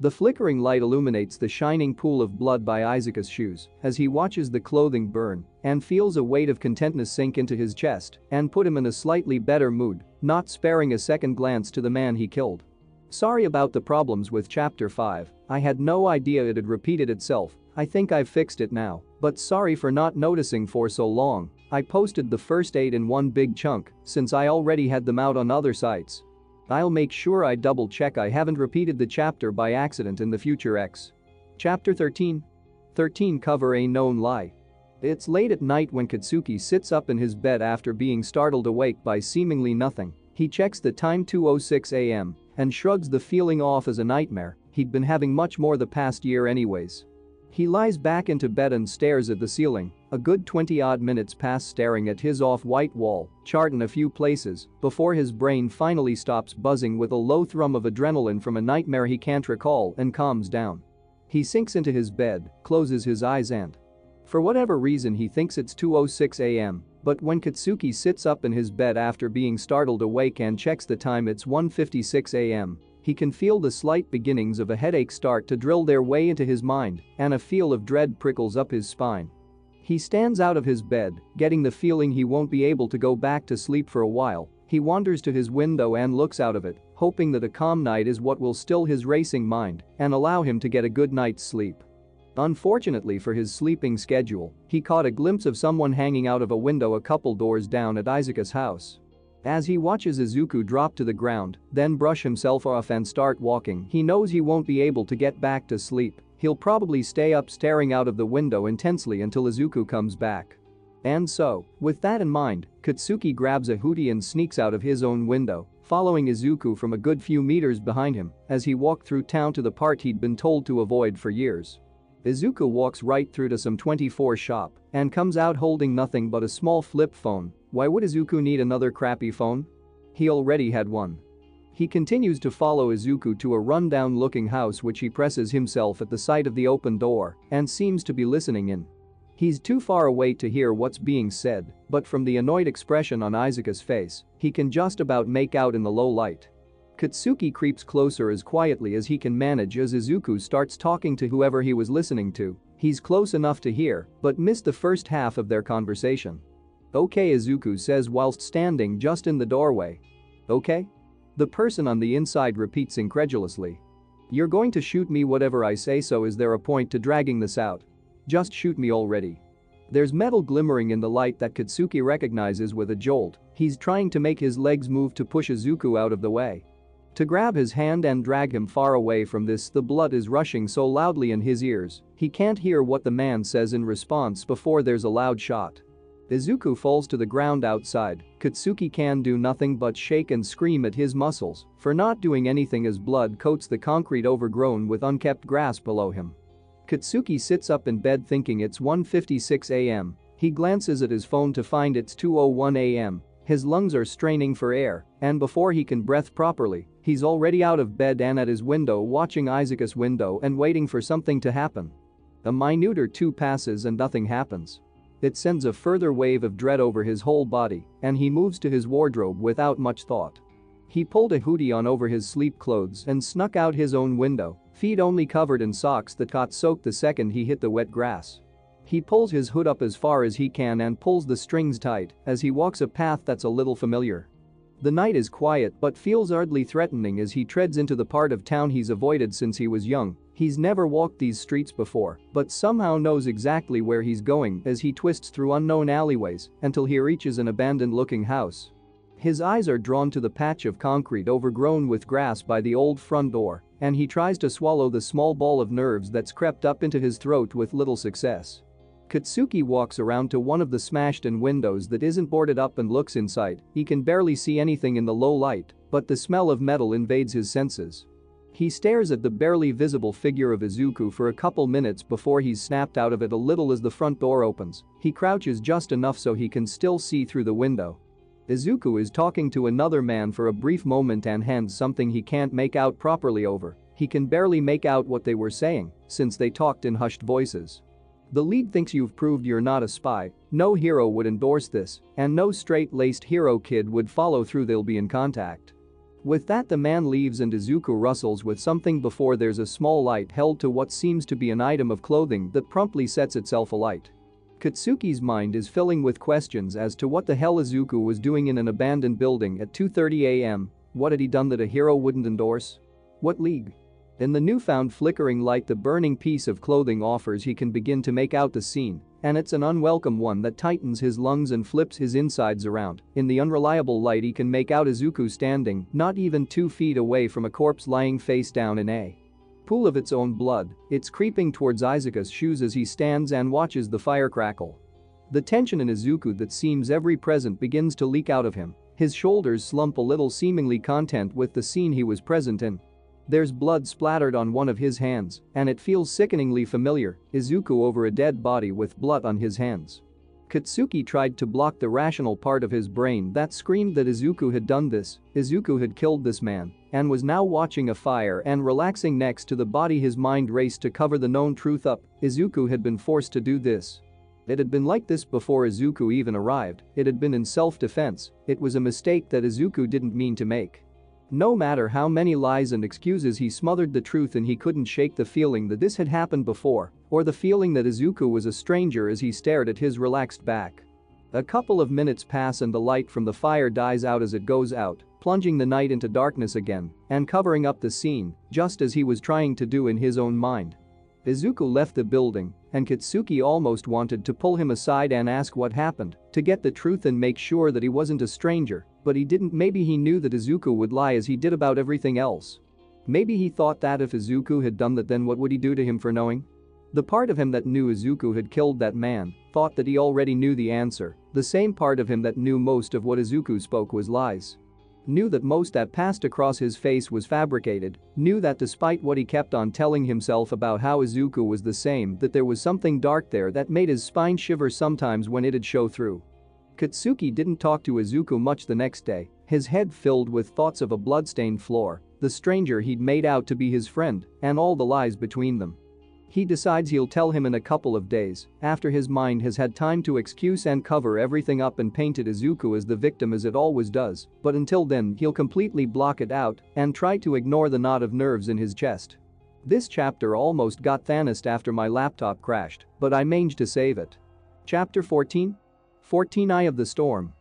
The flickering light illuminates the shining pool of blood by Izuku's shoes as he watches the clothing burn and feels a weight of contentness sink into his chest and put him in a slightly better mood, not sparing a second glance to the man he killed. Sorry about the problems with Chapter 5, I had no idea it had repeated itself. I think I've fixed it now, but sorry for not noticing for so long. I posted the first 8 in one big chunk since I already had them out on other sites. I'll make sure I double check I haven't repeated the chapter by accident in the future. X. Chapter 13. 13 Cover a known lie. It's late at night when Katsuki sits up in his bed after being startled awake by seemingly nothing. He checks the time, 2:06 a.m. and shrugs the feeling off as a nightmare. He'd been having much more the past year anyways. He lies back into bed and stares at the ceiling. A good 20-odd minutes pass staring at his off-white wall, chart in a few places, before his brain finally stops buzzing with a low thrum of adrenaline from a nightmare he can't recall and calms down. He sinks into his bed, closes his eyes and, for whatever reason he thinks it's 2:06 a.m., But when Katsuki sits up in his bed after being startled awake and checks the time, it's 1:56 a.m. He can feel the slight beginnings of a headache start to drill their way into his mind, and a feel of dread prickles up his spine. He stands out of his bed, getting the feeling he won't be able to go back to sleep for a while. He wanders to his window and looks out of it, hoping that a calm night is what will still his racing mind and allow him to get a good night's sleep. Unfortunately for his sleeping schedule, he caught a glimpse of someone hanging out of a window a couple doors down at Izuka's house. As he watches Izuku drop to the ground, then brush himself off and start walking, he knows he won't be able to get back to sleep. He'll probably stay up staring out of the window intensely until Izuku comes back. And so, with that in mind, Katsuki grabs a hoodie and sneaks out of his own window, following Izuku from a good few meters behind him as he walked through town to the part he'd been told to avoid for years. Izuku walks right through to some 24 shop and comes out holding nothing but a small flip phone. Why would Izuku need another crappy phone? He already had one. He continues to follow Izuku to a rundown-looking house which he presses himself at the sight of the open door and seems to be listening in. He's too far away to hear what's being said, but from the annoyed expression on Izuka's face, he can just about make out in the low light. Katsuki creeps closer as quietly as he can manage as Izuku starts talking to whoever he was listening to. He's close enough to hear, but missed the first half of their conversation. "Okay," Izuku says whilst standing just in the doorway. "Okay?" The person on the inside repeats incredulously. "You're going to shoot me whatever I say, so is there a point to dragging this out? Just shoot me already." There's metal glimmering in the light that Katsuki recognizes with a jolt. He's trying to make his legs move to push Izuku out of the way. To grab his hand and drag him far away from this, the blood is rushing so loudly in his ears, he can't hear what the man says in response before there's a loud shot. Izuku falls to the ground outside. Katsuki can do nothing but shake and scream at his muscles for not doing anything as blood coats the concrete overgrown with unkept grass below him. Katsuki sits up in bed thinking it's 1:56 a.m. He glances at his phone to find it's 2:01 a.m. His lungs are straining for air, and before he can breathe properly, he's already out of bed and at his window watching Izuka's window and waiting for something to happen. A minute or two passes and nothing happens. It sends a further wave of dread over his whole body, and he moves to his wardrobe without much thought. He pulled a hoodie on over his sleep clothes and snuck out his own window, feet only covered in socks that got soaked the second he hit the wet grass. He pulls his hood up as far as he can and pulls the strings tight as he walks a path that's a little familiar. The night is quiet but feels oddly threatening as he treads into the part of town he's avoided since he was young. He's never walked these streets before, but somehow knows exactly where he's going as he twists through unknown alleyways until he reaches an abandoned-looking house. His eyes are drawn to the patch of concrete overgrown with grass by the old front door, and he tries to swallow the small ball of nerves that's crept up into his throat with little success. Katsuki walks around to one of the smashed-in windows that isn't boarded up and looks inside. He can barely see anything in the low light, but the smell of metal invades his senses. He stares at the barely visible figure of Izuku for a couple minutes before he's snapped out of it a little as the front door opens. He crouches just enough so he can still see through the window. Izuku is talking to another man for a brief moment and hands something he can't make out properly over. He can barely make out what they were saying, since they talked in hushed voices. "The lead thinks you've proved you're not a spy. No hero would endorse this, and no straight-laced hero kid would follow through. They'll be in contact." With that, the man leaves and Izuku rustles with something before there's a small light held to what seems to be an item of clothing that promptly sets itself alight. Katsuki's mind is filling with questions as to what the hell Izuku was doing in an abandoned building at 2:30 a.m. What had he done that a hero wouldn't endorse? What league? In the newfound flickering light the burning piece of clothing offers, he can begin to make out the scene, and it's an unwelcome one that tightens his lungs and flips his insides around. In the unreliable light he can make out Izuku standing not even 2 feet away from a corpse lying face down in a pool of its own blood. It's creeping towards Izuka's shoes as he stands and watches the fire crackle. The tension in Izuku that seems ever present begins to leak out of him. His shoulders slump a little, seemingly content with the scene he was present in. There's blood splattered on one of his hands, and it feels sickeningly familiar. Izuku over a dead body with blood on his hands. Katsuki tried to block the rational part of his brain that screamed that Izuku had done this. Izuku had killed this man and was now watching a fire and relaxing next to the body. His mind raced to cover the known truth up. Izuku had been forced to do this. It had been like this before Izuku even arrived. It had been in self-defense. It was a mistake that Izuku didn't mean to make. No matter how many lies and excuses he smothered the truth, and he couldn't shake the feeling that this had happened before, or the feeling that Izuku was a stranger as he stared at his relaxed back. A couple of minutes pass and the light from the fire dies out as it goes out, plunging the night into darkness again and covering up the scene, just as he was trying to do in his own mind. Izuku left the building, and Katsuki almost wanted to pull him aside and ask what happened, to get the truth and make sure that he wasn't a stranger, but he didn't. Maybe he knew that Izuku would lie as he did about everything else. Maybe he thought that if Izuku had done that, then what would he do to him for knowing? The part of him that knew Izuku had killed that man thought that he already knew the answer. The same part of him that knew most of what Izuku spoke was lies. Knew that most that passed across his face was fabricated, knew that despite what he kept on telling himself about how Izuku was the same, that there was something dark there that made his spine shiver sometimes when it'd show through. Katsuki didn't talk to Izuku much the next day, his head filled with thoughts of a bloodstained floor, the stranger he'd made out to be his friend, and all the lies between them. He decides he'll tell him in a couple of days, after his mind has had time to excuse and cover everything up and painted Izuku as the victim as it always does, but until then he'll completely block it out and try to ignore the knot of nerves in his chest. This chapter almost got vanished after my laptop crashed, but I managed to save it. Chapter 14? 14 Eye of the Storm.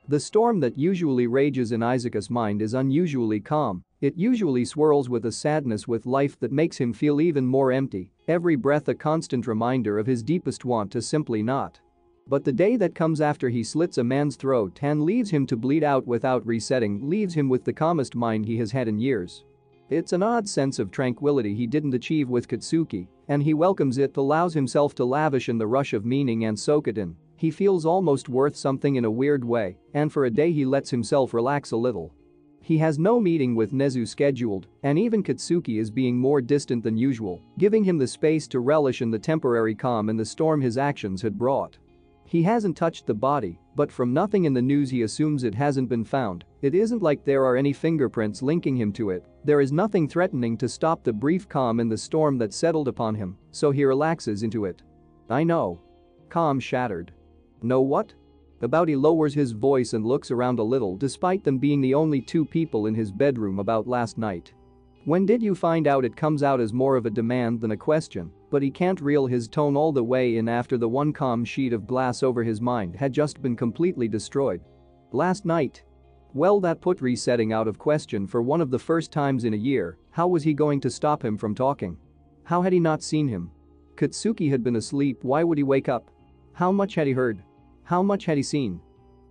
The storm that usually rages in Isuka's mind is unusually calm. It usually swirls with a sadness with life that makes him feel even more empty, every breath a constant reminder of his deepest want to simply not. But the day that comes after he slits a man's throat and leaves him to bleed out without resetting leaves him with the calmest mind he has had in years. It's an odd sense of tranquility he didn't achieve with Katsuki, and he welcomes it, allows himself to lavish in the rush of meaning and soak it in. He feels almost worth something in a weird way, and for a day he lets himself relax a little. He has no meeting with Nezu scheduled, and even Katsuki is being more distant than usual, giving him the space to relish in the temporary calm in the storm his actions had brought. He hasn't touched the body, but from nothing in the news he assumes it hasn't been found. It isn't like there are any fingerprints linking him to it. There is nothing threatening to stop the brief calm in the storm that settled upon him, so he relaxes into it. I know. Calm shattered. Know what? About. He lowers his voice and looks around a little despite them being the only two people in his bedroom about last night. When did you find out? It comes out as more of a demand than a question, but he can't reel his tone all the way in after the one calm sheet of glass over his mind had just been completely destroyed. Last night? Well, that put resetting out of question for one of the first times in a year. How was he going to stop him from talking? How had he not seen him? Katsuki had been asleep. Why would he wake up? How much had he heard? How much had he seen?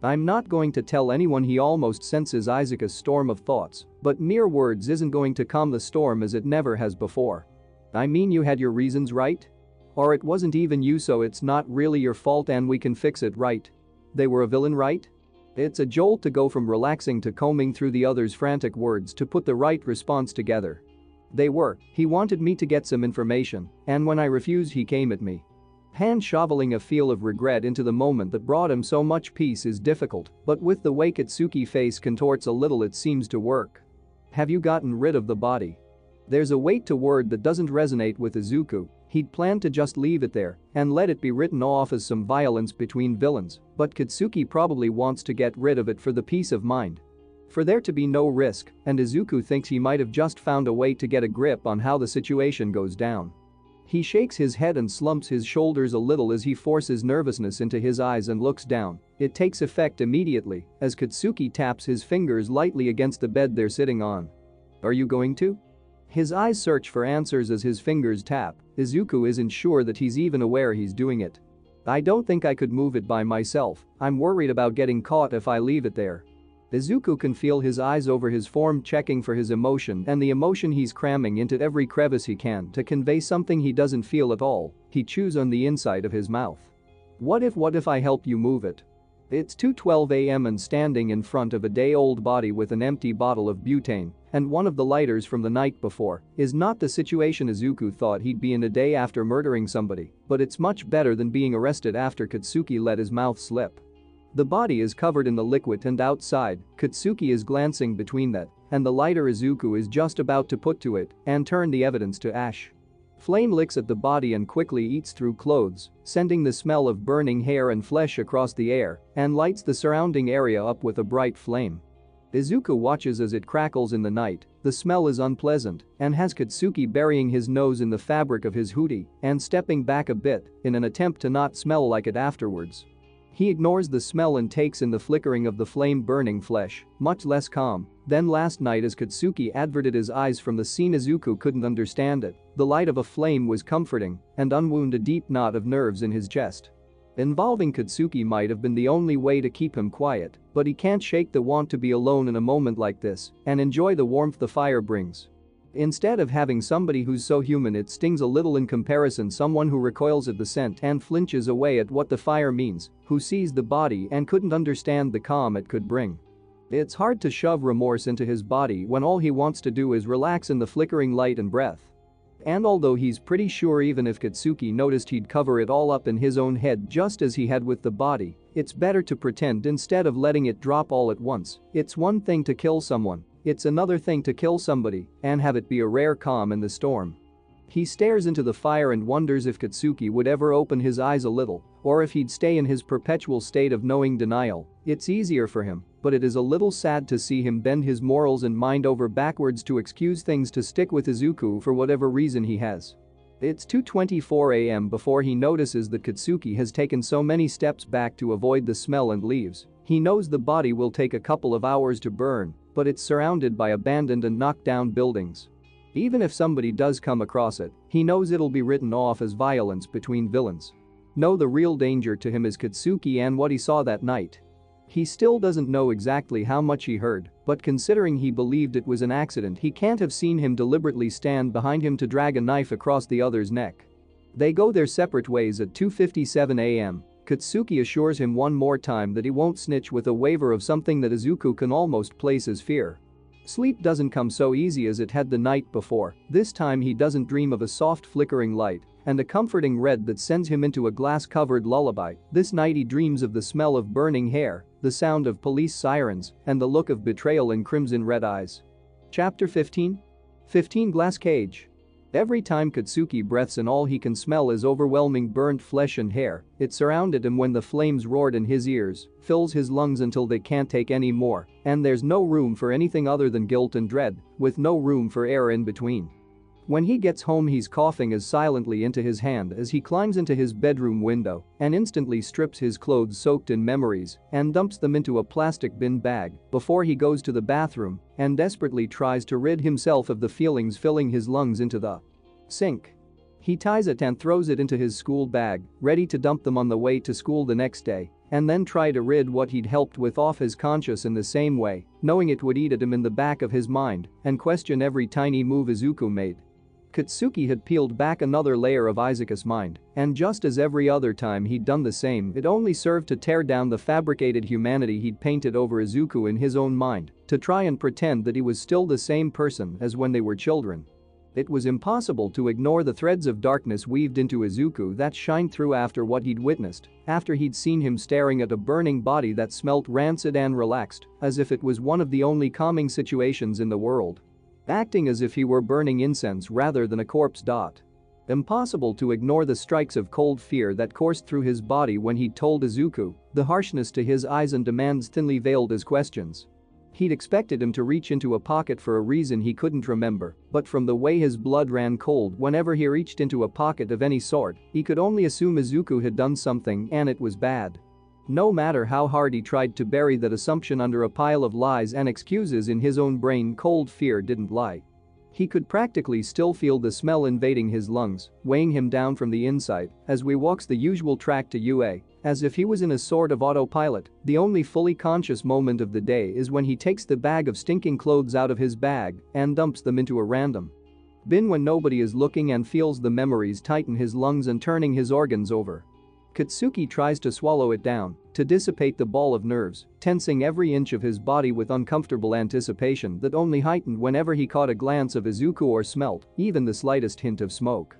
I'm not going to tell anyone. He almost senses Isuka's storm of thoughts, but mere words isn't going to calm the storm as it never has before. I mean, you had your reasons, right? Or it wasn't even you, so it's not really your fault and we can fix it, right? They were a villain, right? It's a jolt to go from relaxing to combing through the other's frantic words to put the right response together. They were. He wanted me to get some information, and when I refused he came at me. Hand shoveling a feel of regret into the moment that brought him so much peace is difficult, but with the way Katsuki face contorts a little it seems to work. Have you gotten rid of the body? There's a weight to word that doesn't resonate with Izuku. He'd planned to just leave it there and let it be written off as some violence between villains, but Katsuki probably wants to get rid of it for the peace of mind. For there to be no risk, and Izuku thinks he might have just found a way to get a grip on how the situation goes down. He shakes his head and slumps his shoulders a little as he forces nervousness into his eyes and looks down. It takes effect immediately as Katsuki taps his fingers lightly against the bed they're sitting on. Are you going to? His eyes search for answers as his fingers tap. Izuku isn't sure that he's even aware he's doing it. I don't think I could move it by myself. I'm worried about getting caught if I leave it there. Izuku can feel his eyes over his form checking for his emotion, and the emotion he's cramming into every crevice he can to convey something he doesn't feel at all. He chews on the inside of his mouth. What if I help you move it? It's 2:12 a.m. and standing in front of a day-old body with an empty bottle of butane and one of the lighters from the night before is not the situation Izuku thought he'd be in a day after murdering somebody, but it's much better than being arrested after Katsuki let his mouth slip. The body is covered in the liquid and outside, Katsuki is glancing between that and the lighter Izuku is just about to put to it and turn the evidence to ash. Flame licks at the body and quickly eats through clothes, sending the smell of burning hair and flesh across the air and lights the surrounding area up with a bright flame. Izuku watches as it crackles in the night. The smell is unpleasant and has Katsuki burying his nose in the fabric of his hoodie and stepping back a bit in an attempt to not smell like it afterwards. He ignores the smell and takes in the flickering of the flame burning flesh, much less calm than last night as Katsuki averted his eyes from the scene. Izuku couldn't understand it. The light of a flame was comforting and unwound a deep knot of nerves in his chest. Involving Katsuki might have been the only way to keep him quiet, but he can't shake the want to be alone in a moment like this and enjoy the warmth the fire brings. Instead of having somebody who's so human it stings a little in comparison, someone who recoils at the scent and flinches away at what the fire means, who sees the body and couldn't understand the calm it could bring. It's hard to shove remorse into his body when all he wants to do is relax in the flickering light and breath. And although he's pretty sure even if Katsuki noticed he'd cover it all up in his own head just as he had with the body, it's better to pretend instead of letting it drop all at once. It's one thing to kill someone, it's another thing to kill somebody and have it be a rare calm in the storm. He stares into the fire and wonders if Katsuki would ever open his eyes a little or if he'd stay in his perpetual state of knowing denial. It's easier for him, but it is a little sad to see him bend his morals and mind over backwards to excuse things to stick with Izuku for whatever reason he has. It's 2:24 a.m. before he notices that Katsuki has taken so many steps back to avoid the smell and leaves. He knows the body will take a couple of hours to burn, but it's surrounded by abandoned and knocked down buildings. Even if somebody does come across it, he knows it'll be written off as violence between villains. No, the real danger to him is Katsuki and what he saw that night. He still doesn't know exactly how much he heard, but considering he believed it was an accident, he can't have seen him deliberately stand behind him to drag a knife across the other's neck. They go their separate ways at 2:57 a.m. Katsuki assures him one more time that he won't snitch with a waiver of something that Izuku can almost place as fear. Sleep doesn't come so easy as it had the night before. This time he doesn't dream of a soft flickering light and a comforting red that sends him into a glass-covered lullaby. This night he dreams of the smell of burning hair, the sound of police sirens, and the look of betrayal in crimson-red eyes. Chapter 15? 15 Glass Cage. Every time Katsuki breathes in, all he can smell is overwhelming burnt flesh and hair. It surrounded him when the flames roared in his ears, fills his lungs until they can't take any more, and there's no room for anything other than guilt and dread, with no room for air in between. When he gets home he's coughing as silently into his hand as he climbs into his bedroom window and instantly strips his clothes soaked in memories and dumps them into a plastic bin bag before he goes to the bathroom and desperately tries to rid himself of the feelings filling his lungs into the sink. He ties it and throws it into his school bag, ready to dump them on the way to school the next day, and then try to rid what he'd helped with off his conscience in the same way, knowing it would eat at him in the back of his mind and question every tiny move Izuku made. Katsuki had peeled back another layer of Izuku's mind, and just as every other time he'd done the same, it only served to tear down the fabricated humanity he'd painted over Izuku in his own mind, to try and pretend that he was still the same person as when they were children. It was impossible to ignore the threads of darkness weaved into Izuku that shined through after what he'd witnessed, after he'd seen him staring at a burning body that smelt rancid and relaxed, as if it was one of the only calming situations in the world. Acting as if he were burning incense rather than a corpse. Impossible to ignore the strikes of cold fear that coursed through his body when he'd told Izuku, the harshness to his eyes and demands thinly veiled his questions. He'd expected him to reach into a pocket for a reason he couldn't remember, but from the way his blood ran cold whenever he reached into a pocket of any sort, he could only assume Izuku had done something and it was bad. No matter how hard he tried to bury that assumption under a pile of lies and excuses in his own brain, cold fear didn't lie. He could practically still feel the smell invading his lungs, weighing him down from the inside as we walks the usual track to UA, as if he was in a sort of autopilot. The only fully conscious moment of the day is when he takes the bag of stinking clothes out of his bag and dumps them into a random bin when nobody is looking and feels the memories tighten his lungs and turning his organs over. Katsuki tries to swallow it down, to dissipate the ball of nerves, tensing every inch of his body with uncomfortable anticipation that only heightened whenever he caught a glance of Izuku or smelt even the slightest hint of smoke.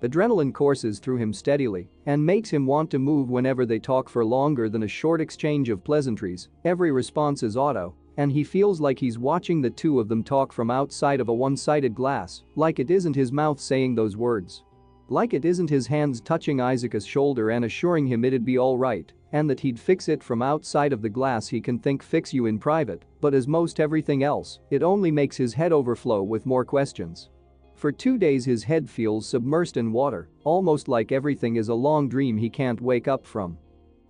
Adrenaline courses through him steadily and makes him want to move whenever they talk for longer than a short exchange of pleasantries. Every response is auto, and he feels like he's watching the two of them talk from outside of a one-sided glass, like it isn't his mouth saying those words. Like it isn't his hands touching Isuka's shoulder and assuring him it'd be alright, and that he'd fix it from outside of the glass. He can think fix you in private, but as most everything else, it only makes his head overflow with more questions. For 2 days his head feels submersed in water, almost like everything is a long dream he can't wake up from.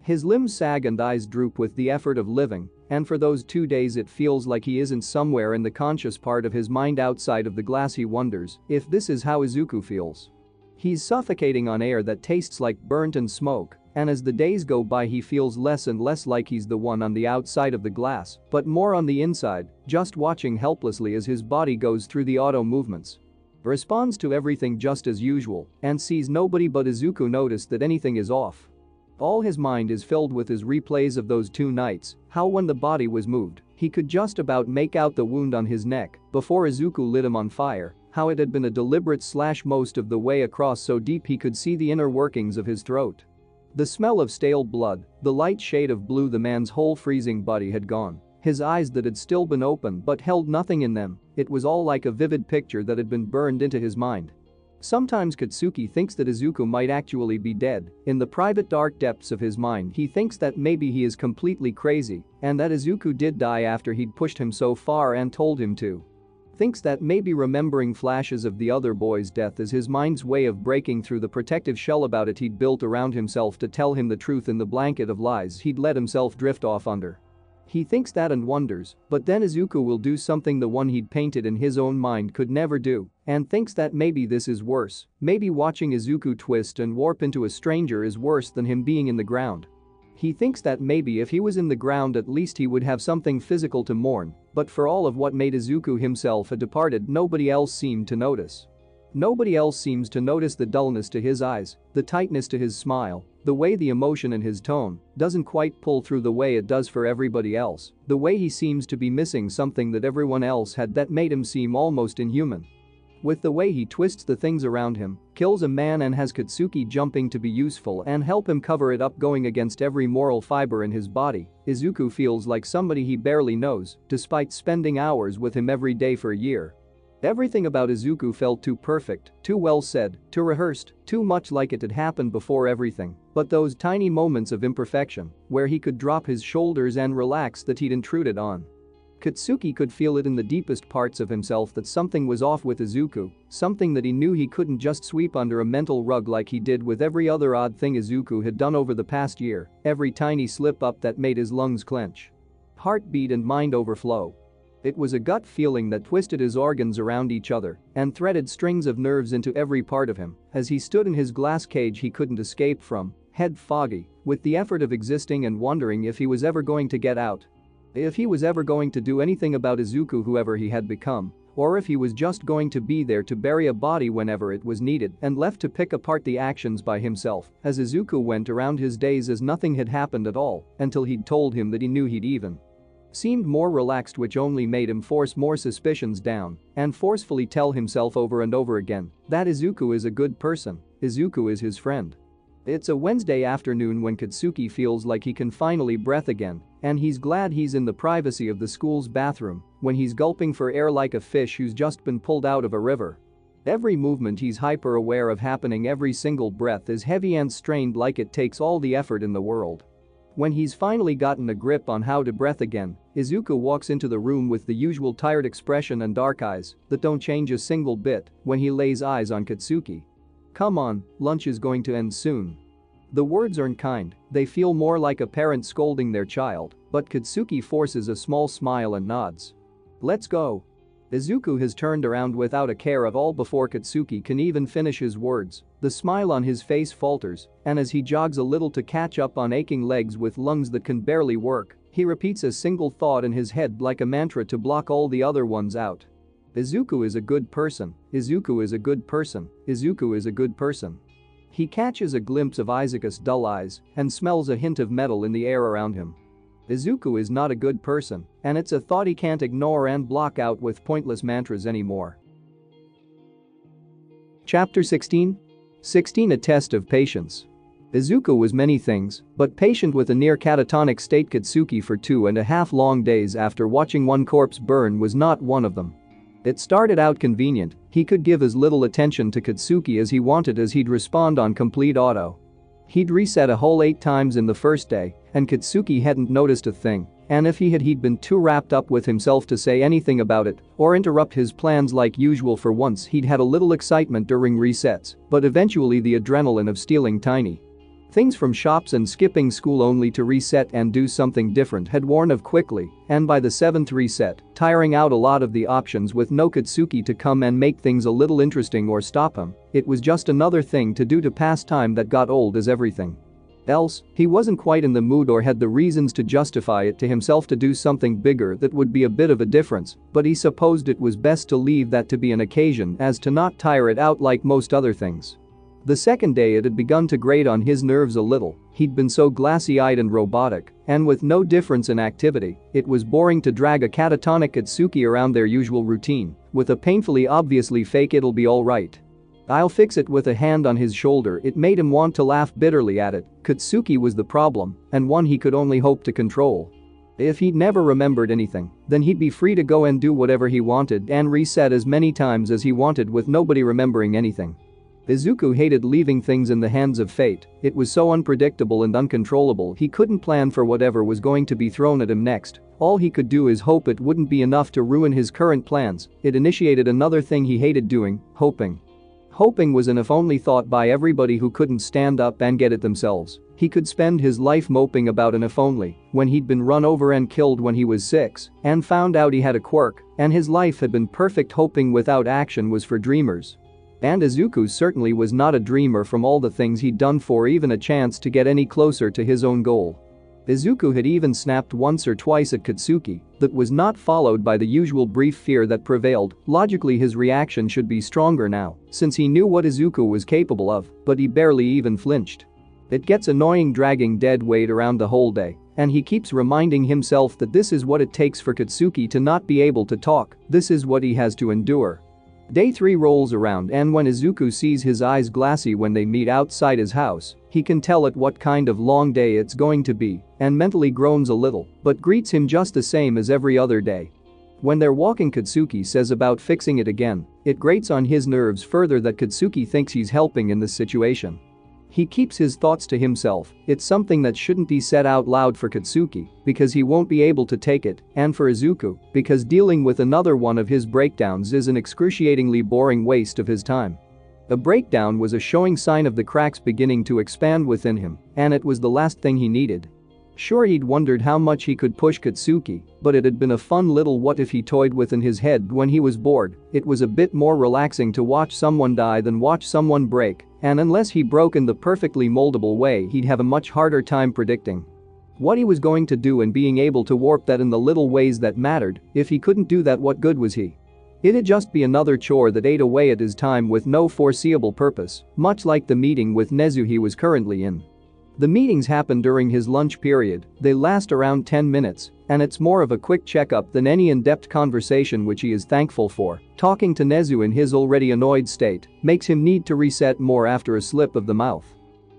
His limbs sag and eyes droop with the effort of living, and for those 2 days it feels like he isn't somewhere in the conscious part of his mind outside of the glass. He wonders if this is how Izuku feels. He's suffocating on air that tastes like burnt and smoke, and as the days go by he feels less and less like he's the one on the outside of the glass, but more on the inside, just watching helplessly as his body goes through the auto movements. Responds to everything just as usual, and sees nobody but Izuku notice that anything is off. All his mind is filled with his replays of those 2 nights, how when the body was moved, he could just about make out the wound on his neck before Izuku lit him on fire, how it had been a deliberate slash most of the way across so deep he could see the inner workings of his throat. The smell of stale blood, the light shade of blue the man's whole freezing body had gone. His eyes that had still been open but held nothing in them, it was all like a vivid picture that had been burned into his mind. Sometimes Katsuki thinks that Izuku might actually be dead. In the private dark depths of his mind he thinks that maybe he is completely crazy and that Izuku did die after he'd pushed him so far and told him to. Thinks that maybe remembering flashes of the other boy's death is his mind's way of breaking through the protective shell about it he'd built around himself to tell him the truth in the blanket of lies he'd let himself drift off under. He thinks that and wonders, but then Izuku will do something the one he'd painted in his own mind could never do, and thinks that maybe this is worse, maybe watching Izuku twist and warp into a stranger is worse than him being in the ground. He thinks that maybe if he was in the ground at least he would have something physical to mourn, but for all of what made Izuku himself had departed nobody else seemed to notice. Nobody else seems to notice the dullness to his eyes, the tightness to his smile, the way the emotion in his tone doesn't quite pull through the way it does for everybody else, the way he seems to be missing something that everyone else had that made him seem almost inhuman. With the way he twists the things around him, kills a man and has Katsuki jumping to be useful and help him cover it up going against every moral fiber in his body, Izuku feels like somebody he barely knows, despite spending hours with him every day for a year. Everything about Izuku felt too perfect, too well said, too rehearsed, too much like it had happened before everything, but those tiny moments of imperfection, where he could drop his shoulders and relax that he'd intruded on. Katsuki could feel it in the deepest parts of himself that something was off with Izuku, something that he knew he couldn't just sweep under a mental rug like he did with every other odd thing Izuku had done over the past year, every tiny slip-up that made his lungs clench. Heartbeat and mind overflow. It was a gut feeling that twisted his organs around each other and threaded strings of nerves into every part of him as he stood in his glass cage he couldn't escape from, head foggy, with the effort of existing and wondering if he was ever going to get out. If he was ever going to do anything about Izuku whoever he had become, or if he was just going to be there to bury a body whenever it was needed and left to pick apart the actions by himself as Izuku went around his days as nothing had happened at all until he'd told him that he knew he'd even seemed more relaxed, which only made him force more suspicions down and forcefully tell himself over and over again that Izuku is a good person, Izuku is his friend. It's a Wednesday afternoon when Katsuki feels like he can finally breathe again, and he's glad he's in the privacy of the school's bathroom when he's gulping for air like a fish who's just been pulled out of a river. Every movement he's hyper aware of happening, every single breath is heavy and strained like it takes all the effort in the world. When he's finally gotten a grip on how to breathe again, Izuku walks into the room with the usual tired expression and dark eyes that don't change a single bit when he lays eyes on Katsuki. Come on, lunch is going to end soon. The words aren't kind, they feel more like a parent scolding their child, but Katsuki forces a small smile and nods. Let's go. Izuku has turned around without a care at all before Katsuki can even finish his words. The smile on his face falters, and as he jogs a little to catch up on aching legs with lungs that can barely work, he repeats a single thought in his head like a mantra to block all the other ones out. Izuku is a good person, Izuku is a good person, Izuku is a good person. He catches a glimpse of Isuka's dull eyes and smells a hint of metal in the air around him. Izuku is not a good person, and it's a thought he can't ignore and block out with pointless mantras anymore. Chapter 16. 16 A Test of Patience. Izuku was many things, but patient with a near catatonic state Katsuki for 2.5 long days after watching one corpse burn was not one of them. It started out convenient, he could give as little attention to Katsuki as he wanted as he'd respond on complete auto. He'd reset a whole 8 times in the first day, and Katsuki hadn't noticed a thing, and if he'd been too wrapped up with himself to say anything about it or interrupt his plans like usual. For once he'd had a little excitement during resets, but eventually the adrenaline of stealing tiny things from shops and skipping school only to reset and do something different had worn off quickly, and by the 7th reset, tiring out a lot of the options with no Katsuki to come and make things a little interesting or stop him, it was just another thing to do to pass time that got old as everything else. He wasn't quite in the mood or had the reasons to justify it to himself to do something bigger that would be a bit of a difference, but he supposed it was best to leave that to be an occasion as to not tire it out like most other things. The second day it had begun to grate on his nerves a little, he'd been so glassy-eyed and robotic, and with no difference in activity, it was boring to drag a catatonic Katsuki around their usual routine, with a painfully obviously fake "it'll be alright, I'll fix it" with a hand on his shoulder. It made him want to laugh bitterly at it. Katsuki was the problem, and one he could only hope to control. If he'd never remembered anything, then he'd be free to go and do whatever he wanted and reset as many times as he wanted with nobody remembering anything. Izuku hated leaving things in the hands of fate. It was so unpredictable and uncontrollable he couldn't plan for whatever was going to be thrown at him next. All he could do is hope it wouldn't be enough to ruin his current plans. It initiated another thing he hated doing: hoping. Hoping was an if only thought by everybody who couldn't stand up and get it themselves. He could spend his life moping about an if only, when he'd been run over and killed when he was 6 and found out he had a quirk, and his life had been perfect. Hoping without action was for dreamers. And Izuku certainly was not a dreamer from all the things he'd done for even a chance to get any closer to his own goal. Izuku had even snapped once or twice at Katsuki, that was not followed by the usual brief fear that prevailed. Logically his reaction should be stronger now, since he knew what Izuku was capable of, but he barely even flinched. It gets annoying dragging dead weight around the whole day, and he keeps reminding himself that this is what it takes for Katsuki to not be able to talk, this is what he has to endure. Day 3 rolls around, and when Izuku sees his eyes glassy when they meet outside his house, he can tell it what kind of long day it's going to be and mentally groans a little, but greets him just the same as every other day. When they're walking, Katsuki says about fixing it again. It grates on his nerves further that Katsuki thinks he's helping in this situation. He keeps his thoughts to himself. It's something that shouldn't be said out loud for Katsuki, because he won't be able to take it, and for Izuku, because dealing with another one of his breakdowns is an excruciatingly boring waste of his time. A breakdown was a showing sign of the cracks beginning to expand within him, and it was the last thing he needed. Sure, he'd wondered how much he could push Katsuki, but it had been a fun little what if he toyed with in his head when he was bored. It was a bit more relaxing to watch someone die than watch someone break, and unless he broke in the perfectly moldable way, he'd have a much harder time predicting what he was going to do and being able to warp that in the little ways that mattered. If he couldn't do that, what good was he? It'd just be another chore that ate away at his time with no foreseeable purpose, much like the meeting with Nezu he was currently in. The meetings happen during his lunch period. They last around 10 minutes, and it's more of a quick checkup than any in-depth conversation, which he is thankful for. Talking to Nezu in his already annoyed state makes him need to reset more after a slip of the mouth.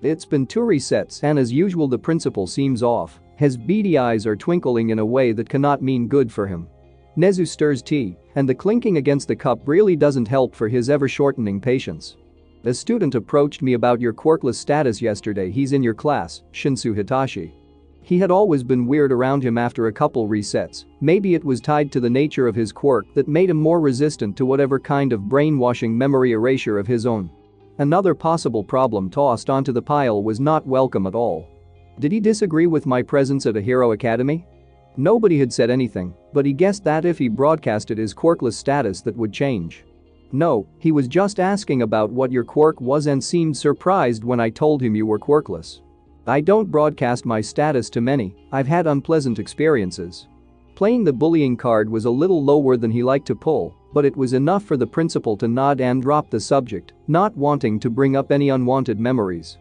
It's been 2 resets, and as usual the principal seems off. His beady eyes are twinkling in a way that cannot mean good for him. Nezu stirs tea, and the clinking against the cup really doesn't help for his ever-shortening patience. A student approached me about your quirkless status yesterday. He's in your class, Shinsu Hitachi. He had always been weird around him after a couple resets. Maybe it was tied to the nature of his quirk that made him more resistant to whatever kind of brainwashing memory erasure of his own. Another possible problem tossed onto the pile was not welcome at all. Did he disagree with my presence at a hero academy? Nobody had said anything, but he guessed that if he broadcasted his quirkless status that would change. No, he was just asking about what your quirk was and seemed surprised when I told him you were quirkless. I don't broadcast my status to many. I've had unpleasant experiences. Playing the bullying card was a little lower than he liked to pull, but it was enough for the principal to nod and drop the subject, not wanting to bring up any unwanted memories.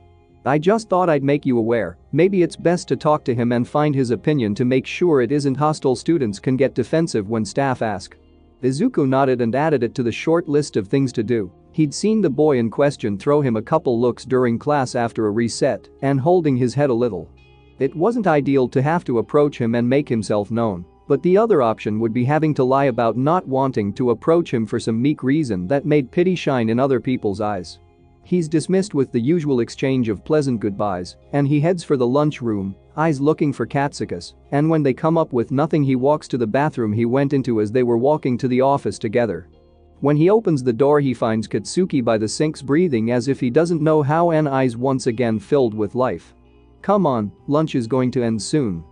I just thought I'd make you aware. Maybe it's best to talk to him and find his opinion to make sure it isn't hostile. Students can get defensive when staff ask. Izuku nodded and added it to the short list of things to do. He'd seen the boy in question throw him a couple looks during class after a reset and holding his head a little. It wasn't ideal to have to approach him and make himself known, But the other option would be having to lie about not wanting to approach him for some meek reason that made pity shine in other people's eyes. He's dismissed with the usual exchange of pleasant goodbyes, and he heads for the lunchroom, eyes looking for Katsukas, and when they come up with nothing he walks to the bathroom he went into as they were walking to the office together. When he opens the door he finds Katsuki by the sinks breathing as if he doesn't know how, and eyes once again filled with life. "Come on, lunch is going to end soon."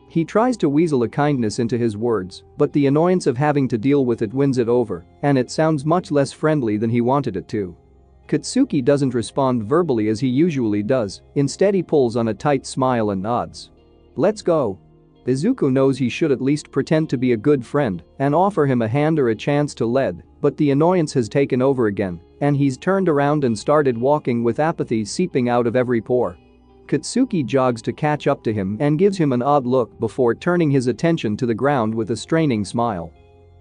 He tries to weasel a kindness into his words, but the annoyance of having to deal with it wins it over, and it sounds much less friendly than he wanted it to. Katsuki doesn't respond verbally as he usually does, instead he pulls on a tight smile and nods. "Let's go." Izuku knows he should at least pretend to be a good friend and offer him a hand or a chance to lead, but the annoyance has taken over again, and he's turned around and started walking with apathy seeping out of every pore. Katsuki jogs to catch up to him and gives him an odd look before turning his attention to the ground with a straining smile.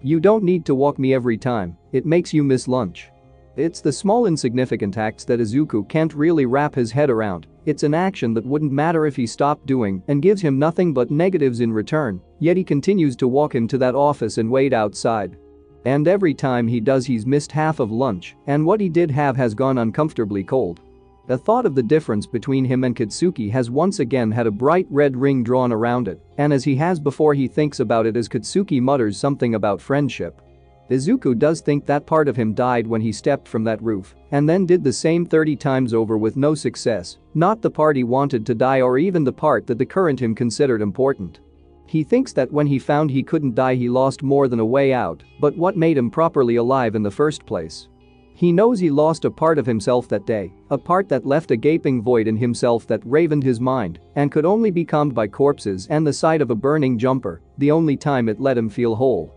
"You don't need to walk me every time, it makes you miss lunch." It's the small insignificant acts that Izuku can't really wrap his head around. It's an action that wouldn't matter if he stopped doing and gives him nothing but negatives in return, yet he continues to walk him to that office and wait outside. And every time he does he's missed half of lunch, and what he did have has gone uncomfortably cold. The thought of the difference between him and Katsuki has once again had a bright red ring drawn around it, and as he has before he thinks about it as Katsuki mutters something about friendship. Izuku does think that part of him died when he stepped from that roof, and then did the same 30 times over with no success, not the part he wanted to die or even the part that the current him considered important. He thinks that when he found he couldn't die he lost more than a way out, but what made him properly alive in the first place? He knows he lost a part of himself that day, a part that left a gaping void in himself that ravened his mind and could only be calmed by corpses and the sight of a burning jumper, the only time it let him feel whole.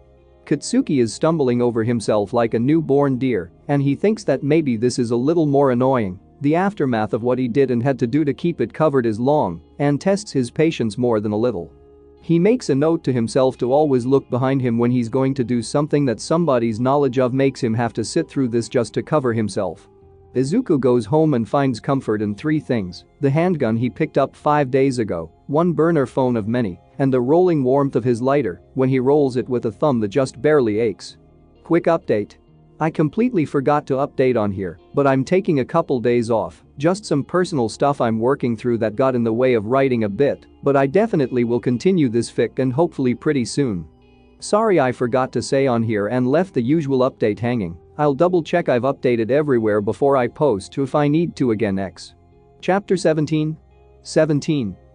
Katsuki is stumbling over himself like a newborn deer, and he thinks that maybe this is a little more annoying. The aftermath of what he did and had to do to keep it covered is long and tests his patience more than a little. He makes a note to himself to always look behind him when he's going to do something that somebody's knowledge of makes him have to sit through this just to cover himself. Izuku goes home and finds comfort in 3 things: the handgun he picked up 5 days ago, one burner phone of many, and the rolling warmth of his lighter when he rolls it with a thumb that just barely aches. Quick update. I completely forgot to update on here, but I'm taking a couple days off, just some personal stuff I'm working through that got in the way of writing a bit, but I definitely will continue this fic and hopefully pretty soon. Sorry I forgot to say on here and left the usual update hanging. I'll double check I've updated everywhere before I post if I need to again. Chapter 17.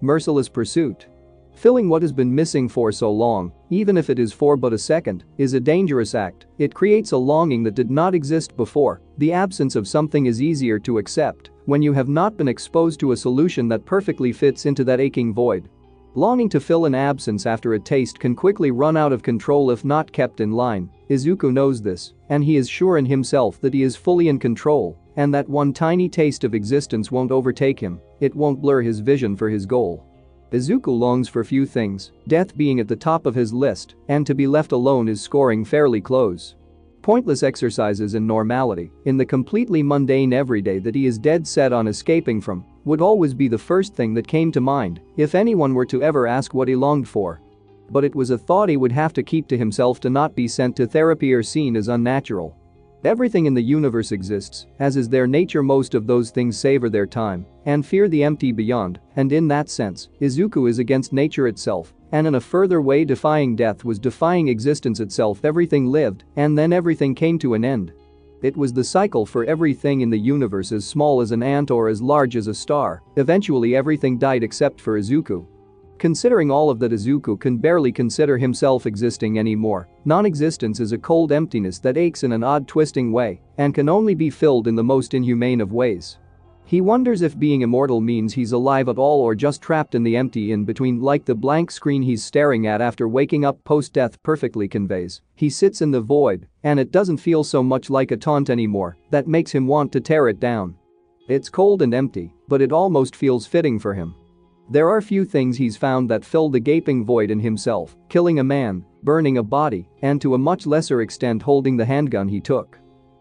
Merciless Pursuit. Filling what has been missing for so long, even if it is for but a second, is a dangerous act. It creates a longing that did not exist before. The absence of something is easier to accept when you have not been exposed to a solution that perfectly fits into that aching void. Longing to fill an absence after a taste can quickly run out of control if not kept in line. Izuku knows this, and he is sure in himself that he is fully in control, and that one tiny taste of existence won't overtake him. It won't blur his vision for his goal. Izuku longs for few things, death being at the top of his list, and to be left alone is scoring fairly close. Pointless exercises in normality, in the completely mundane everyday that he is dead set on escaping from, would always be the first thing that came to mind if anyone were to ever ask what he longed for. But it was a thought he would have to keep to himself to not be sent to therapy or seen as unnatural. Everything in the universe exists, as is their nature. Most of those things savor their time and fear the empty beyond, and in that sense, Izuku is against nature itself, and in a further way defying death was defying existence itself. Everything lived, and then everything came to an end. It was the cycle for everything in the universe, as small as an ant or as large as a star. Eventually everything died except for Izuku. Considering all of that, Izuku can barely consider himself existing anymore. Non-existence is a cold emptiness that aches in an odd twisting way and can only be filled in the most inhumane of ways. He wonders if being immortal means he's alive at all or just trapped in the empty in between, like the blank screen he's staring at after waking up post-death perfectly conveys. He sits in the void, and it doesn't feel so much like a taunt anymore. That makes him want to tear it down. It's cold and empty, but it almost feels fitting for him. There are few things he's found that fill the gaping void in himself: killing a man, burning a body, and to a much lesser extent holding the handgun he took.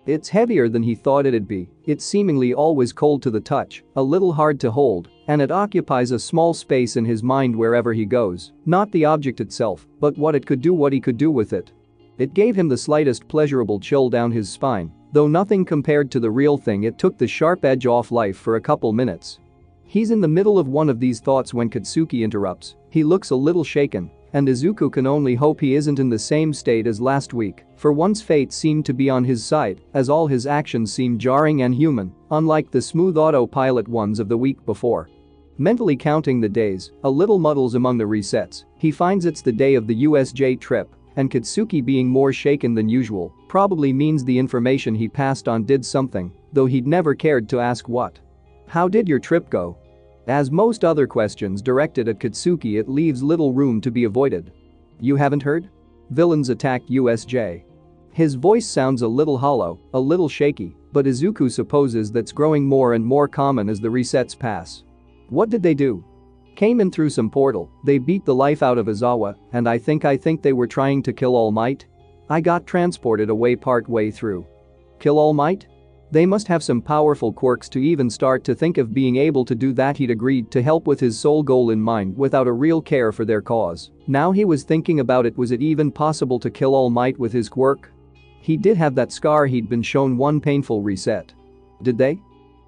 It's heavier than he thought it'd be, it's seemingly always cold to the touch, a little hard to hold, and it occupies a small space in his mind wherever he goes, not the object itself, but what he could do with it. It gave him the slightest pleasurable chill down his spine, though nothing compared to the real thing. It took the sharp edge off life for a couple minutes. He's in the middle of one of these thoughts when Katsuki interrupts. He looks a little shaken, and Izuku can only hope he isn't in the same state as last week. For once fate seemed to be on his side, as all his actions seemed jarring and human, unlike the smooth autopilot ones of the week before. Mentally counting the days, a little muddles among the resets, he finds it's the day of the USJ trip, and Katsuki being more shaken than usual probably means the information he passed on did something, though he'd never cared to ask what. How did your trip go? As most other questions directed at Katsuki, it leaves little room to be avoided. You haven't heard? Villains attacked USJ. His voice sounds a little hollow, a little shaky, but Izuku supposes that's growing more and more common as the resets pass. What did they do? Came in through some portal, they beat the life out of Izawa, and I think they were trying to kill All Might. I got transported away part way through. Kill All Might? They must have some powerful quirks to even start to think of being able to do that. He'd agreed to help with his sole goal in mind without a real care for their cause. Now he was thinking about it. Was it even possible to kill All Might with his quirk? He did have that scar. He'd been shown one painful reset. Did they?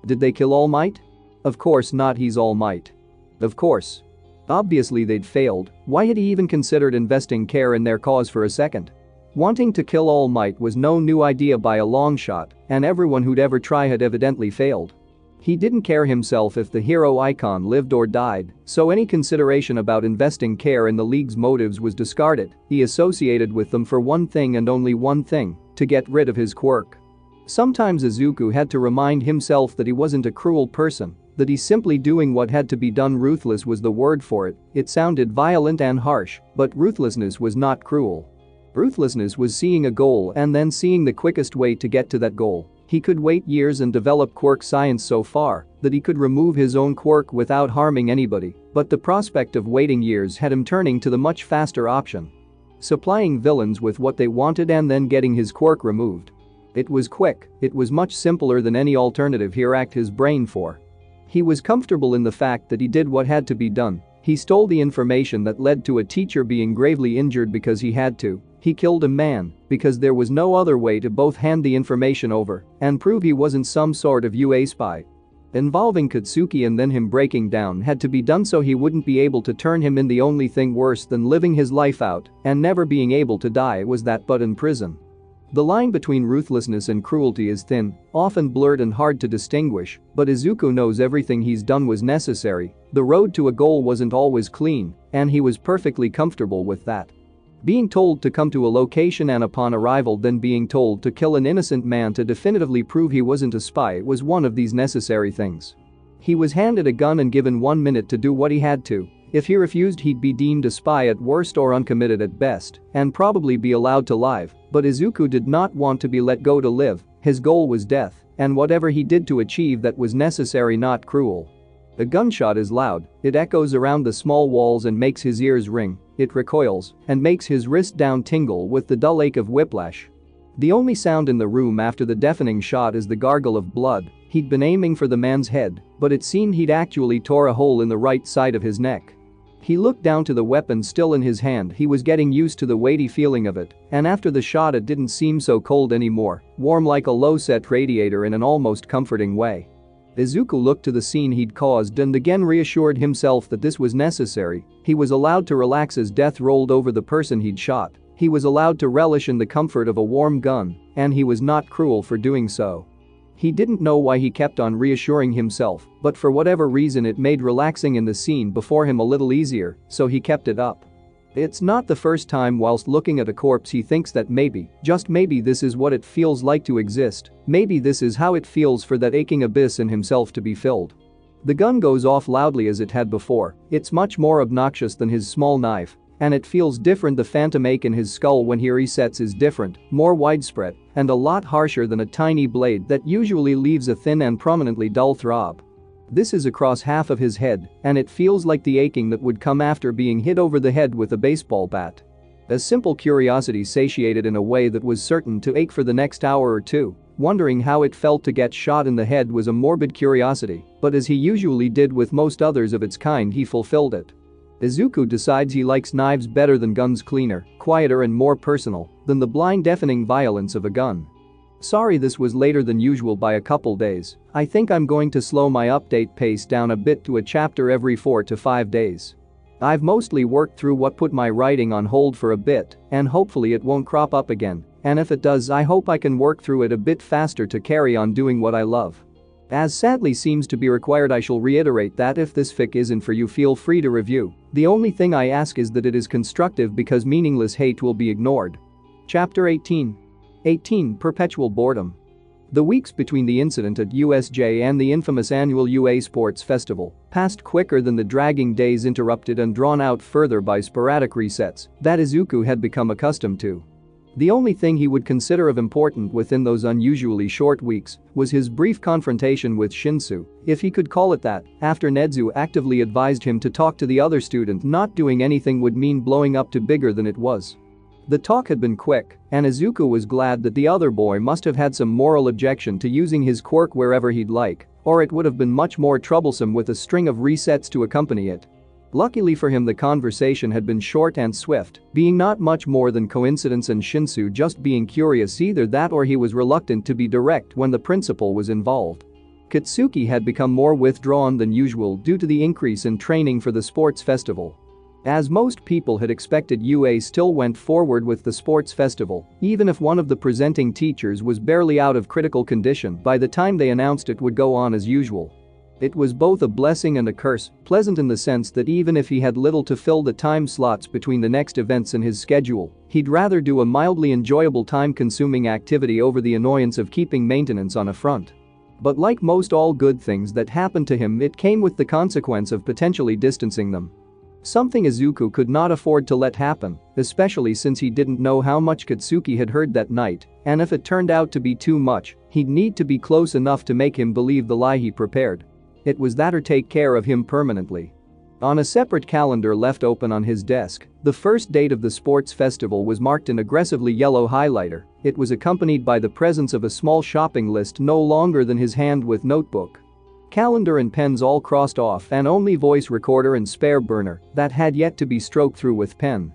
Did they kill All Might? Of course not. He's All Might. Of course. Obviously they'd failed. Why had he even considered investing care in their cause for a second? Wanting to kill All Might was no new idea by a long shot, and everyone who'd ever tried had evidently failed. He didn't care himself if the hero icon lived or died, so any consideration about investing care in the League's motives was discarded. He associated with them for one thing and only one thing: to get rid of his quirk. Sometimes Izuku had to remind himself that he wasn't a cruel person, that he's simply doing what had to be done. Ruthless was the word for it. It sounded violent and harsh, but ruthlessness was not cruel. Ruthlessness was seeing a goal and then seeing the quickest way to get to that goal. He could wait years and develop quirk science so far that he could remove his own quirk without harming anybody, but the prospect of waiting years had him turning to the much faster option: supplying villains with what they wanted and then getting his quirk removed. It was quick, it was much simpler than any alternative he racked his brain for. He was comfortable in the fact that he did what had to be done. He stole the information that led to a teacher being gravely injured because he had to. He killed a man because there was no other way to both hand the information over and prove he wasn't some sort of UA spy. Involving Katsuki and then him breaking down had to be done so he wouldn't be able to turn him in. The only thing worse than living his life out and never being able to die was that but in prison. The line between ruthlessness and cruelty is thin, often blurred and hard to distinguish, but Izuku knows everything he's done was necessary. The road to a goal wasn't always clean, and he was perfectly comfortable with that. Being told to come to a location and upon arrival then being told to kill an innocent man to definitively prove he wasn't a spy was one of these necessary things. He was handed a gun and given 1 minute to do what he had to. If he refused, he'd be deemed a spy at worst or uncommitted at best, and probably be allowed to live. But Izuku did not want to be let go to live. His goal was death, and whatever he did to achieve that was necessary, not cruel. The gunshot is loud, it echoes around the small walls and makes his ears ring. It recoils and makes his wrist down tingle with the dull ache of whiplash. The only sound in the room after the deafening shot is the gargle of blood. He'd been aiming for the man's head, but it seemed he'd actually tore a hole in the right side of his neck. He looked down to the weapon still in his hand. He was getting used to the weighty feeling of it, and after the shot it didn't seem so cold anymore, warm like a low-set radiator in an almost comforting way. Izuku looked to the scene he'd caused and again reassured himself that this was necessary. He was allowed to relax as death rolled over the person he'd shot. He was allowed to relish in the comfort of a warm gun, and he was not cruel for doing so. He didn't know why he kept on reassuring himself, but for whatever reason it made relaxing in the scene before him a little easier, so he kept it up. It's not the first time whilst looking at a corpse he thinks that maybe, just maybe, this is what it feels like to exist. Maybe this is how it feels for that aching abyss in himself to be filled. The gun goes off loudly as it had before. It's much more obnoxious than his small knife, and it feels different. The phantom ache in his skull when he resets is different, more widespread, and a lot harsher than a tiny blade that usually leaves a thin and prominently dull throb. This is across half of his head, and it feels like the aching that would come after being hit over the head with a baseball bat. A simple curiosity satiated in a way that was certain to ache for the next hour or two. Wondering how it felt to get shot in the head was a morbid curiosity, but as he usually did with most others of its kind, he fulfilled it. Izuku decides he likes knives better than guns, cleaner, quieter and more personal than the blind deafening violence of a gun. Sorry this was later than usual by a couple days. I think I'm going to slow my update pace down a bit to a chapter every 4 to 5 days. I've mostly worked through what put my writing on hold for a bit, and hopefully it won't crop up again, and if it does I hope I can work through it a bit faster to carry on doing what I love. As sadly seems to be required, I shall reiterate that if this fic isn't for you, feel free to review. The only thing I ask is that it is constructive, because meaningless hate will be ignored. Chapter 18. Perpetual boredom. The weeks between the incident at USJ and the infamous annual UA Sports Festival passed quicker than the dragging days interrupted and drawn out further by sporadic resets that Izuku had become accustomed to. The only thing he would consider of importance within those unusually short weeks was his brief confrontation with Shinsu, if he could call it that, after Nedzu actively advised him to talk to the other student. Not doing anything would mean blowing up to bigger than it was. The talk had been quick, and Izuku was glad that the other boy must have had some moral objection to using his quirk wherever he'd like, or it would have been much more troublesome with a string of resets to accompany it. Luckily for him, the conversation had been short and swift, being not much more than coincidence and Shinsu just being curious, either that or he was reluctant to be direct when the principal was involved. Katsuki had become more withdrawn than usual due to the increase in training for the sports festival. As most people had expected, UA still went forward with the sports festival, even if one of the presenting teachers was barely out of critical condition by the time they announced it would go on as usual. It was both a blessing and a curse, pleasant in the sense that even if he had little to fill the time slots between the next events in his schedule, he'd rather do a mildly enjoyable time-consuming activity over the annoyance of keeping maintenance on a front. But like most all good things that happened to him, it came with the consequence of potentially distancing them. Something Izuku could not afford to let happen, especially since he didn't know how much Katsuki had heard that night, and if it turned out to be too much, he'd need to be close enough to make him believe the lie he prepared. It was that or take care of him permanently. On a separate calendar left open on his desk, the first date of the sports festival was marked in aggressively yellow highlighter. It was accompanied by the presence of a small shopping list no longer than his hand with notebook. Calendar and pens all crossed off, and only voice recorder and spare burner that had yet to be stroked through with pen.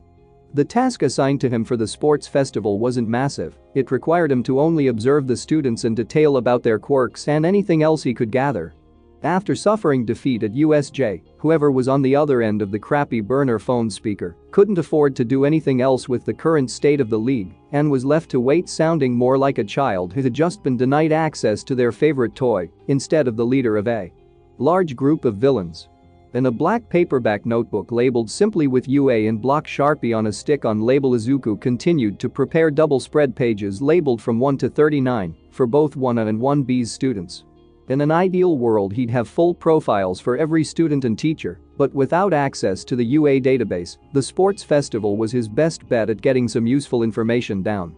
The task assigned to him for the sports festival wasn't massive. It required him to only observe the students in detail about their quirks and anything else he could gather. After suffering defeat at USJ, whoever was on the other end of the crappy burner phone speaker couldn't afford to do anything else with the current state of the league and was left to wait, sounding more like a child who had just been denied access to their favorite toy instead of the leader of a large group of villains. In a black paperback notebook labeled simply with UA in block Sharpie on a stick on label, Izuku continued to prepare double spread pages labeled from 1 to 39 for both 1A and 1B's students. In an ideal world, he'd have full profiles for every student and teacher, but without access to the UA database, the sports festival was his best bet at getting some useful information down.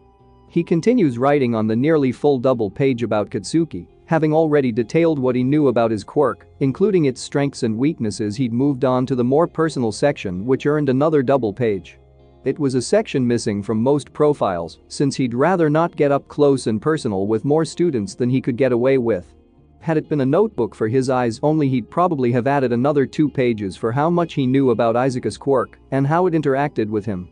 He continues writing on the nearly full double page about Katsuki, having already detailed what he knew about his quirk, including its strengths and weaknesses. He'd moved on to the more personal section, which earned another double page. It was a section missing from most profiles, since he'd rather not get up close and personal with more students than he could get away with. Had it been a notebook for his eyes only, he'd probably have added another 2 pages for how much he knew about Izuku's quirk and how it interacted with him.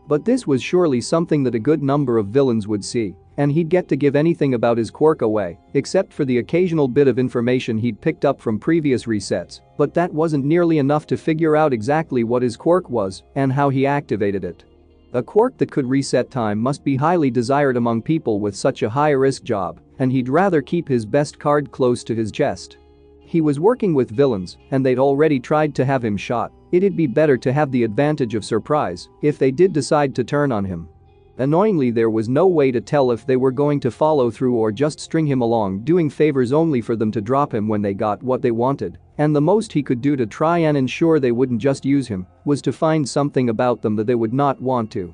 But this was surely something that a good number of villains would see, and he'd get to give anything about his quirk away, except for the occasional bit of information he'd picked up from previous resets, but that wasn't nearly enough to figure out exactly what his quirk was and how he activated it. A quirk that could reset time must be highly desired among people with such a high-risk job, and he'd rather keep his best card close to his chest. He was working with villains, and they'd already tried to have him shot. It'd be better to have the advantage of surprise if they did decide to turn on him. Annoyingly, there was no way to tell if they were going to follow through or just string him along, doing favors only for them to drop him when they got what they wanted, and the most he could do to try and ensure they wouldn't just use him was to find something about them that they would not want to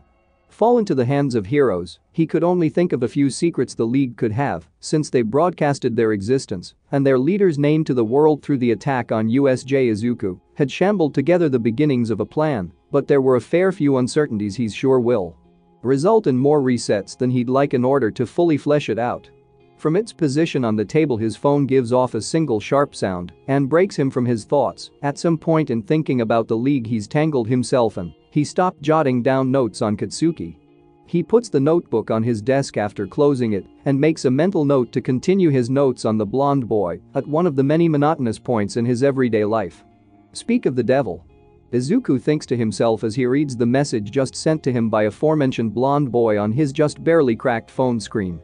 fall into the hands of heroes. He could only think of a few secrets the League could have, since they broadcasted their existence, and their leader's name to the world through the attack on USJ. Izuku had shambled together the beginnings of a plan, but there were a fair few uncertainties he's sure will result in more resets than he'd like in order to fully flesh it out. From its position on the table, his phone gives off a single sharp sound and breaks him from his thoughts. At some point in thinking about the league he's tangled himself in, he stopped jotting down notes on Katsuki. He puts the notebook on his desk after closing it and makes a mental note to continue his notes on the blonde boy at one of the many monotonous points in his everyday life. Speak of the devil. Izuku thinks to himself as he reads the message just sent to him by aforementioned blonde boy on his just barely cracked phone screen.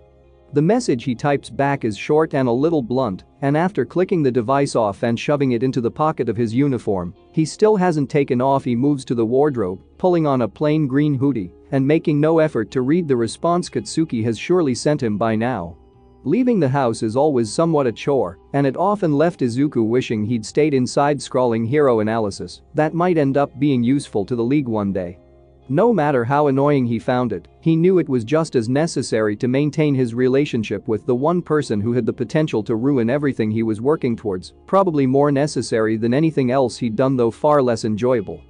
The message he types back is short and a little blunt, and after clicking the device off and shoving it into the pocket of his uniform, he still hasn't taken off. He moves to the wardrobe, pulling on a plain green hoodie and making no effort to read the response Katsuki has surely sent him by now. Leaving the house is always somewhat a chore, and it often left Izuku wishing he'd stayed inside scrawling hero analysis that might end up being useful to the league one day. No matter how annoying he found it, he knew it was just as necessary to maintain his relationship with the one person who had the potential to ruin everything he was working towards, probably more necessary than anything else he'd done, though far less enjoyable.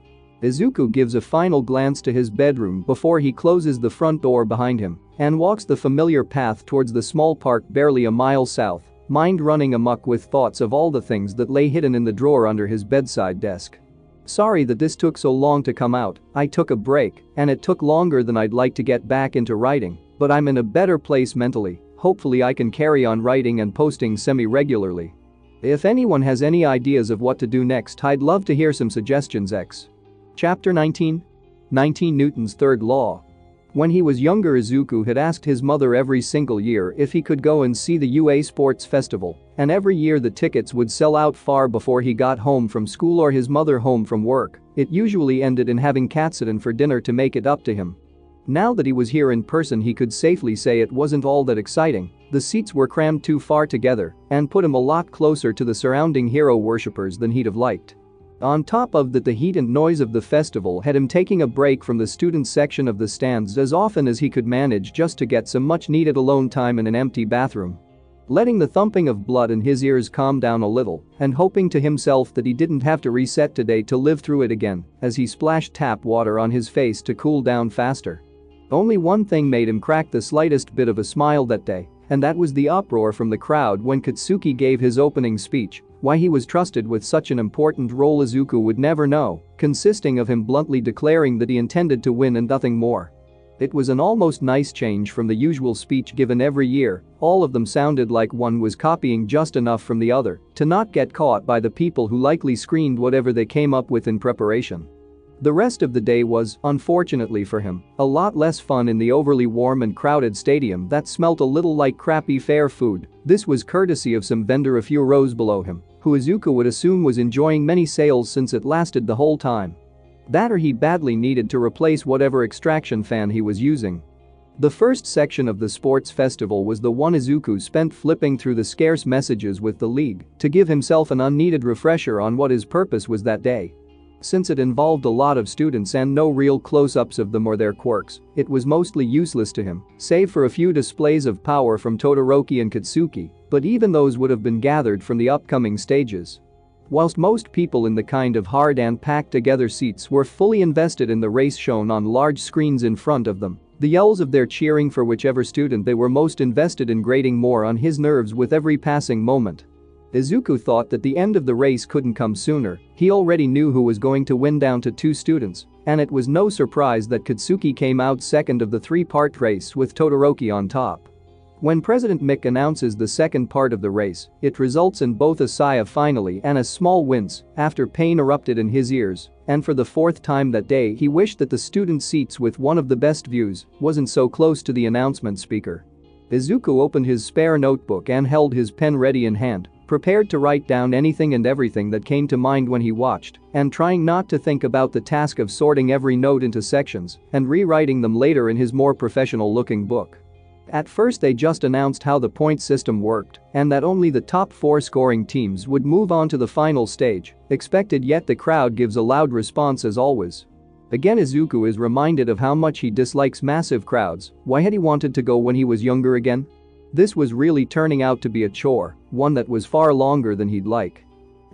Izuku gives a final glance to his bedroom before he closes the front door behind him and walks the familiar path towards the small park barely a mile south, mind running amok with thoughts of all the things that lay hidden in the drawer under his bedside desk. Sorry that this took so long to come out. I took a break, and it took longer than I'd like to get back into writing, but I'm in a better place mentally. Hopefully I can carry on writing and posting semi-regularly. If anyone has any ideas of what to do next, I'd love to hear some suggestions. X. Chapter 19. Newton's Third Law. When he was younger, Izuku had asked his mother every single year if he could go and see the UA Sports Festival, and every year the tickets would sell out far before he got home from school or his mother home from work. It usually ended in having katsudon for dinner to make it up to him. Now that he was here in person, he could safely say it wasn't all that exciting. The seats were crammed too far together and put him a lot closer to the surrounding hero worshippers than he'd have liked. On top of that, the heat and noise of the festival had him taking a break from the student section of the stands as often as he could manage just to get some much-needed alone time in an empty bathroom. Letting the thumping of blood in his ears calm down a little and hoping to himself that he didn't have to reset today to live through it again as he splashed tap water on his face to cool down faster. Only one thing made him crack the slightest bit of a smile that day, and that was the uproar from the crowd when Katsuki gave his opening speech. Why he was trusted with such an important role Izuku would never know, consisting of him bluntly declaring that he intended to win and nothing more. It was an almost nice change from the usual speech given every year. All of them sounded like one was copying just enough from the other to not get caught by the people who likely screened whatever they came up with in preparation. The rest of the day was, unfortunately for him, a lot less fun in the overly warm and crowded stadium that smelt a little like crappy fair food. This was courtesy of some vendor a few rows below him, who Izuku would assume was enjoying many sales since it lasted the whole time. That or he badly needed to replace whatever extraction fan he was using. The first section of the sports festival was the one Izuku spent flipping through the scarce messages with the league to give himself an unneeded refresher on what his purpose was that day. Since it involved a lot of students and no real close-ups of them or their quirks, it was mostly useless to him, save for a few displays of power from Todoroki and Katsuki, but even those would have been gathered from the upcoming stages. Whilst most people in the kind of hard and packed-together seats were fully invested in the race shown on large screens in front of them, the yells of their cheering for whichever student they were most invested in grating more on his nerves with every passing moment. Izuku thought that the end of the race couldn't come sooner. He already knew who was going to win down to 2 students, and it was no surprise that Katsuki came out second of the 3-part race with Todoroki on top. When President Mick announces the second part of the race, it results in both a sigh of finally and a small wince after pain erupted in his ears, and for the 4th time that day he wished that the student seats with one of the best views wasn't so close to the announcement speaker. Izuku opened his spare notebook and held his pen ready in hand, prepared to write down anything and everything that came to mind when he watched, and trying not to think about the task of sorting every note into sections and rewriting them later in his more professional-looking book. At first they just announced how the point system worked and that only the top 4 scoring teams would move on to the final stage, expected, yet the crowd gives a loud response as always. Again Izuku is reminded of how much he dislikes massive crowds. Why had he wanted to go when he was younger again? This was really turning out to be a chore, one that was far longer than he'd like.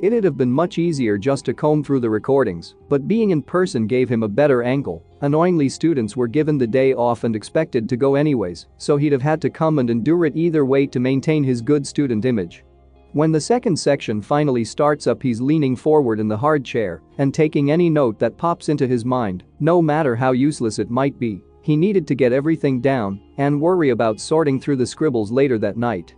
It'd have been much easier just to comb through the recordings, but being in person gave him a better angle. Annoyingly, students were given the day off and expected to go anyways, so he'd have had to come and endure it either way to maintain his good student image. When the second section finally starts up, he's leaning forward in the hard chair and taking any note that pops into his mind, no matter how useless it might be. He needed to get everything down and worry about sorting through the scribbles later that night.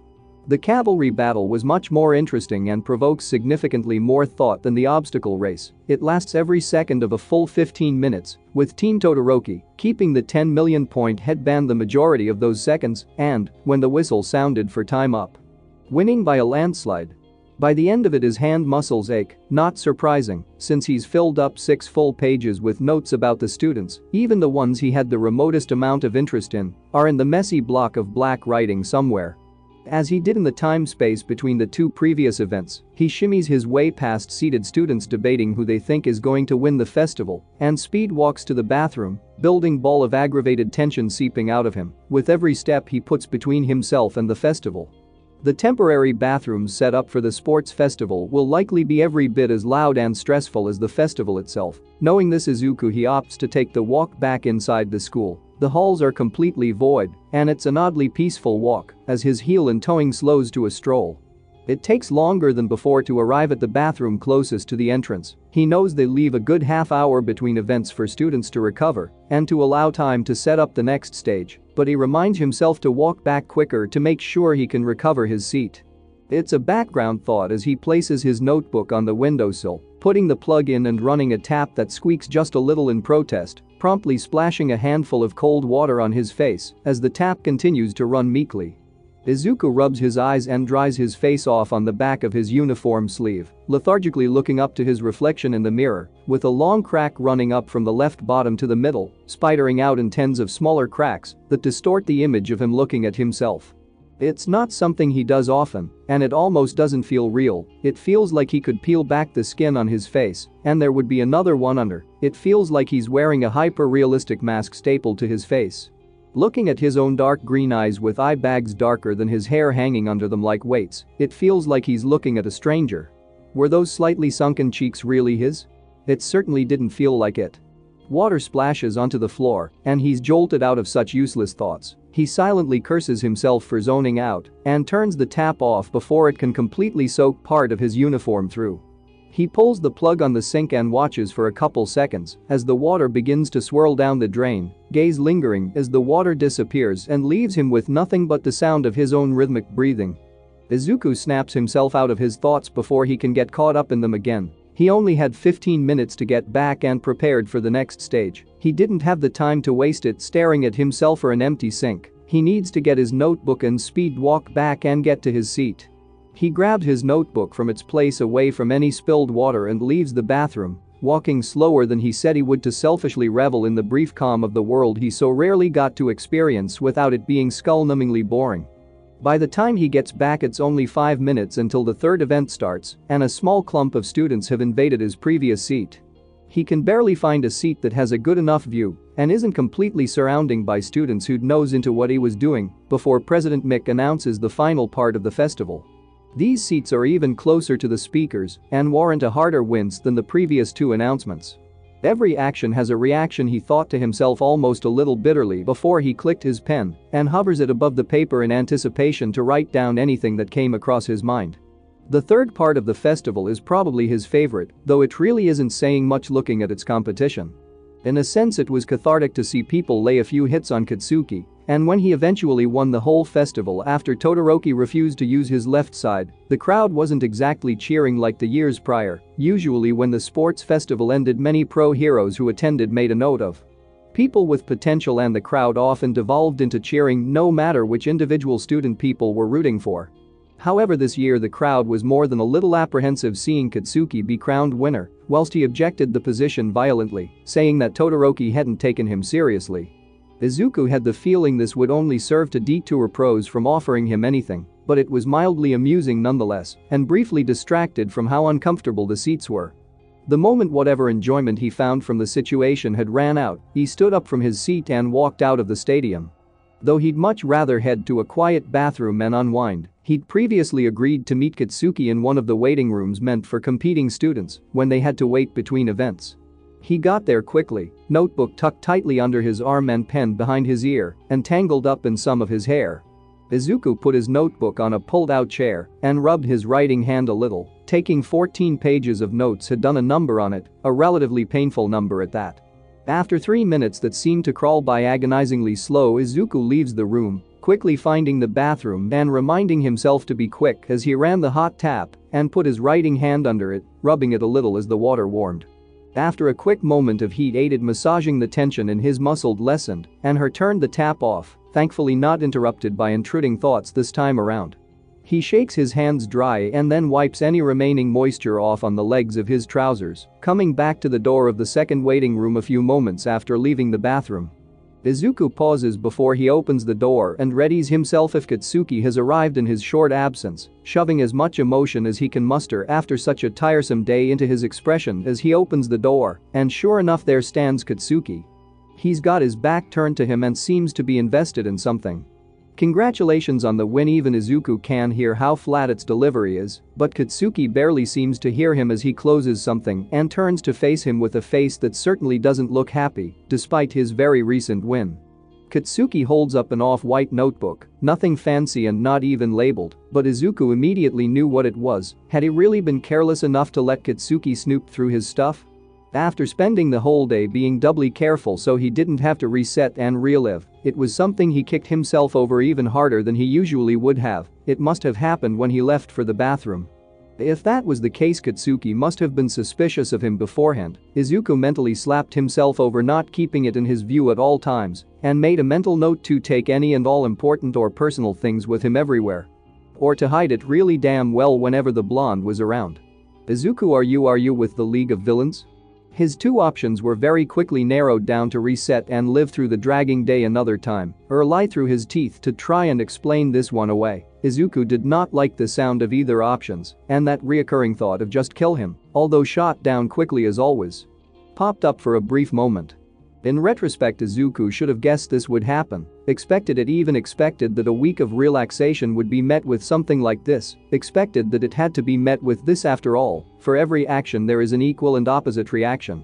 The cavalry battle was much more interesting and provokes significantly more thought than the obstacle race. It lasts every second of a full 15 minutes, with Team Todoroki keeping the 10 million point headband the majority of those seconds and, when the whistle sounded for time up, winning by a landslide. By the end of it, his hand muscles ache, not surprising, since he's filled up 6 full pages with notes about the students. Even the ones he had the remotest amount of interest in are in the messy block of black writing somewhere. As he did in the time space between the 2 previous events, he shimmies his way past seated students debating who they think is going to win the festival and speed walks to the bathroom, building ball of aggravated tension seeping out of him with every step he puts between himself and the festival. The temporary bathrooms set up for the sports festival will likely be every bit as loud and stressful as the festival itself. Knowing this, Izuku he opts to take the walk back inside the school. The halls are completely void, and it's an oddly peaceful walk as his heel and toeing slows to a stroll. It takes longer than before to arrive at the bathroom closest to the entrance. He knows they leave a good half hour between events for students to recover and to allow time to set up the next stage, but he reminds himself to walk back quicker to make sure he can recover his seat. It's a background thought as he places his notebook on the windowsill, putting the plug in and running a tap that squeaks just a little in protest, promptly splashing a handful of cold water on his face as the tap continues to run meekly. Izuku rubs his eyes and dries his face off on the back of his uniform sleeve, lethargically looking up to his reflection in the mirror, with a long crack running up from the left bottom to the middle, spidering out in tens of smaller cracks that distort the image of him looking at himself. It's not something he does often, and it almost doesn't feel real. It feels like he could peel back the skin on his face, and there would be another one under. It feels like he's wearing a hyper-realistic mask stapled to his face. Looking at his own dark green eyes with eye bags darker than his hair hanging under them like weights, it feels like he's looking at a stranger. Were those slightly sunken cheeks really his? It certainly didn't feel like it. Water splashes onto the floor, and he's jolted out of such useless thoughts. He silently curses himself for zoning out and turns the tap off before it can completely soak part of his uniform through. He pulls the plug on the sink and watches for a couple seconds as the water begins to swirl down the drain, gaze lingering as the water disappears and leaves him with nothing but the sound of his own rhythmic breathing. Izuku snaps himself out of his thoughts before he can get caught up in them again. He only had 15 minutes to get back and prepared for the next stage. He didn't have the time to waste it staring at himself or an empty sink. He needs to get his notebook and speed walk back and get to his seat. He grabbed his notebook from its place away from any spilled water and leaves the bathroom, walking slower than he said he would to selfishly revel in the brief calm of the world he so rarely got to experience without it being skull-numbingly boring. By the time he gets back, it's only 5 minutes until the third event starts, and a small clump of students have invaded his previous seat. He can barely find a seat that has a good enough view and isn't completely surrounded by students who'd nose into what he was doing before President Mick announces the final part of the festival. These seats are even closer to the speakers and warrant a harder wince than the previous 2 announcements. Every action has a reaction, he thought to himself almost a little bitterly before he clicked his pen and hovers it above the paper in anticipation to write down anything that came across his mind. The third part of the festival is probably his favorite, though it really isn't saying much looking at its competition. In a sense, it was cathartic to see people lay a few hits on Katsuki, and when he eventually won the whole festival after Todoroki refused to use his left side, the crowd wasn't exactly cheering like the years prior. Usually when the sports festival ended, many pro heroes who attended made a note of people with potential, and the crowd often devolved into cheering no matter which individual student people were rooting for. However, this year the crowd was more than a little apprehensive seeing Katsuki be crowned winner, whilst he objected the position violently, saying that Todoroki hadn't taken him seriously. Izuku had the feeling this would only serve to detour pros from offering him anything, but it was mildly amusing nonetheless and briefly distracted from how uncomfortable the seats were. The moment whatever enjoyment he found from the situation had ran out, he stood up from his seat and walked out of the stadium. Though he'd much rather head to a quiet bathroom and unwind, he'd previously agreed to meet Katsuki in one of the waiting rooms meant for competing students when they had to wait between events. He got there quickly, notebook tucked tightly under his arm and pen behind his ear and tangled up in some of his hair. Izuku put his notebook on a pulled-out chair and rubbed his writing hand a little, taking 14 pages of notes had done a number on it, a relatively painful number at that. After 3 minutes that seemed to crawl by agonizingly slow, Izuku leaves the room, quickly finding the bathroom and reminding himself to be quick as he ran the hot tap and put his writing hand under it, rubbing it a little as the water warmed. After a quick moment of heat aided massaging the tension in his muscles lessened, and her turned the tap off, thankfully not interrupted by intruding thoughts this time around. He shakes his hands dry and then wipes any remaining moisture off on the legs of his trousers, coming back to the door of the second waiting room a few moments after leaving the bathroom. Izuku pauses before he opens the door and readies himself if Katsuki has arrived in his short absence, shoving as much emotion as he can muster after such a tiresome day into his expression as he opens the door, and sure enough there stands Katsuki. He's got his back turned to him and seems to be invested in something. Congratulations on the win. Even Izuku can hear how flat its delivery is, but Katsuki barely seems to hear him as he closes something and turns to face him with a face that certainly doesn't look happy, despite his very recent win. Katsuki holds up an off-white notebook, nothing fancy and not even labeled, but Izuku immediately knew what it was. Had he really been careless enough to let Katsuki snoop through his stuff? After spending the whole day being doubly careful so he didn't have to reset and relive, it was something he kicked himself over even harder than he usually would have. It must have happened when he left for the bathroom. If that was the case, Katsuki must have been suspicious of him beforehand. Izuku mentally slapped himself over not keeping it in his view at all times and made a mental note to take any and all important or personal things with him everywhere. Or to hide it really damn well whenever the blonde was around. Izuku, are you with the League of Villains? His two options were very quickly narrowed down to reset and live through the dragging day another time, or lie through his teeth to try and explain this one away. Izuku did not like the sound of either options, and that reoccurring thought of just kill him, although shot down quickly as always, popped up for a brief moment. In retrospect, Izuku should have guessed this would happen, expected it, even expected that a week of relaxation would be met with something like this, expected that it had to be met with this. After all, for every action there is an equal and opposite reaction.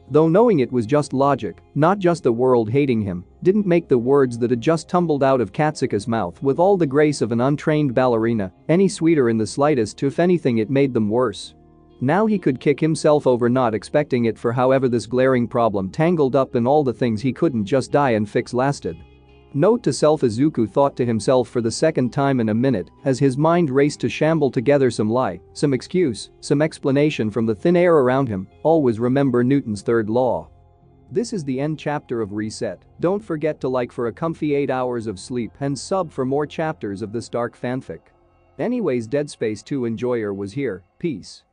Though knowing it was just logic, not just the world hating him, didn't make the words that had just tumbled out of Katsuka's mouth with all the grace of an untrained ballerina any sweeter in the slightest. If anything, it made them worse. Now he could kick himself over not expecting it, for however this glaring problem tangled up in all the things he couldn't just die and fix lasted. Note to self, Izuku thought to himself for the second time in a minute as his mind raced to shamble together some lie, some excuse, some explanation from the thin air around him. Always remember Newton's third law. This is the end chapter of Reset. Don't forget to like for a comfy 8 hours of sleep and sub for more chapters of this dark fanfic. Anyways, Dead Space 2 enjoyer was here. Peace.